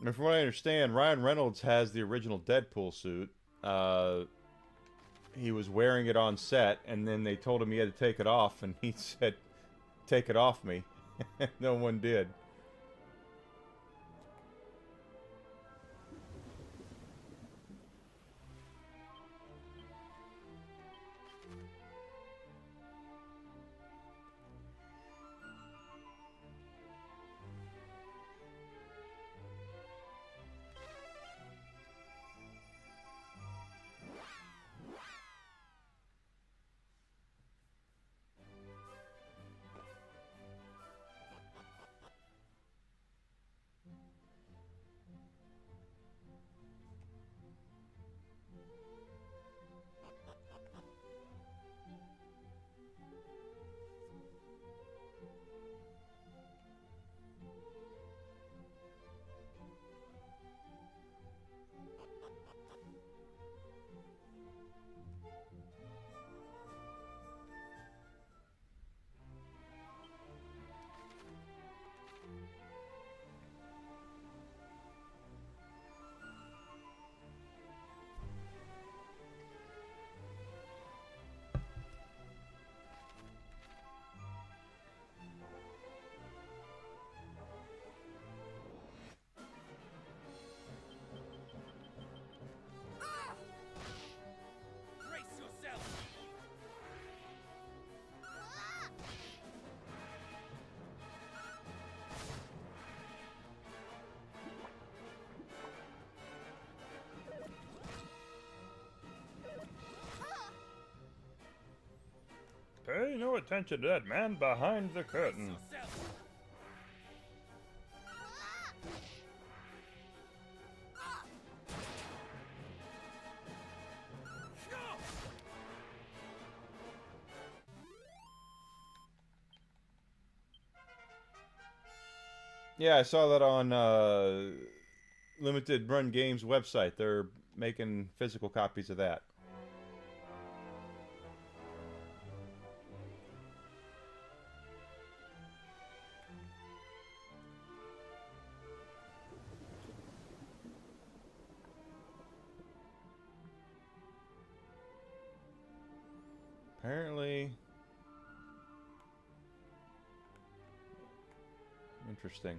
And from what I understand, Ryan Reynolds has the original Deadpool suit. He was wearing it on set, and then they told him he had to take it off, and he said, "Take it off me." No one did. no attention to that man behind the curtain. Yeah, I saw that on Limited Run Games website. They're making physical copies of that. Apparently, interesting.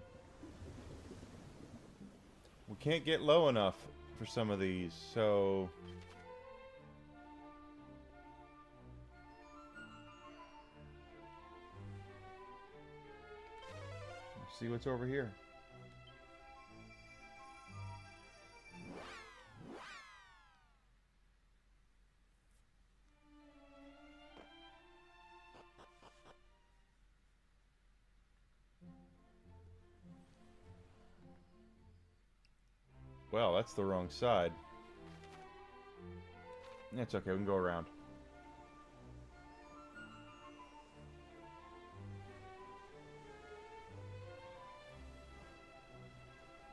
We can't get low enough for some of these, so let's see what's over here. Well, that's the wrong side. It's okay, we can go around.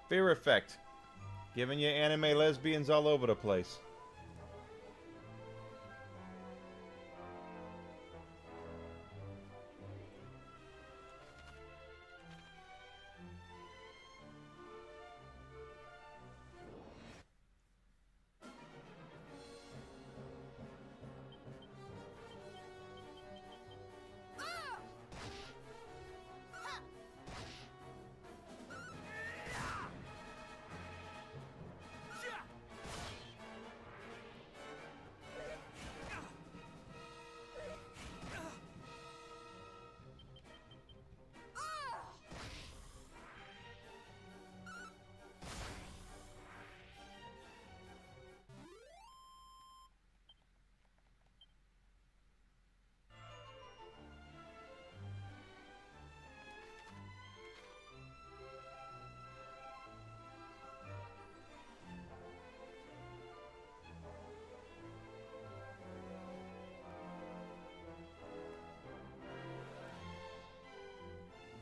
Fear Effect. Giving you anime lesbians all over the place.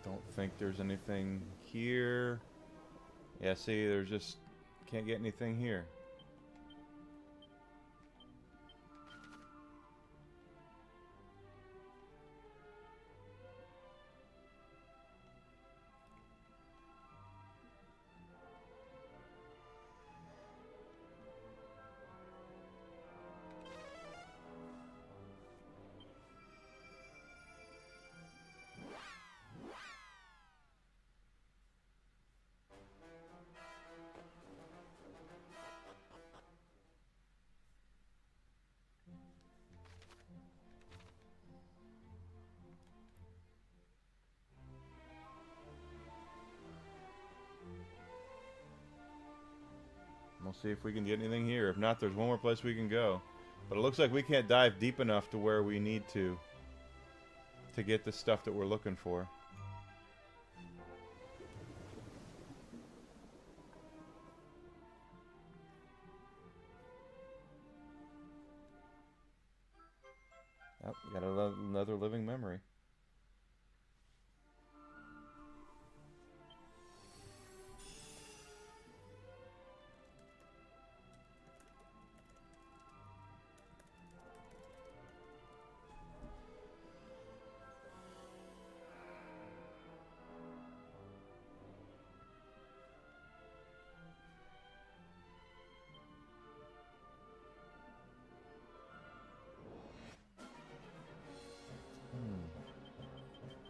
Don't think there's anything here. Yeah, see, there's just... can't get anything here. We'll see if we can get anything here. If not, there's one more place we can go. But it looks like we can't dive deep enough to where we need to get the stuff that we're looking for. Oh, we got another living memory.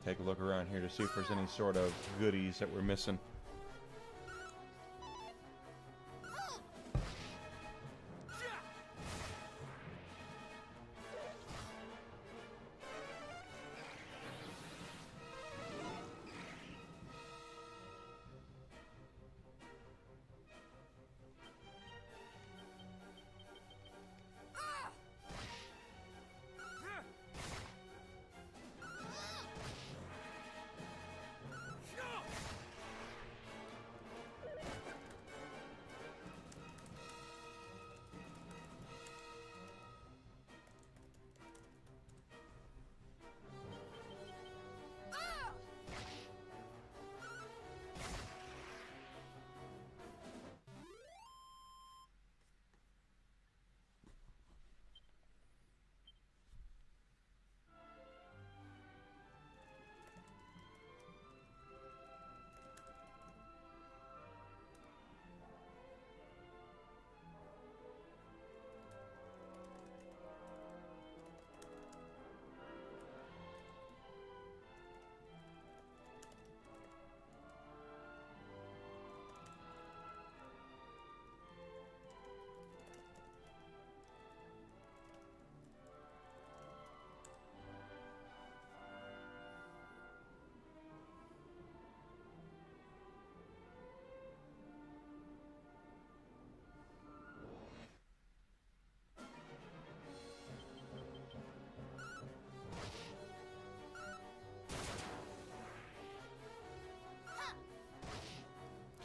Take a look around here to see if there's any sort of goodies that we're missing.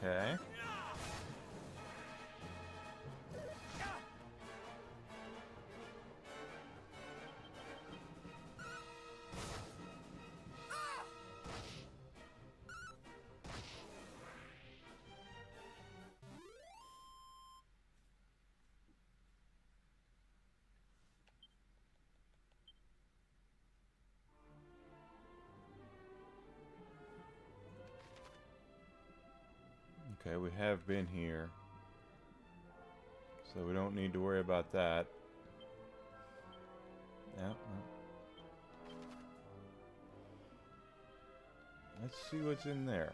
Okay. Okay, we have been here. So we don't need to worry about that. Yeah. No. Let's see what's in there.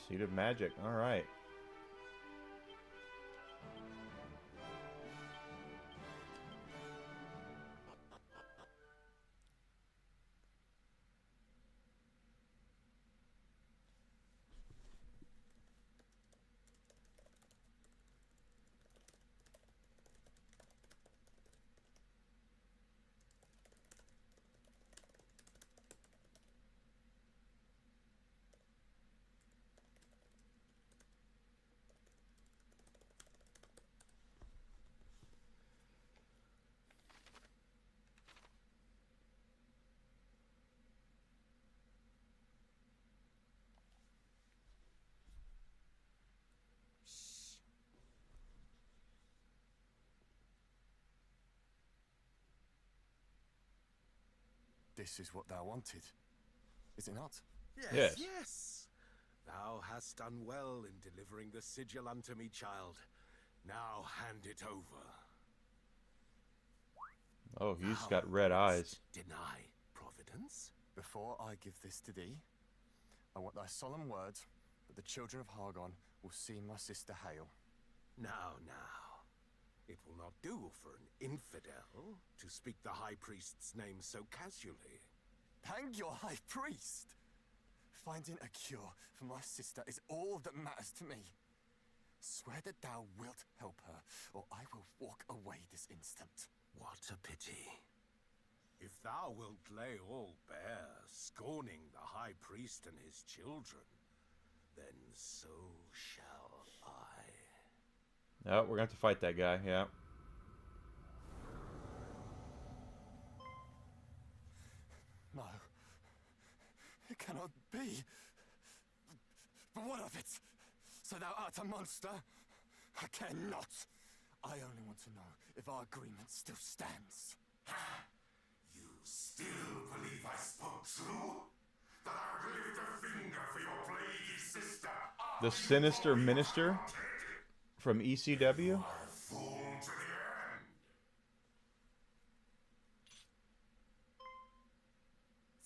Seed of Magic. All right. This is what thou wanted, is it not? Yes. Yes. Thou hast done well in delivering the sigil unto me, child. Now hand it over. Oh, he's got red eyes. Deny Providence? Before I give this to thee, I want thy solemn word that the children of Hargon will see my sister Hale. Now. It will not do for an infidel to speak the High Priest's name so casually. Hang your High Priest! Finding a cure for my sister is all that matters to me. Swear that thou wilt help her, or I will walk away this instant. What a pity. If thou wilt lay all bare, scorning the High Priest and his children, then so shall I. Oh, we're going to have to fight that guy, yeah. No. It cannot be. But what of it? So thou art a monster? I care not. I only want to know if our agreement still stands. You still believe I spoke true? That I would lift a finger for your plaguey sister? The Sinister Minister from ECW? A fool to the end.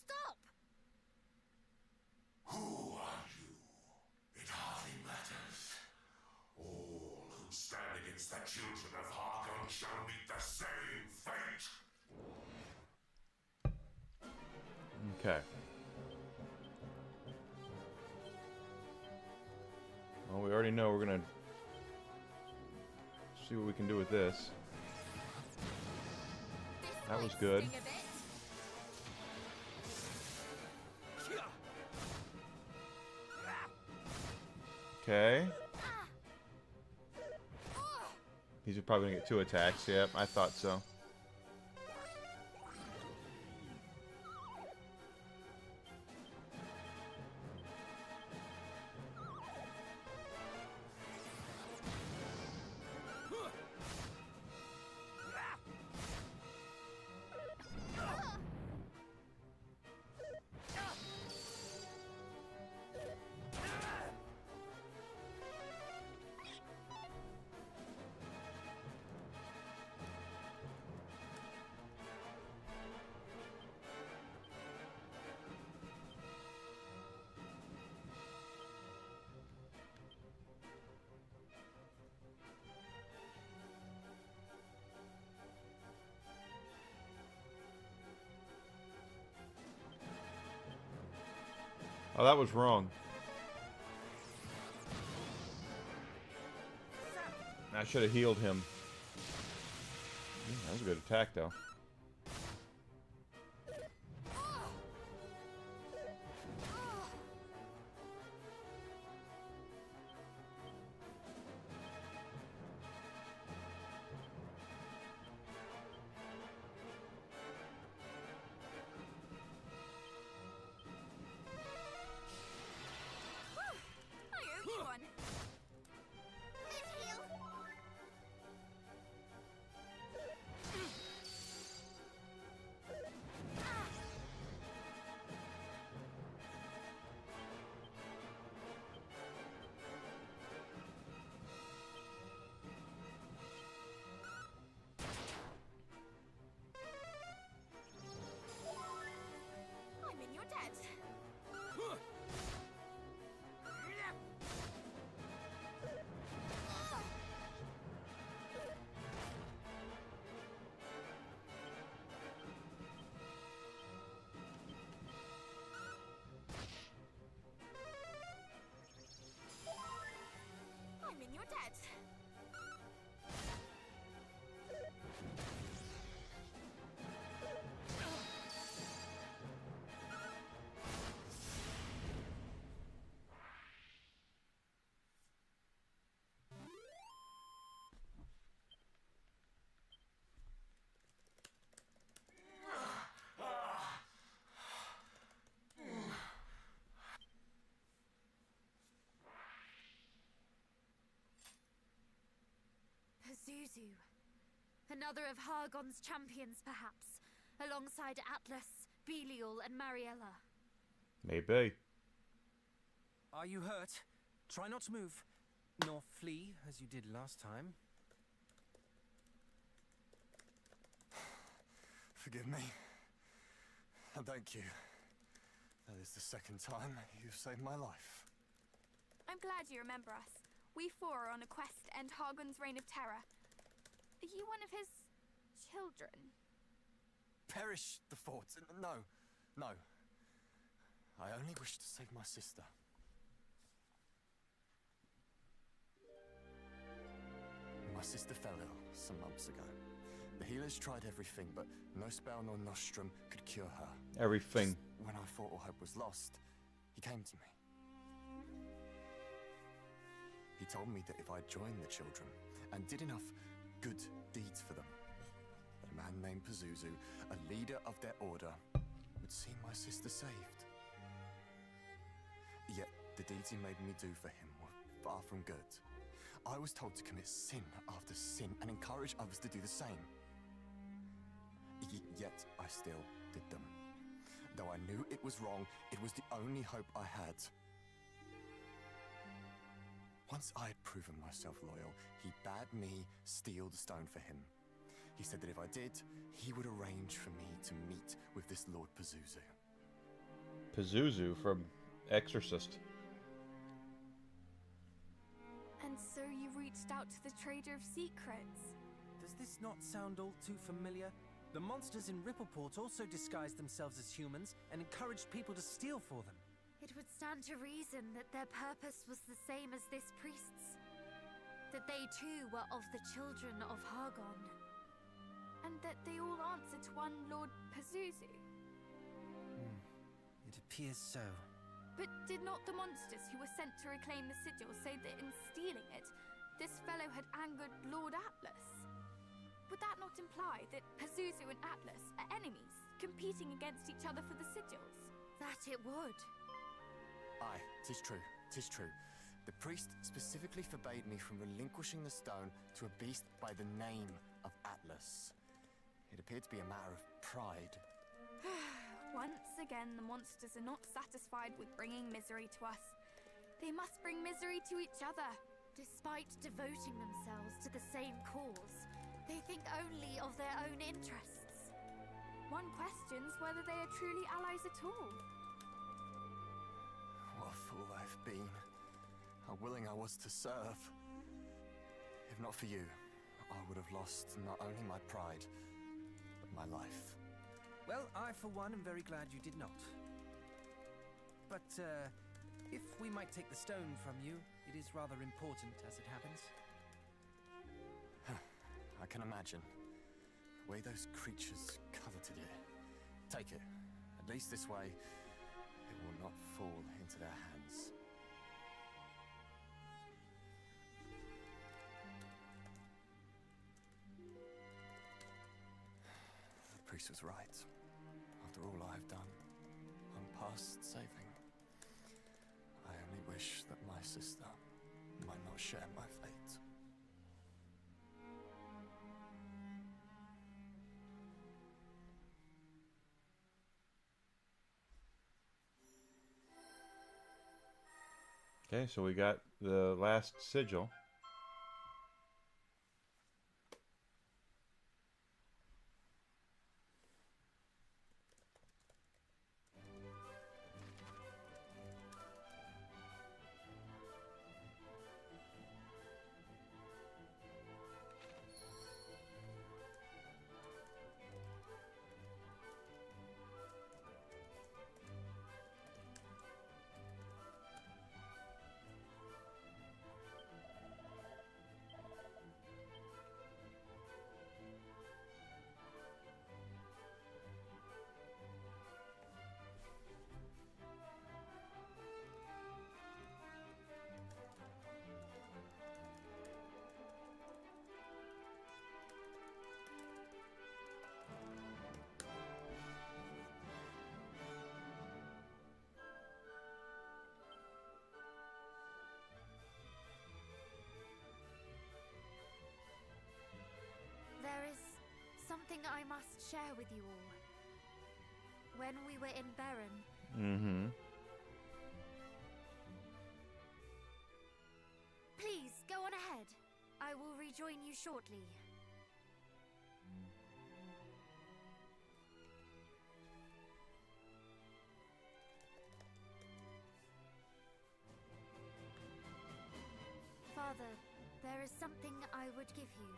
Stop! Who are you? It hardly matters. All who stand against the children of Hargon shall meet the same fate. Okay. Well, we already know we're gonna see what we can do with this. That was good. Okay. He's probably gonna get 2 attacks. Yep, I thought so. Oh, that was wrong. I should have healed him. That was a good attack, though. I owe you one. I'm in your debt. I'm in your debt. Pazuzu. Another of Hargon's champions, perhaps, alongside Atlas, Belial, and Mariella. Maybe. Are you hurt? Try not to move, nor flee as you did last time. Forgive me. And thank you. That is the second time you've saved my life. I'm glad you remember us. We four are on a quest to end Hargon's reign of terror. Are you one of his children? Perish the thought. No. No. I only wish to save my sister. My sister fell ill some months ago. The healers tried everything, but no spell nor nostrum could cure her. Everything. Just when I thought all hope was lost, he came to me. He told me that if I joined the children and did enough good deeds for them, that a man named Pazuzu, a leader of their order, would see my sister saved. Yet the deeds he made me do for him were far from good. I was told to commit sin after sin and encourage others to do the same. Yet I still did them. Though I knew it was wrong, it was the only hope I had. Once I had proven myself loyal, he bade me steal the stone for him. He said that if I did, he would arrange for me to meet with this Lord Pazuzu. Pazuzu from Exorcist. And so you reached out to the Trader of Secrets. Does this not sound all too familiar? The monsters in Rippleport also disguised themselves as humans and encouraged people to steal for them. It would stand to reason that their purpose was the same as this priest's. That they too were of the children of Hargon. And that they all answer to one Lord Pazuzu. It appears so. But did not the monsters who were sent to reclaim the sigil say that in stealing it, this fellow had angered Lord Atlas? Would that not imply that Pazuzu and Atlas are enemies, competing against each other for the sigils? That it would. Aye, 'tis true, 'tis true. The priest specifically forbade me from relinquishing the stone to a beast by the name of Atlas. It appeared to be a matter of pride. Once again, the monsters are not satisfied with bringing misery to us. They must bring misery to each other. Despite devoting themselves to the same cause, they think only of their own interests. One questions whether they are truly allies at all. What a fool I've been. How willing I was to serve. If not for you, I would have lost not only my pride, but my life. Well, I for one am very glad you did not. But, if we might take the stone from you, it is rather important as it happens. I can imagine. The way those creatures coveted it. Take it. At least this way, it will not fall into their hands. The priest was right. After all I have done, I'm past saving. I only wish that my sister might not share my fate. Okay, so we got the last sigil. There is something I must share with you all. When we were in Berren, Mm-hmm. please go on ahead. I will rejoin you shortly. Father, there is something I would give you.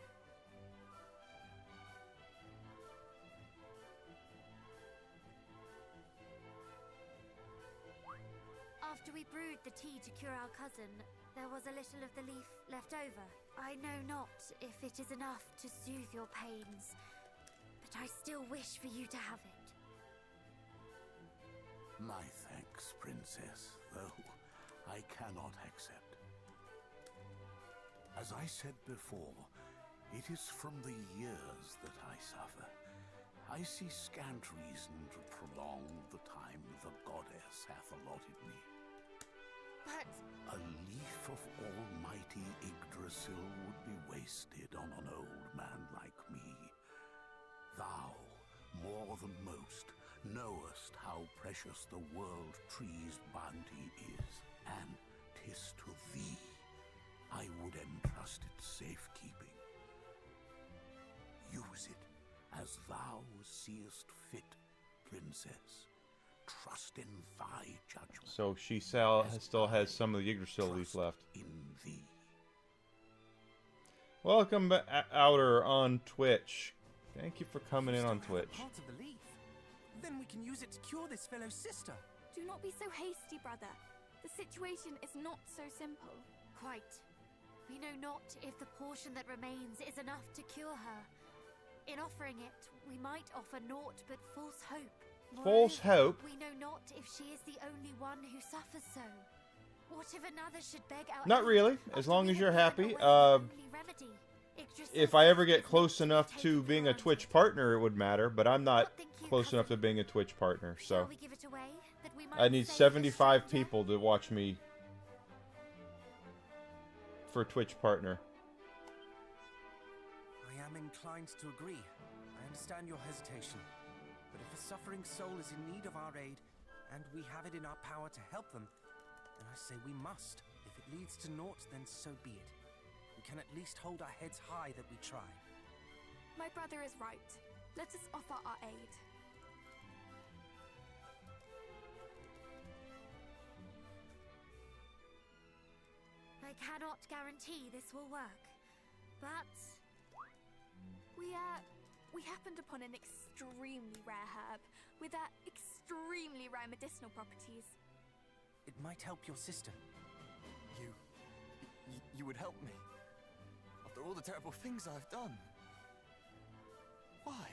After we brewed the tea to cure our cousin, there was a little of the leaf left over. I know not if it is enough to soothe your pains, but I still wish for you to have it. My thanks, Princess, though I cannot accept. As I said before, it is from the years that I suffer. I see scant reason to prolong the time the goddess hath allotted me. But a leaf of almighty Yggdrasil would be wasted on an old man like me. Thou, more than most, knowest how precious the world tree's bounty is, and 'tis to thee I would entrust its safekeeping. Use it as thou seest fit, Princess. Trust in thy judgment. So she still has some of the Yggdrasil leaf left. In thee. Welcome Outer on Twitch. Thank you for coming in on Twitch. Part of the leaf. Then we can use it to cure this fellow sister. Do not be so hasty, brother. The situation is not so simple. quite. We know not if the portion that remains is enough to cure her. In offering it, we might offer naught but false hope. False hope? We know not if she is the only one who suffers so. What if another should beg our Not aid really, as after long we as have you're given happy. away the only remedy? If I ever get close enough to being a Twitch partner, it would matter, but I'm not close enough to being a Twitch partner, so we give it away, that we might I need save 75 people to watch me for Twitch partner. I am inclined to agree. I understand your hesitation. But if a suffering soul is in need of our aid, and we have it in our power to help them, then I say we must. If it leads to naught, then so be it. We can at least hold our heads high that we try. My brother is right. Let us offer our aid. I cannot guarantee this will work, but we happened upon an extremely rare herb with extremely rare medicinal properties. It might help your sister. You would help me? After all the terrible things I've done? Why?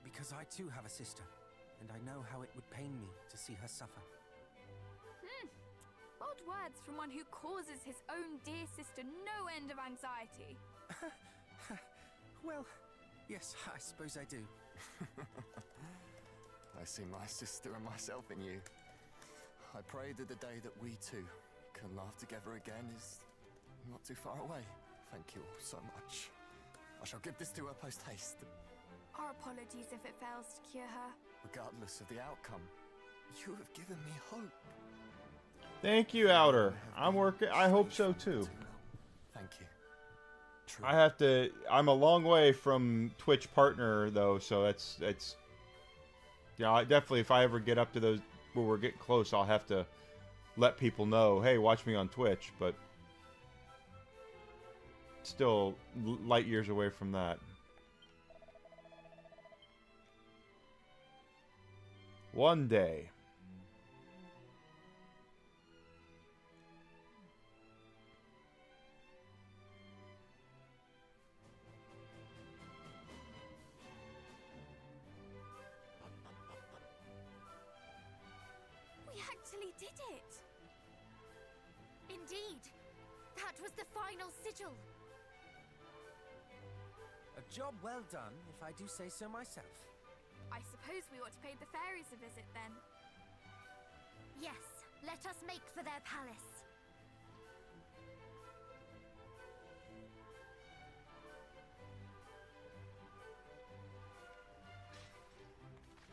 Because I too have a sister, and I know how it would pain me to see her suffer. Bold words from one who causes his own dear sister no end of anxiety. Well, yes, I suppose I do. I see my sister and myself in you. I pray that the day that we two can laugh together again is not too far away. Thank you all so much. I shall give this to her post-haste. Our apologies if it fails to cure her. Regardless of the outcome, you have given me hope. Thank you, Outer. I'm working. I hope so too. Thank you. I have to. I'm a long way from Twitch partner though, so it's. Yeah, I definitely. If I ever get up to those where we're getting close, I'll have to let people know. Hey, watch me on Twitch. But still, light years away from that. One day. We actually did it! Indeed! That was the final sigil! A job well done, if I do say so myself. I suppose we ought to pay the fairies a visit then. Yes, let us make for their palace.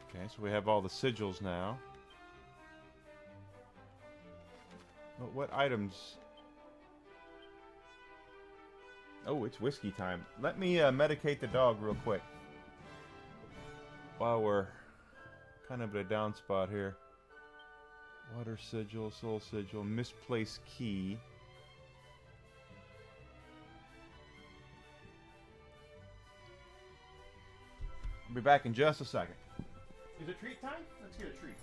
Okay, so we have all the sigils now. What items? Oh, it's whiskey time. Let me medicate the dog real quick. While we're kind of at a down spot here. Water sigil, soul sigil, misplaced key. I'll be back in just a second. Is it treat time? Let's get a treat.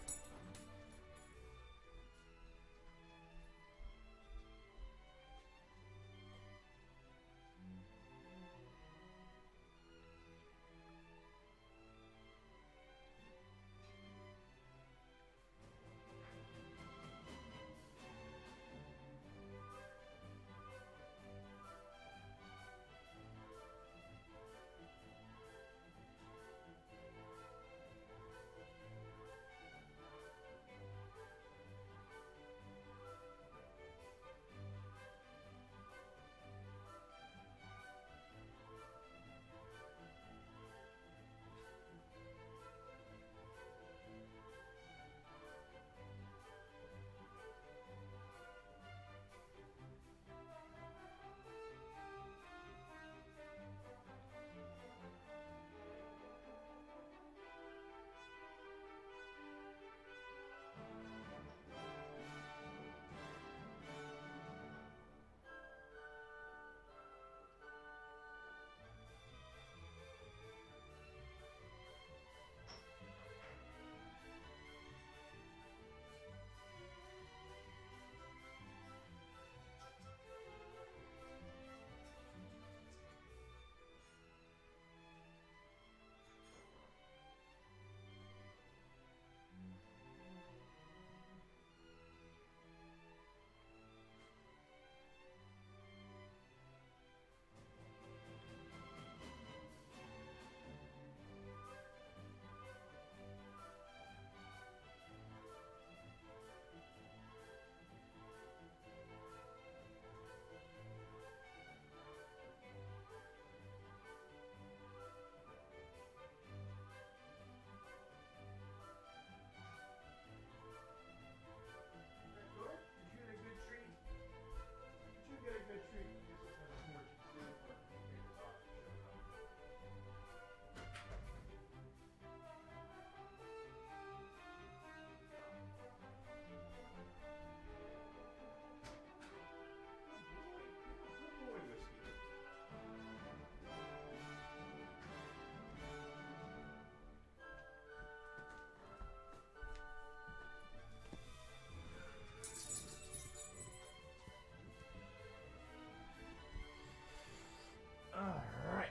Alright.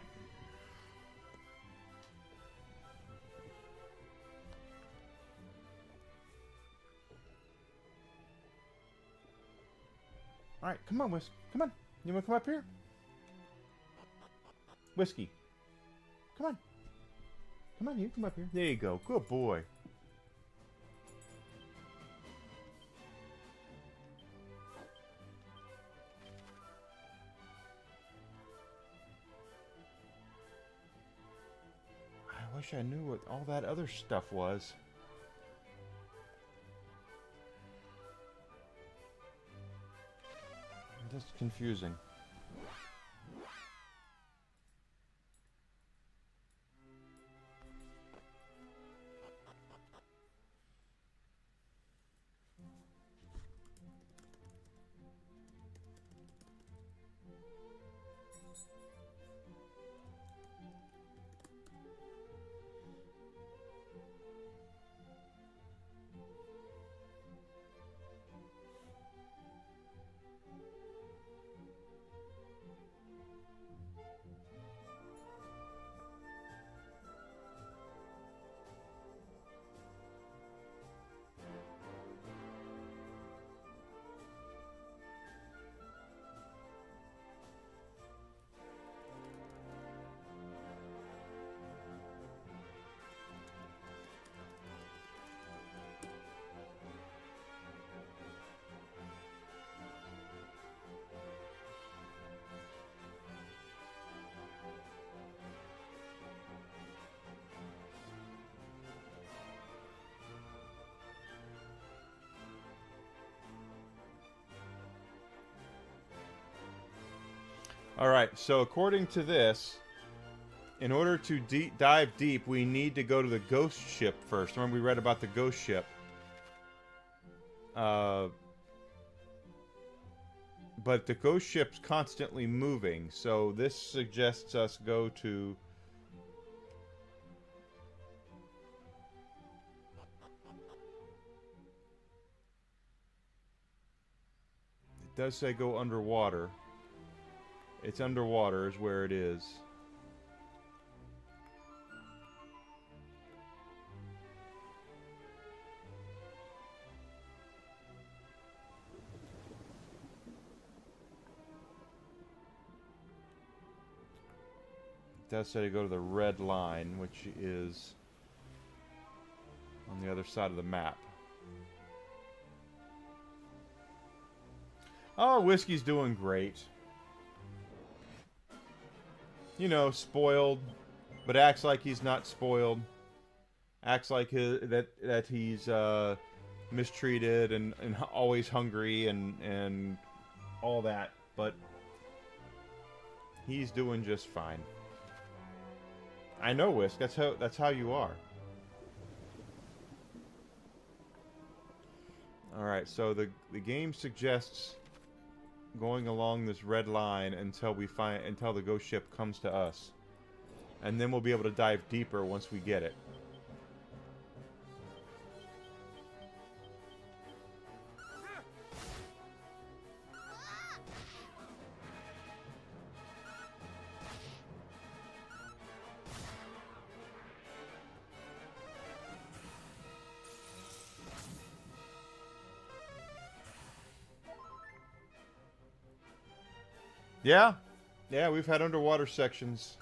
Alright, come on, Whiskey. Come on. You want to come up here? Whiskey. Come on. Come on, you come up here. There you go. Good boy. I wish I knew what all that other stuff was. That's confusing. Alright, so according to this, in order to dive deep, we need to go to the ghost ship first. Remember we read about the ghost ship. But the ghost ship's constantly moving, so this suggests us go to... It does say go underwater. It's underwater is where it is. It does say to go to the red line, which is on the other side of the map. Oh, Whiskey's doing great. You know, spoiled, but acts like he's not spoiled. Acts like that he's mistreated and always hungry and all that, but he's doing just fine. I know, Whisk. That's how you are. All right, so the game suggests going along this red line until the ghost ship comes to us, and then we'll be able to dive deeper once we get it. Yeah, we've had underwater sections.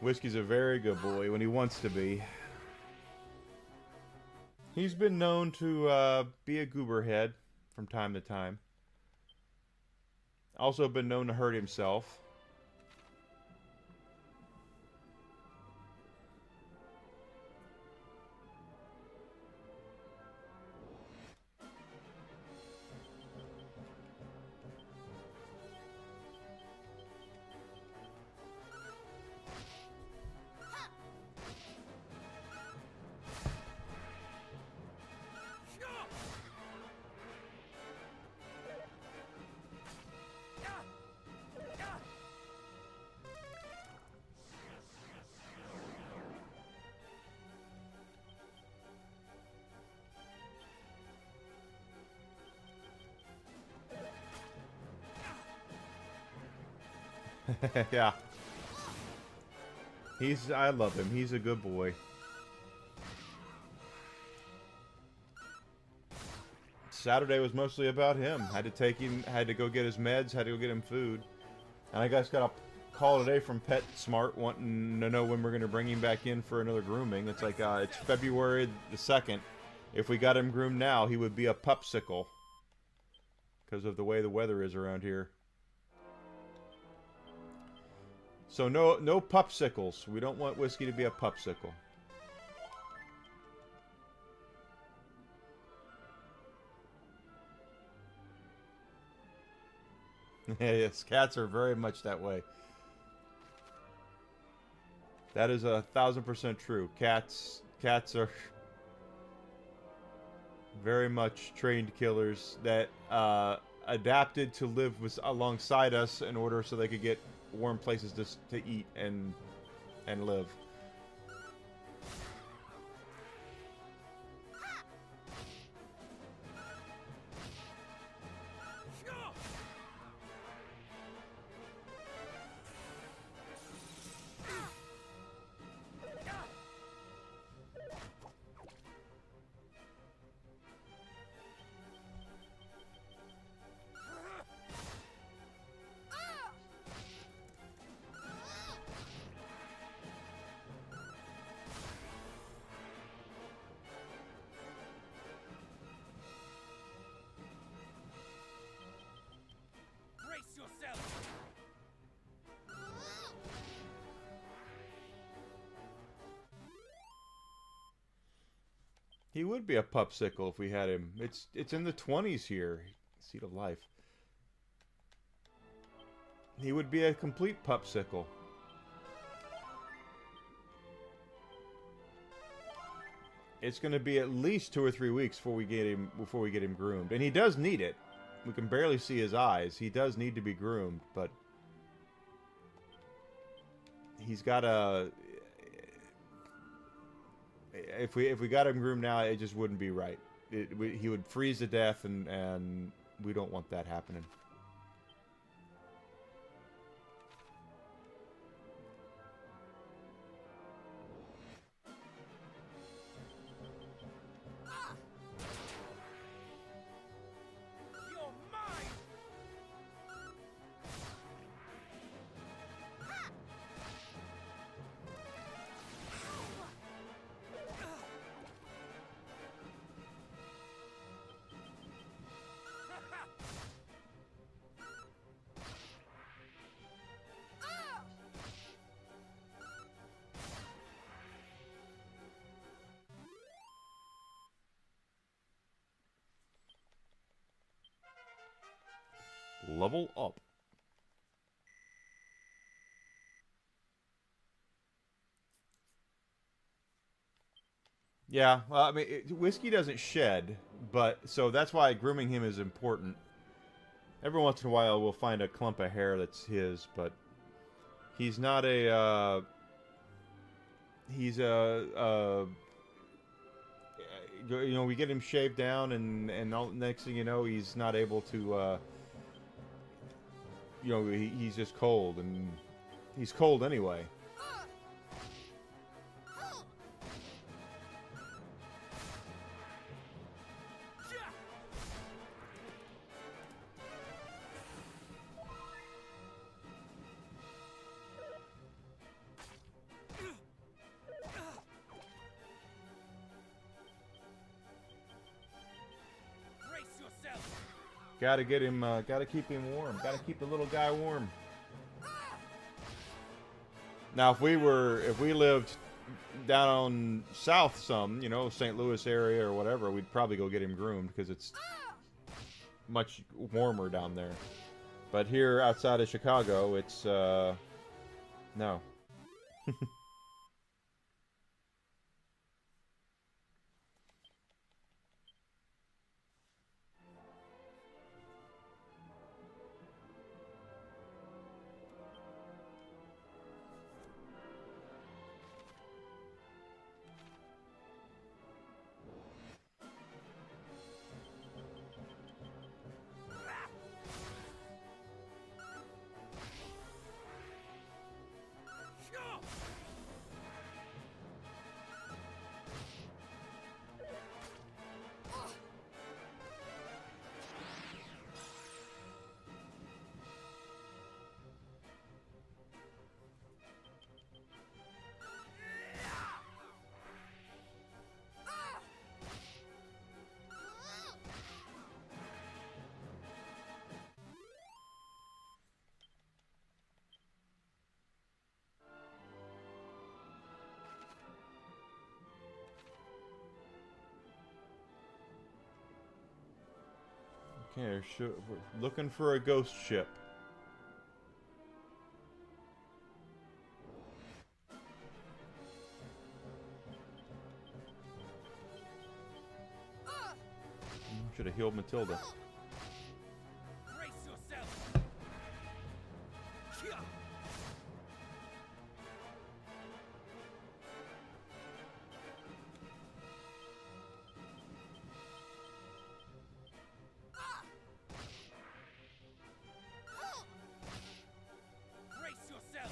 Whiskey's a very good boy when he wants to be. He's been known to be a gooberhead from time to time. Also been known to hurt himself. Yeah. I love him. He's a good boy. Saturday was mostly about him. Had to take him, had to go get his meds, had to go get him food. And I guess got a call today from PetSmart wanting to know when we're going to bring him back in for another grooming. It's like, it's February the 2nd. If we got him groomed now, he would be a pupsicle. Because of the way the weather is around here. So no pupsicles. We don't want Whiskey to be a pupsicle. Yes, cats are very much that way. That is 1000% true. Cats are very much trained killers that adapted to live alongside us in order so they could get warm places to eat and live. Brace yourself! He would be a pupsicle if we had him. It's in the 20s here. Seat of life. He would be a complete pupsicle. It's going to be at least 2 or 3 weeks before we get him groomed, and he does need it. We can barely see his eyes. He does need to be groomed, but he's got a. If we got him groomed now, it just wouldn't be right. He would freeze to death, and we don't want that happening. You're mine! Level up. Yeah, well, I mean, Whiskey doesn't shed, but so that's why grooming him is important. Every once in a while, we'll find a clump of hair that's his, but he's not a. He's you know, we get him shaved down, and all, next thing you know, he's not able to. You know, he's just cold, and he's cold anyway. Brace yourself! Gotta get him. Gotta keep him warm. Gotta keep the little guy warm. Now, if we lived down south some, you know, St. Louis area or whatever, we'd probably go get him groomed because it's much warmer down there. But here outside of Chicago, it's no. Okay, we're looking for a ghost ship. Should have healed Matilda. Brace yourself. Kia. Brace yourself.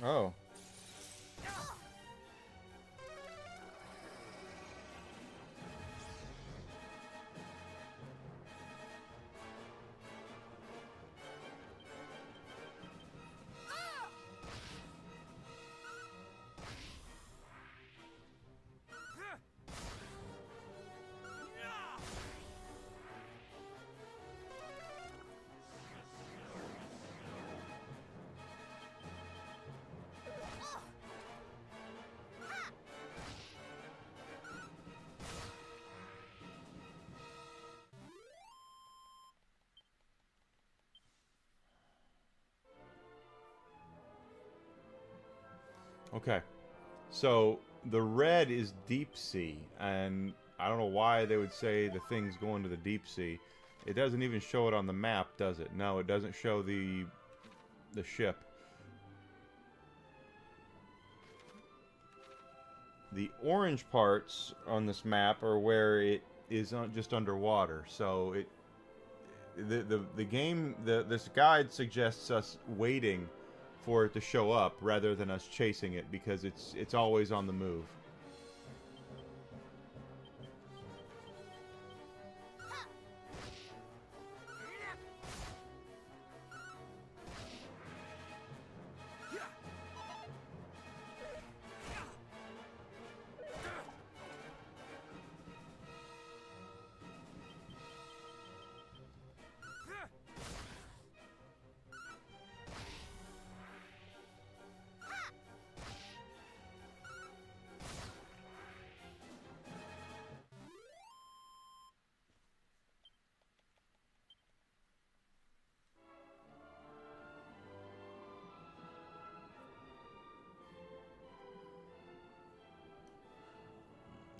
Oh. Okay. So the red is deep sea, and I don't know why they would say the thing's going to the deep sea. It doesn't even show it on the map, does it? No, it doesn't show the ship. The orange parts on this map are where it is just underwater. So the game, this guide suggests us waiting for it to show up rather than us chasing it, because it's always on the move.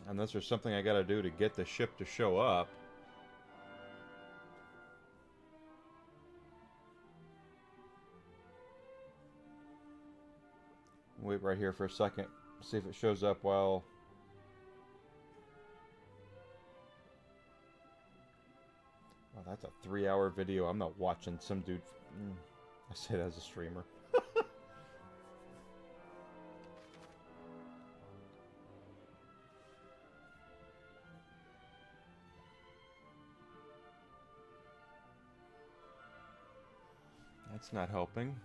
Unless there's something I gotta do to get the ship to show up. Wait right here for a second. See if it shows up while... Oh, that's a 3-hour video. I'm not watching some dude... I say that as a streamer. That's not helping.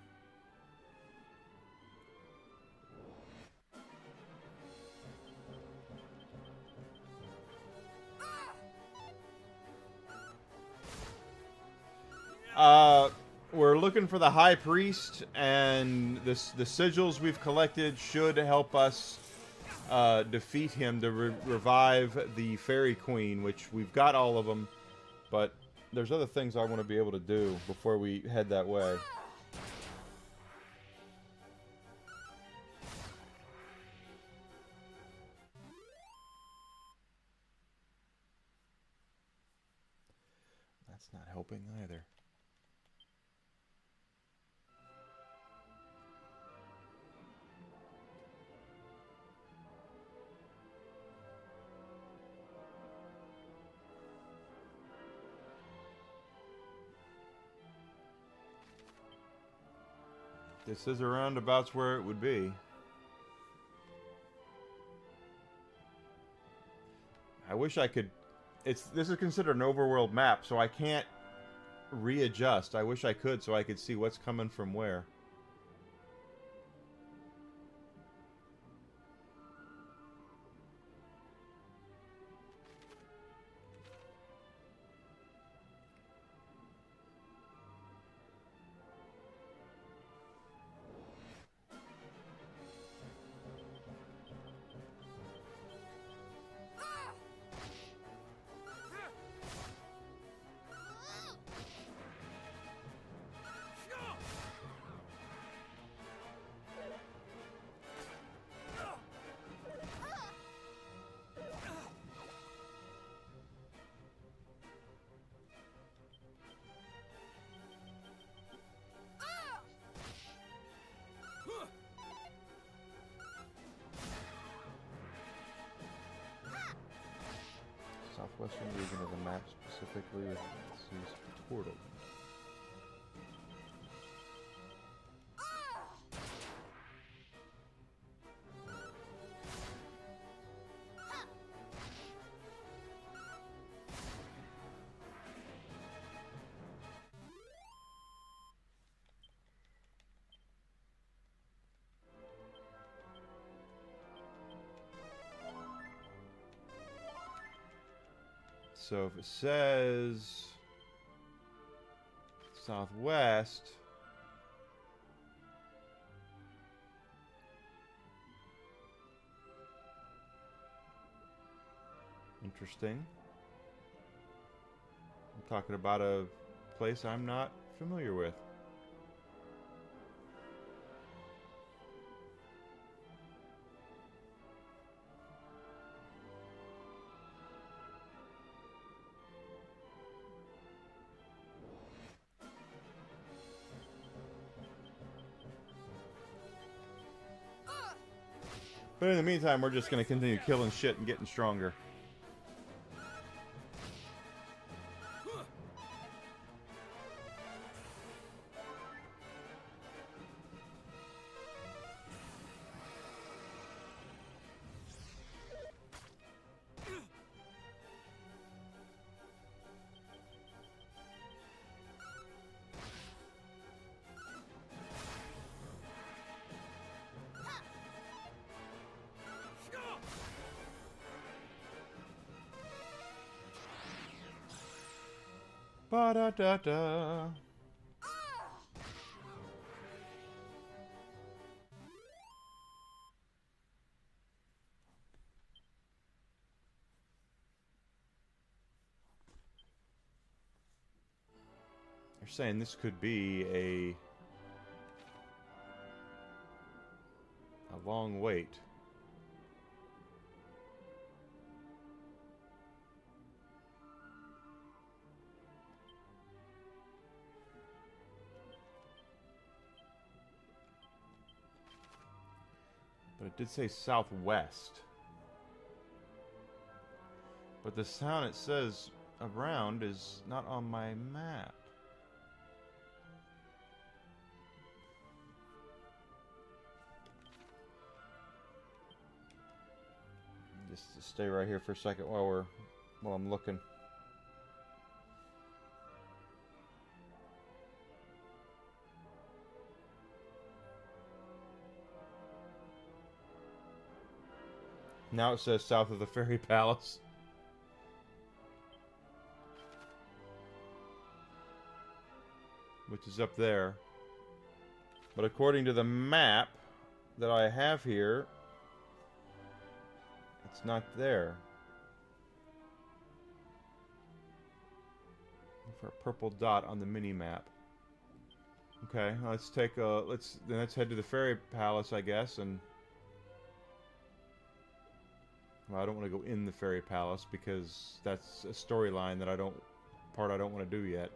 We're looking for the High Priest, and the sigils we've collected should help us defeat him to revive the Fairy Queen, which we've got all of them, but there's other things I want to be able to do before we head that way. That's not helping either. This is around about where it would be. I wish I could... This is considered an overworld map, so I can't readjust. I wish I could, so I could see what's coming from where. Southwestern region of the map, specifically with sees Portal. So if it says southwest, interesting. I'm talking about a place I'm not familiar with. But in the meantime, we're just going to continue killing shit and getting stronger. Ba-da-da-da. They're saying this could be a long wait. But it did say southwest. But the town it says around is not on my map. Just to stay right here for a second while I'm looking. Now it says south of the Fairy Palace. Which is up there. But according to the map that I have here, it's not there. For a purple dot on the mini map. Okay, let's take a let's head to the Fairy Palace, I guess, and well, I don't want to go in the Fairy Palace because that's a storyline that I don't want to do yet.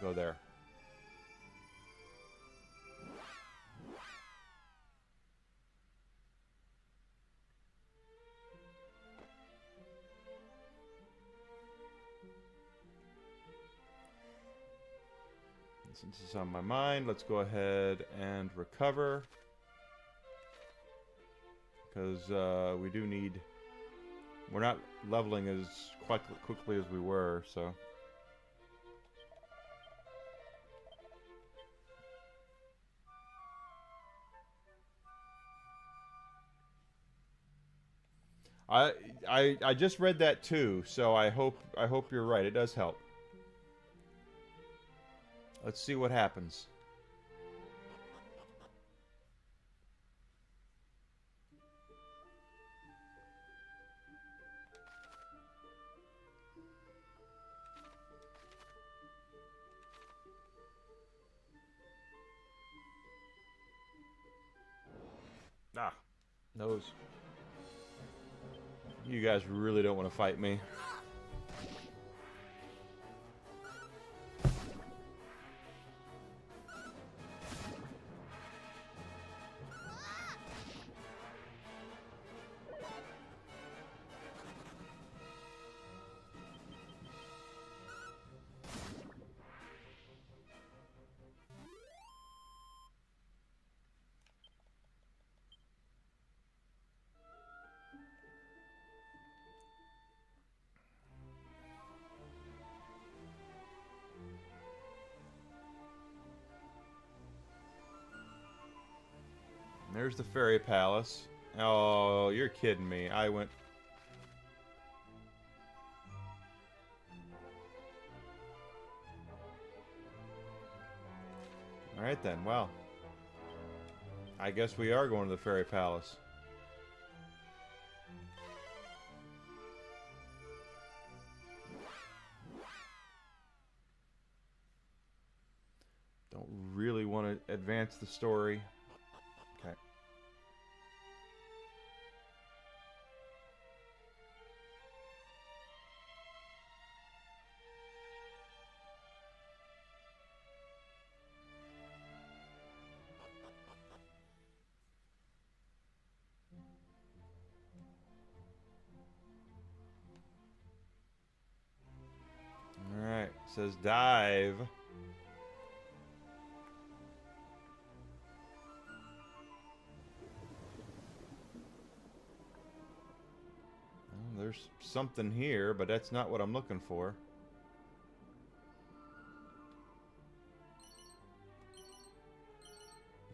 Go there. Since it's on my mind, let's go ahead and recover. Because we do need... We're not leveling as quickly as we were, so... I just read that too, so I hope you're right. It does help. Let's see what happens. Ah, those. You guys really don't want to fight me. There's the fairy palace. Oh, you're kidding me. I went... Alright then, well. I guess we are going to the fairy palace. Don't really want to advance the story. Okay. Alright, it says dive. There's something here, but that's not what I'm looking for.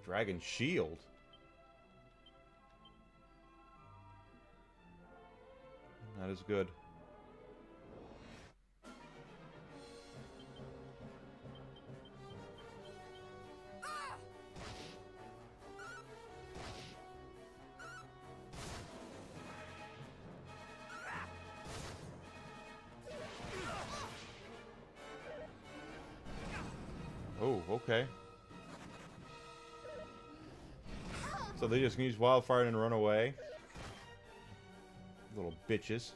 Dragon shield. That is good. Oh, okay. So they just can use wildfire and run away. Little bitches.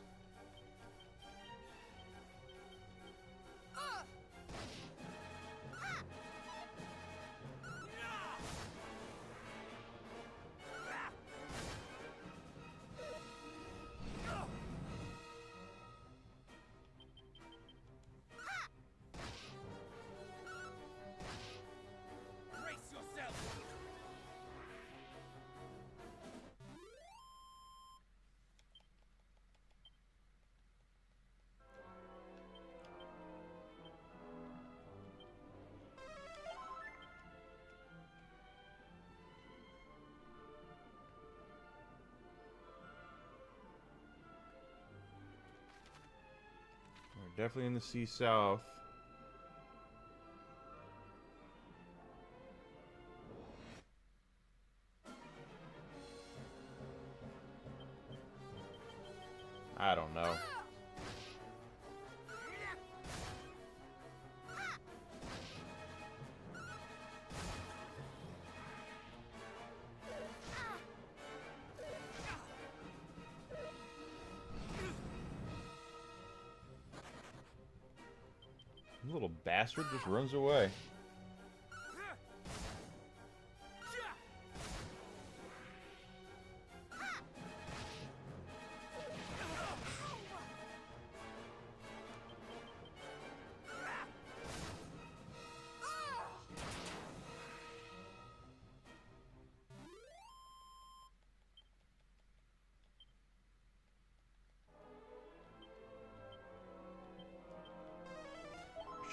We're definitely in the sea south. I don't know. Little bastard just runs away.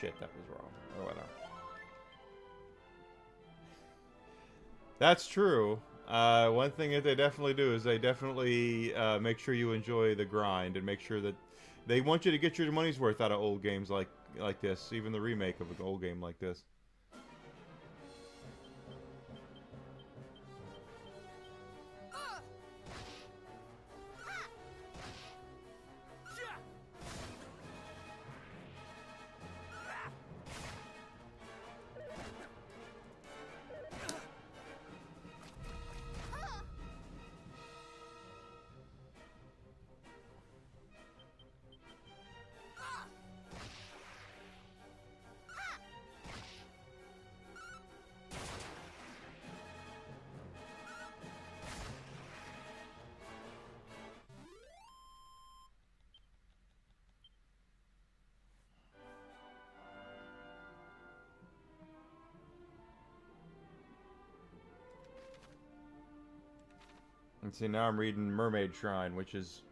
shit, that was wrong. Oh, whatever. That's true. One thing that they definitely do is they definitely make sure you enjoy the grind and make sure that they want you to get your money's worth out of old games like this, even the remake of an old game like this. And see, now I'm reading Mermaid Shrine, which is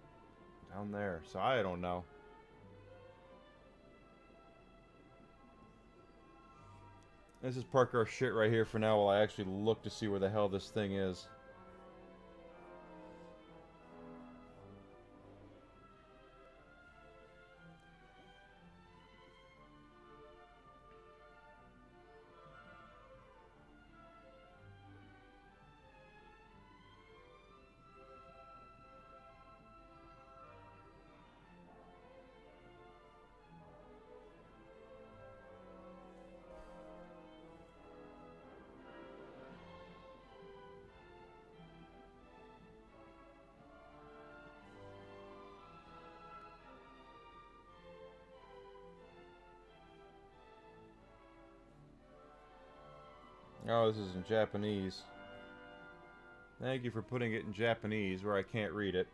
down there. So I don't know. This is park our shit right here for now while I actually look to see where the hell this thing is. Oh, this is in Japanese. Thank you for putting it in Japanese where I can't read it.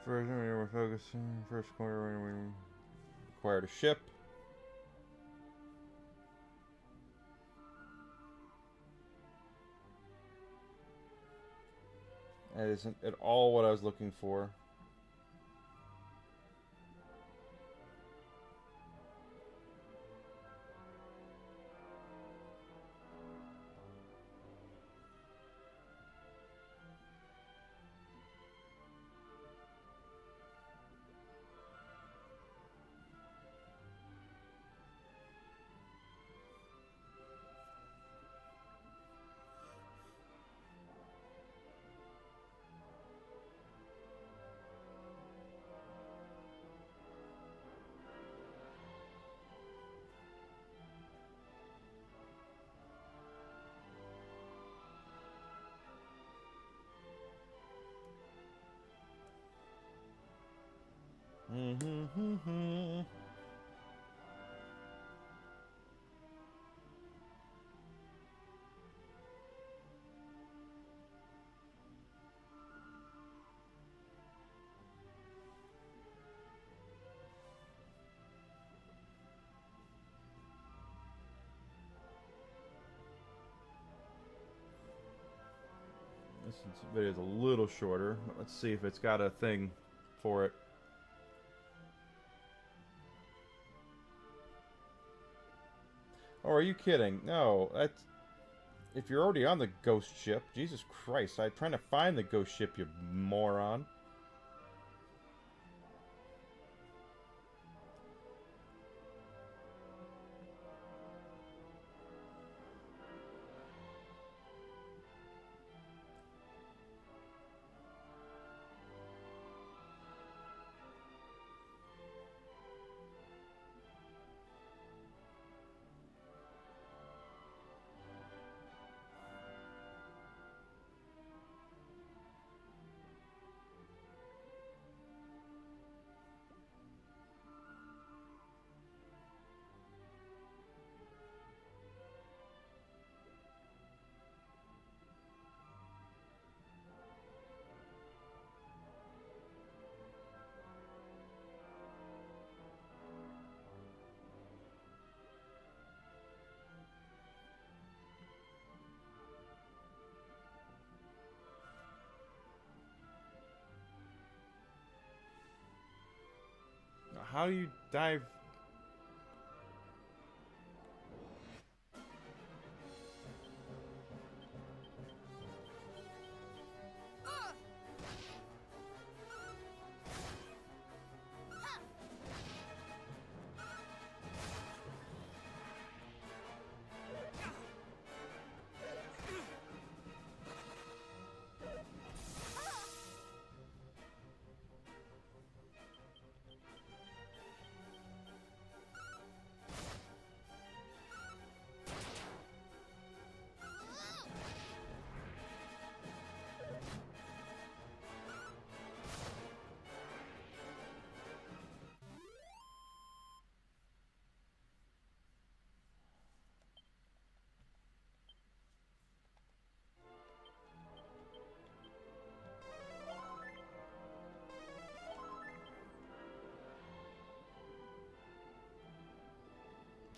First, we're focusing. First quarter, we acquired a ship. That isn't at all what I was looking for. This video is a little shorter. Let's see if it's got a thing for it. Oh, are you kidding? No, that's... If you're already on the ghost ship, Jesus Christ, I'm trying to find the ghost ship, you moron. How do you dive?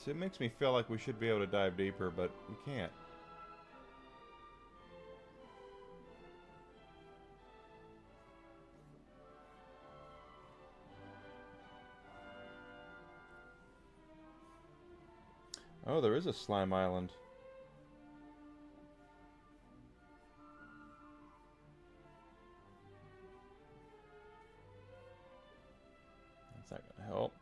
See, it makes me feel like we should be able to dive deeper, but we can't. Oh, there is a slime island. That's not gonna help.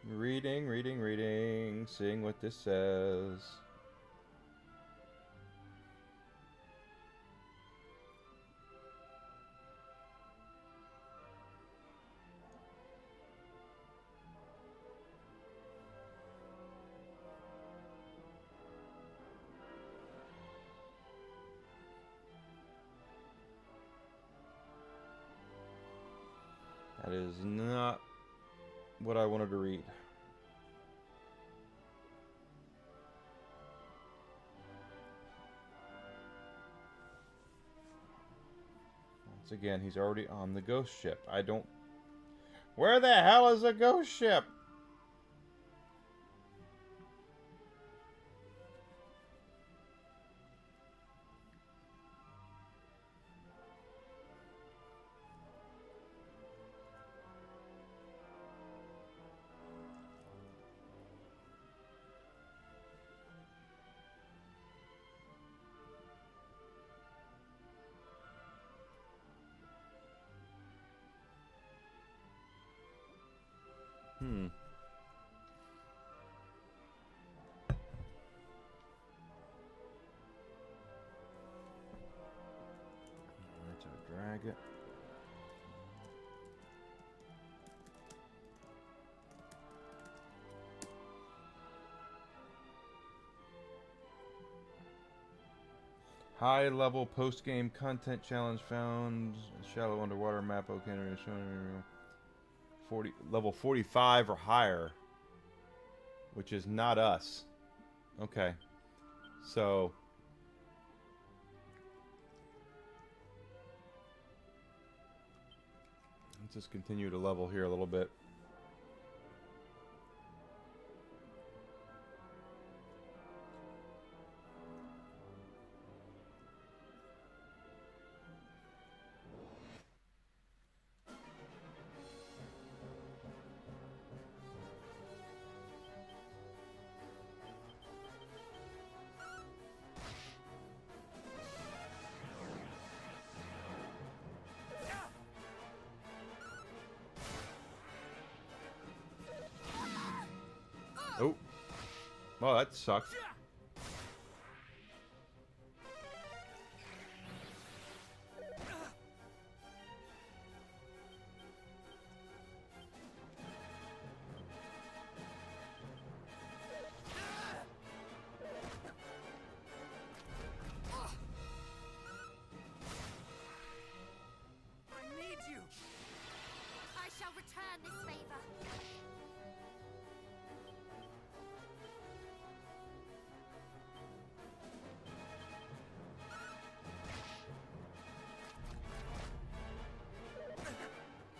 Reading, reading, reading, seeing what this says. That is not what I wanted to read. Once again, he's already on the ghost ship. I don't... Where the hell is the ghost ship? Alright, so drag it. High level post game content challenge found. Shallow underwater map. Okay, showing 40 level 45 or higher, which is not us. Okay, so let's just continue to level here a little bit. Oh. Well, that sucked. I need you. I shall return this favor.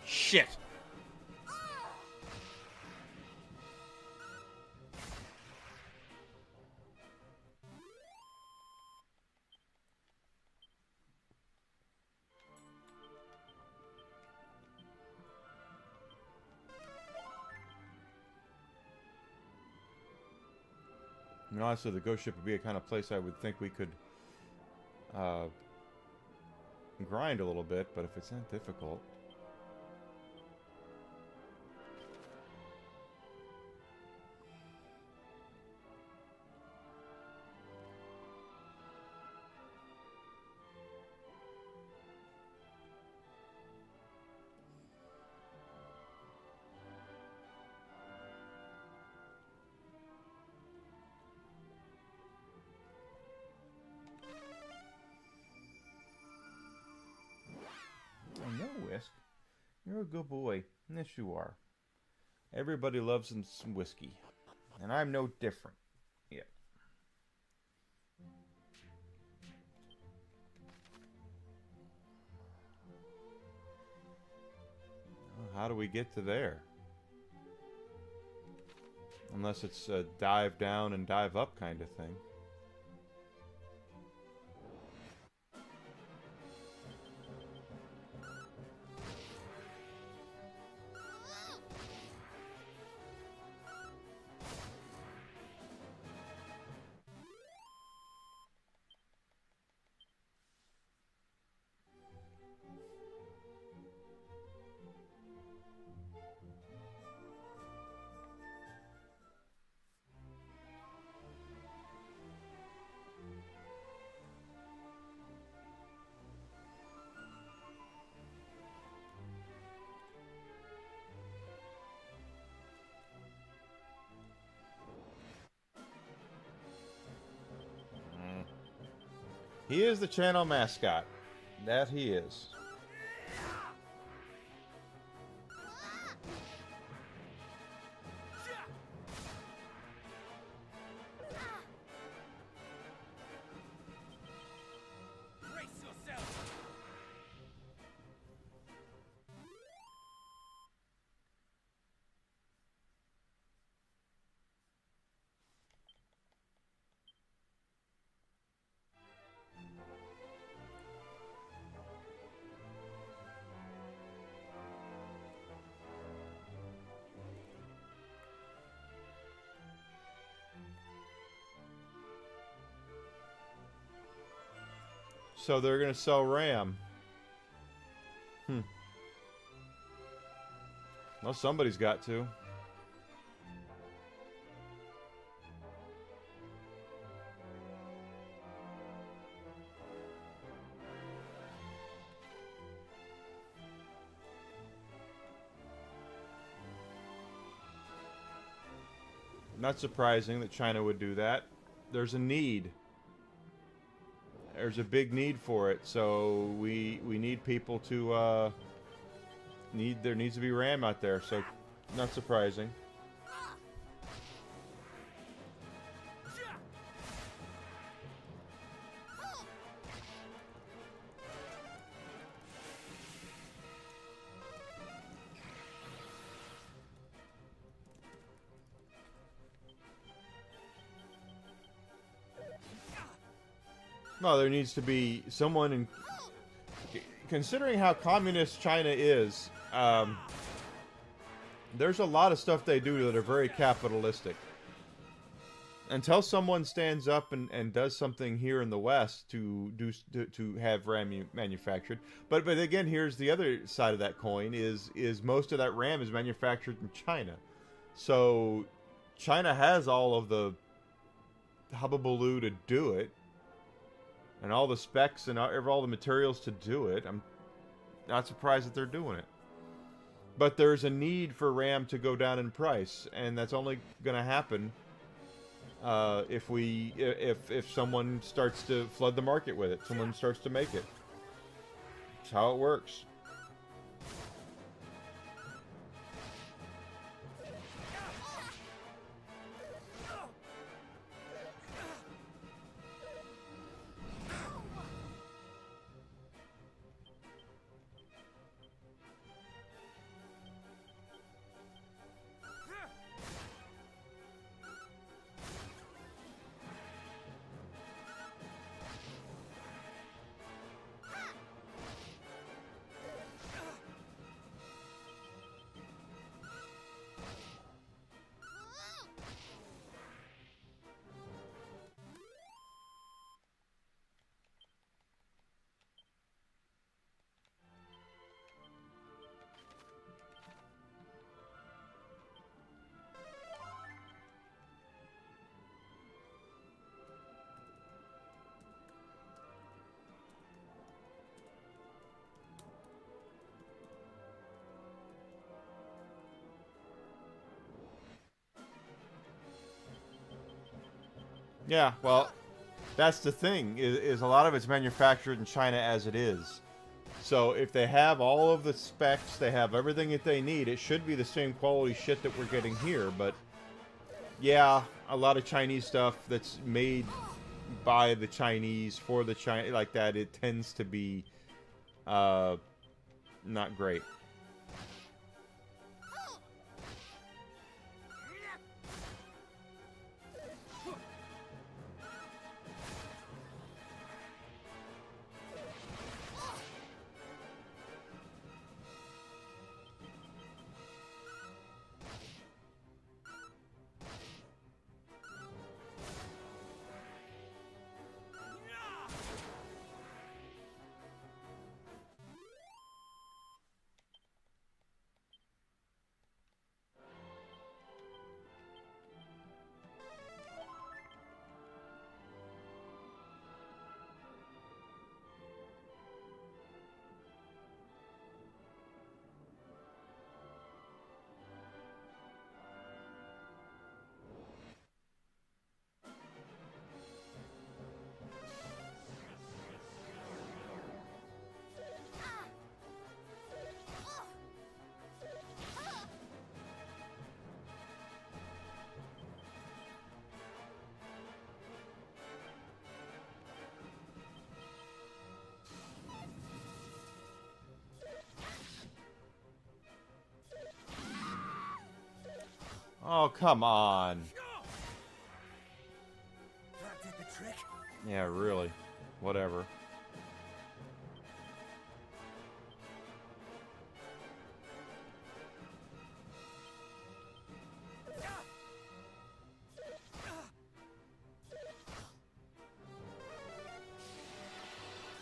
Shit. And honestly, the ghost ship would be a kind of place I would think we could grind a little bit, but if it's not difficult. No, Whisk. You're a good boy. Yes, you are. Everybody loves some whiskey. And I'm no different. Yeah. How do we get to there? Unless it's a dive down and dive up kind of thing. He is the channel mascot. That he is. Brace yourself! So they're going to sell RAM. Well, somebody's got to. Not surprising that China would do that. There's a need. There's a big need for it, so we need people to there needs to be RAM out there, so not surprising. No, there needs to be someone in. Considering how communist China is, there's a lot of stuff they do that are very capitalistic. Until someone stands up and does something here in the West to have RAM manufactured, but again, here's the other side of that coin: is most of that RAM is manufactured in China, so China has all of the hubbubaloo to do it. And all the specs and all the materials to do it. I'm not surprised that they're doing it. But there's a need for RAM to go down in price, and that's only going to happen if someone starts to flood the market with it. Someone starts to make it. That's how it works. Yeah, well, that's the thing, is a lot of it's manufactured in China as it is. So if they have all of the specs, they have everything that they need, it should be the same quality shit that we're getting here. But yeah, a lot of Chinese stuff that's made by the Chinese for the China like that, it tends to be not great. Oh, come on. That did the trick. Yeah, really. Whatever.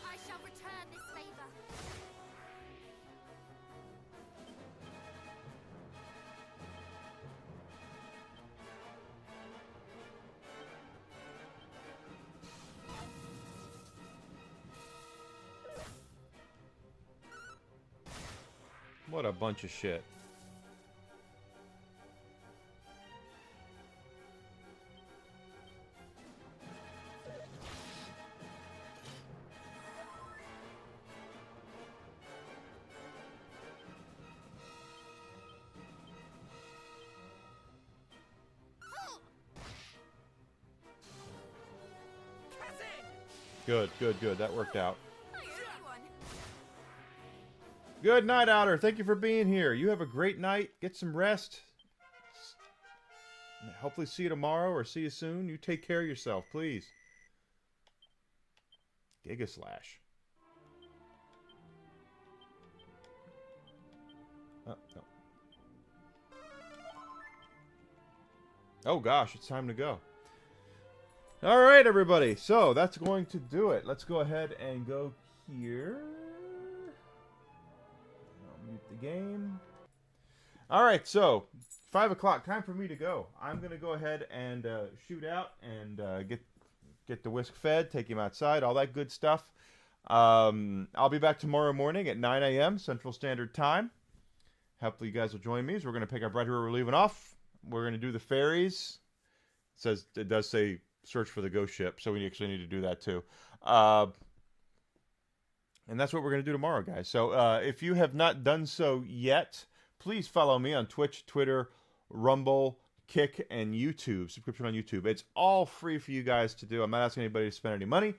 I shall return this favor. What a bunch of shit. Good, good, good. That worked out. Good night, Outer. Thank you for being here. You have a great night. Get some rest. Hopefully see you tomorrow or see you soon. You take care of yourself, please. Giga Slash. Oh, no. Oh gosh, it's time to go. All right, everybody. So that's going to do it. Let's go ahead and go here. I'll mute the game. All right, so 5 o'clock. Time for me to go. I'm going to go ahead and shoot out and get the whisk fed, take him outside, all that good stuff. I'll be back tomorrow morning at 9 a.m. Central Standard Time. Hopefully you guys will join me. So we're going to pick up right where we're leaving off. We're going to do the ferries. It does say search for the ghost ship, so we actually need to do that too. And that's what we're going to do tomorrow, guys. So if you have not done so yet, please follow me on Twitch, Twitter, Rumble, Kick, and YouTube. Subscription on YouTube. It's all free for you guys to do. I'm not asking anybody to spend any money,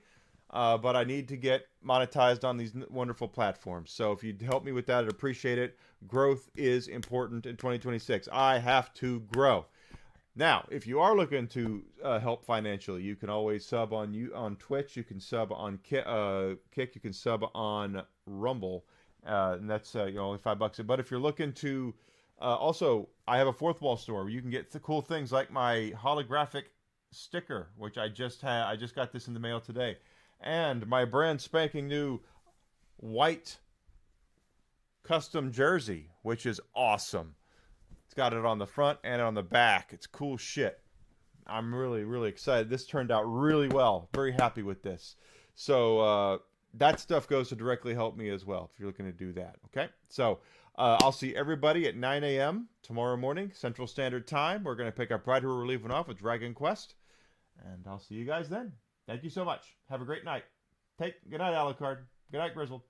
but I need to get monetized on these wonderful platforms. So if you'd help me with that, I'd appreciate it. Growth is important in 2026. I have to grow. Now, if you are looking to help financially, you can always sub on Twitch. You can sub on Kick. You can sub on Rumble, and that's only $5. But if you're looking to, also, I have a fourth wall store where you can get the cool things like my holographic sticker, which I just got this in the mail today, and my brand spanking new white custom jersey, which is awesome. Got it on the front and on the back. It's cool shit. I'm really, really excited. This turned out really well. Very happy with this. So that stuff goes to directly help me as well if you're looking to do that. Okay? So I'll see everybody at 9 a.m. tomorrow morning, Central Standard Time. We're going to pick up right where we're leaving off with Dragon Quest. And I'll see you guys then. Thank you so much. Have a great night. Good night, Alucard. Good night, Grizzled.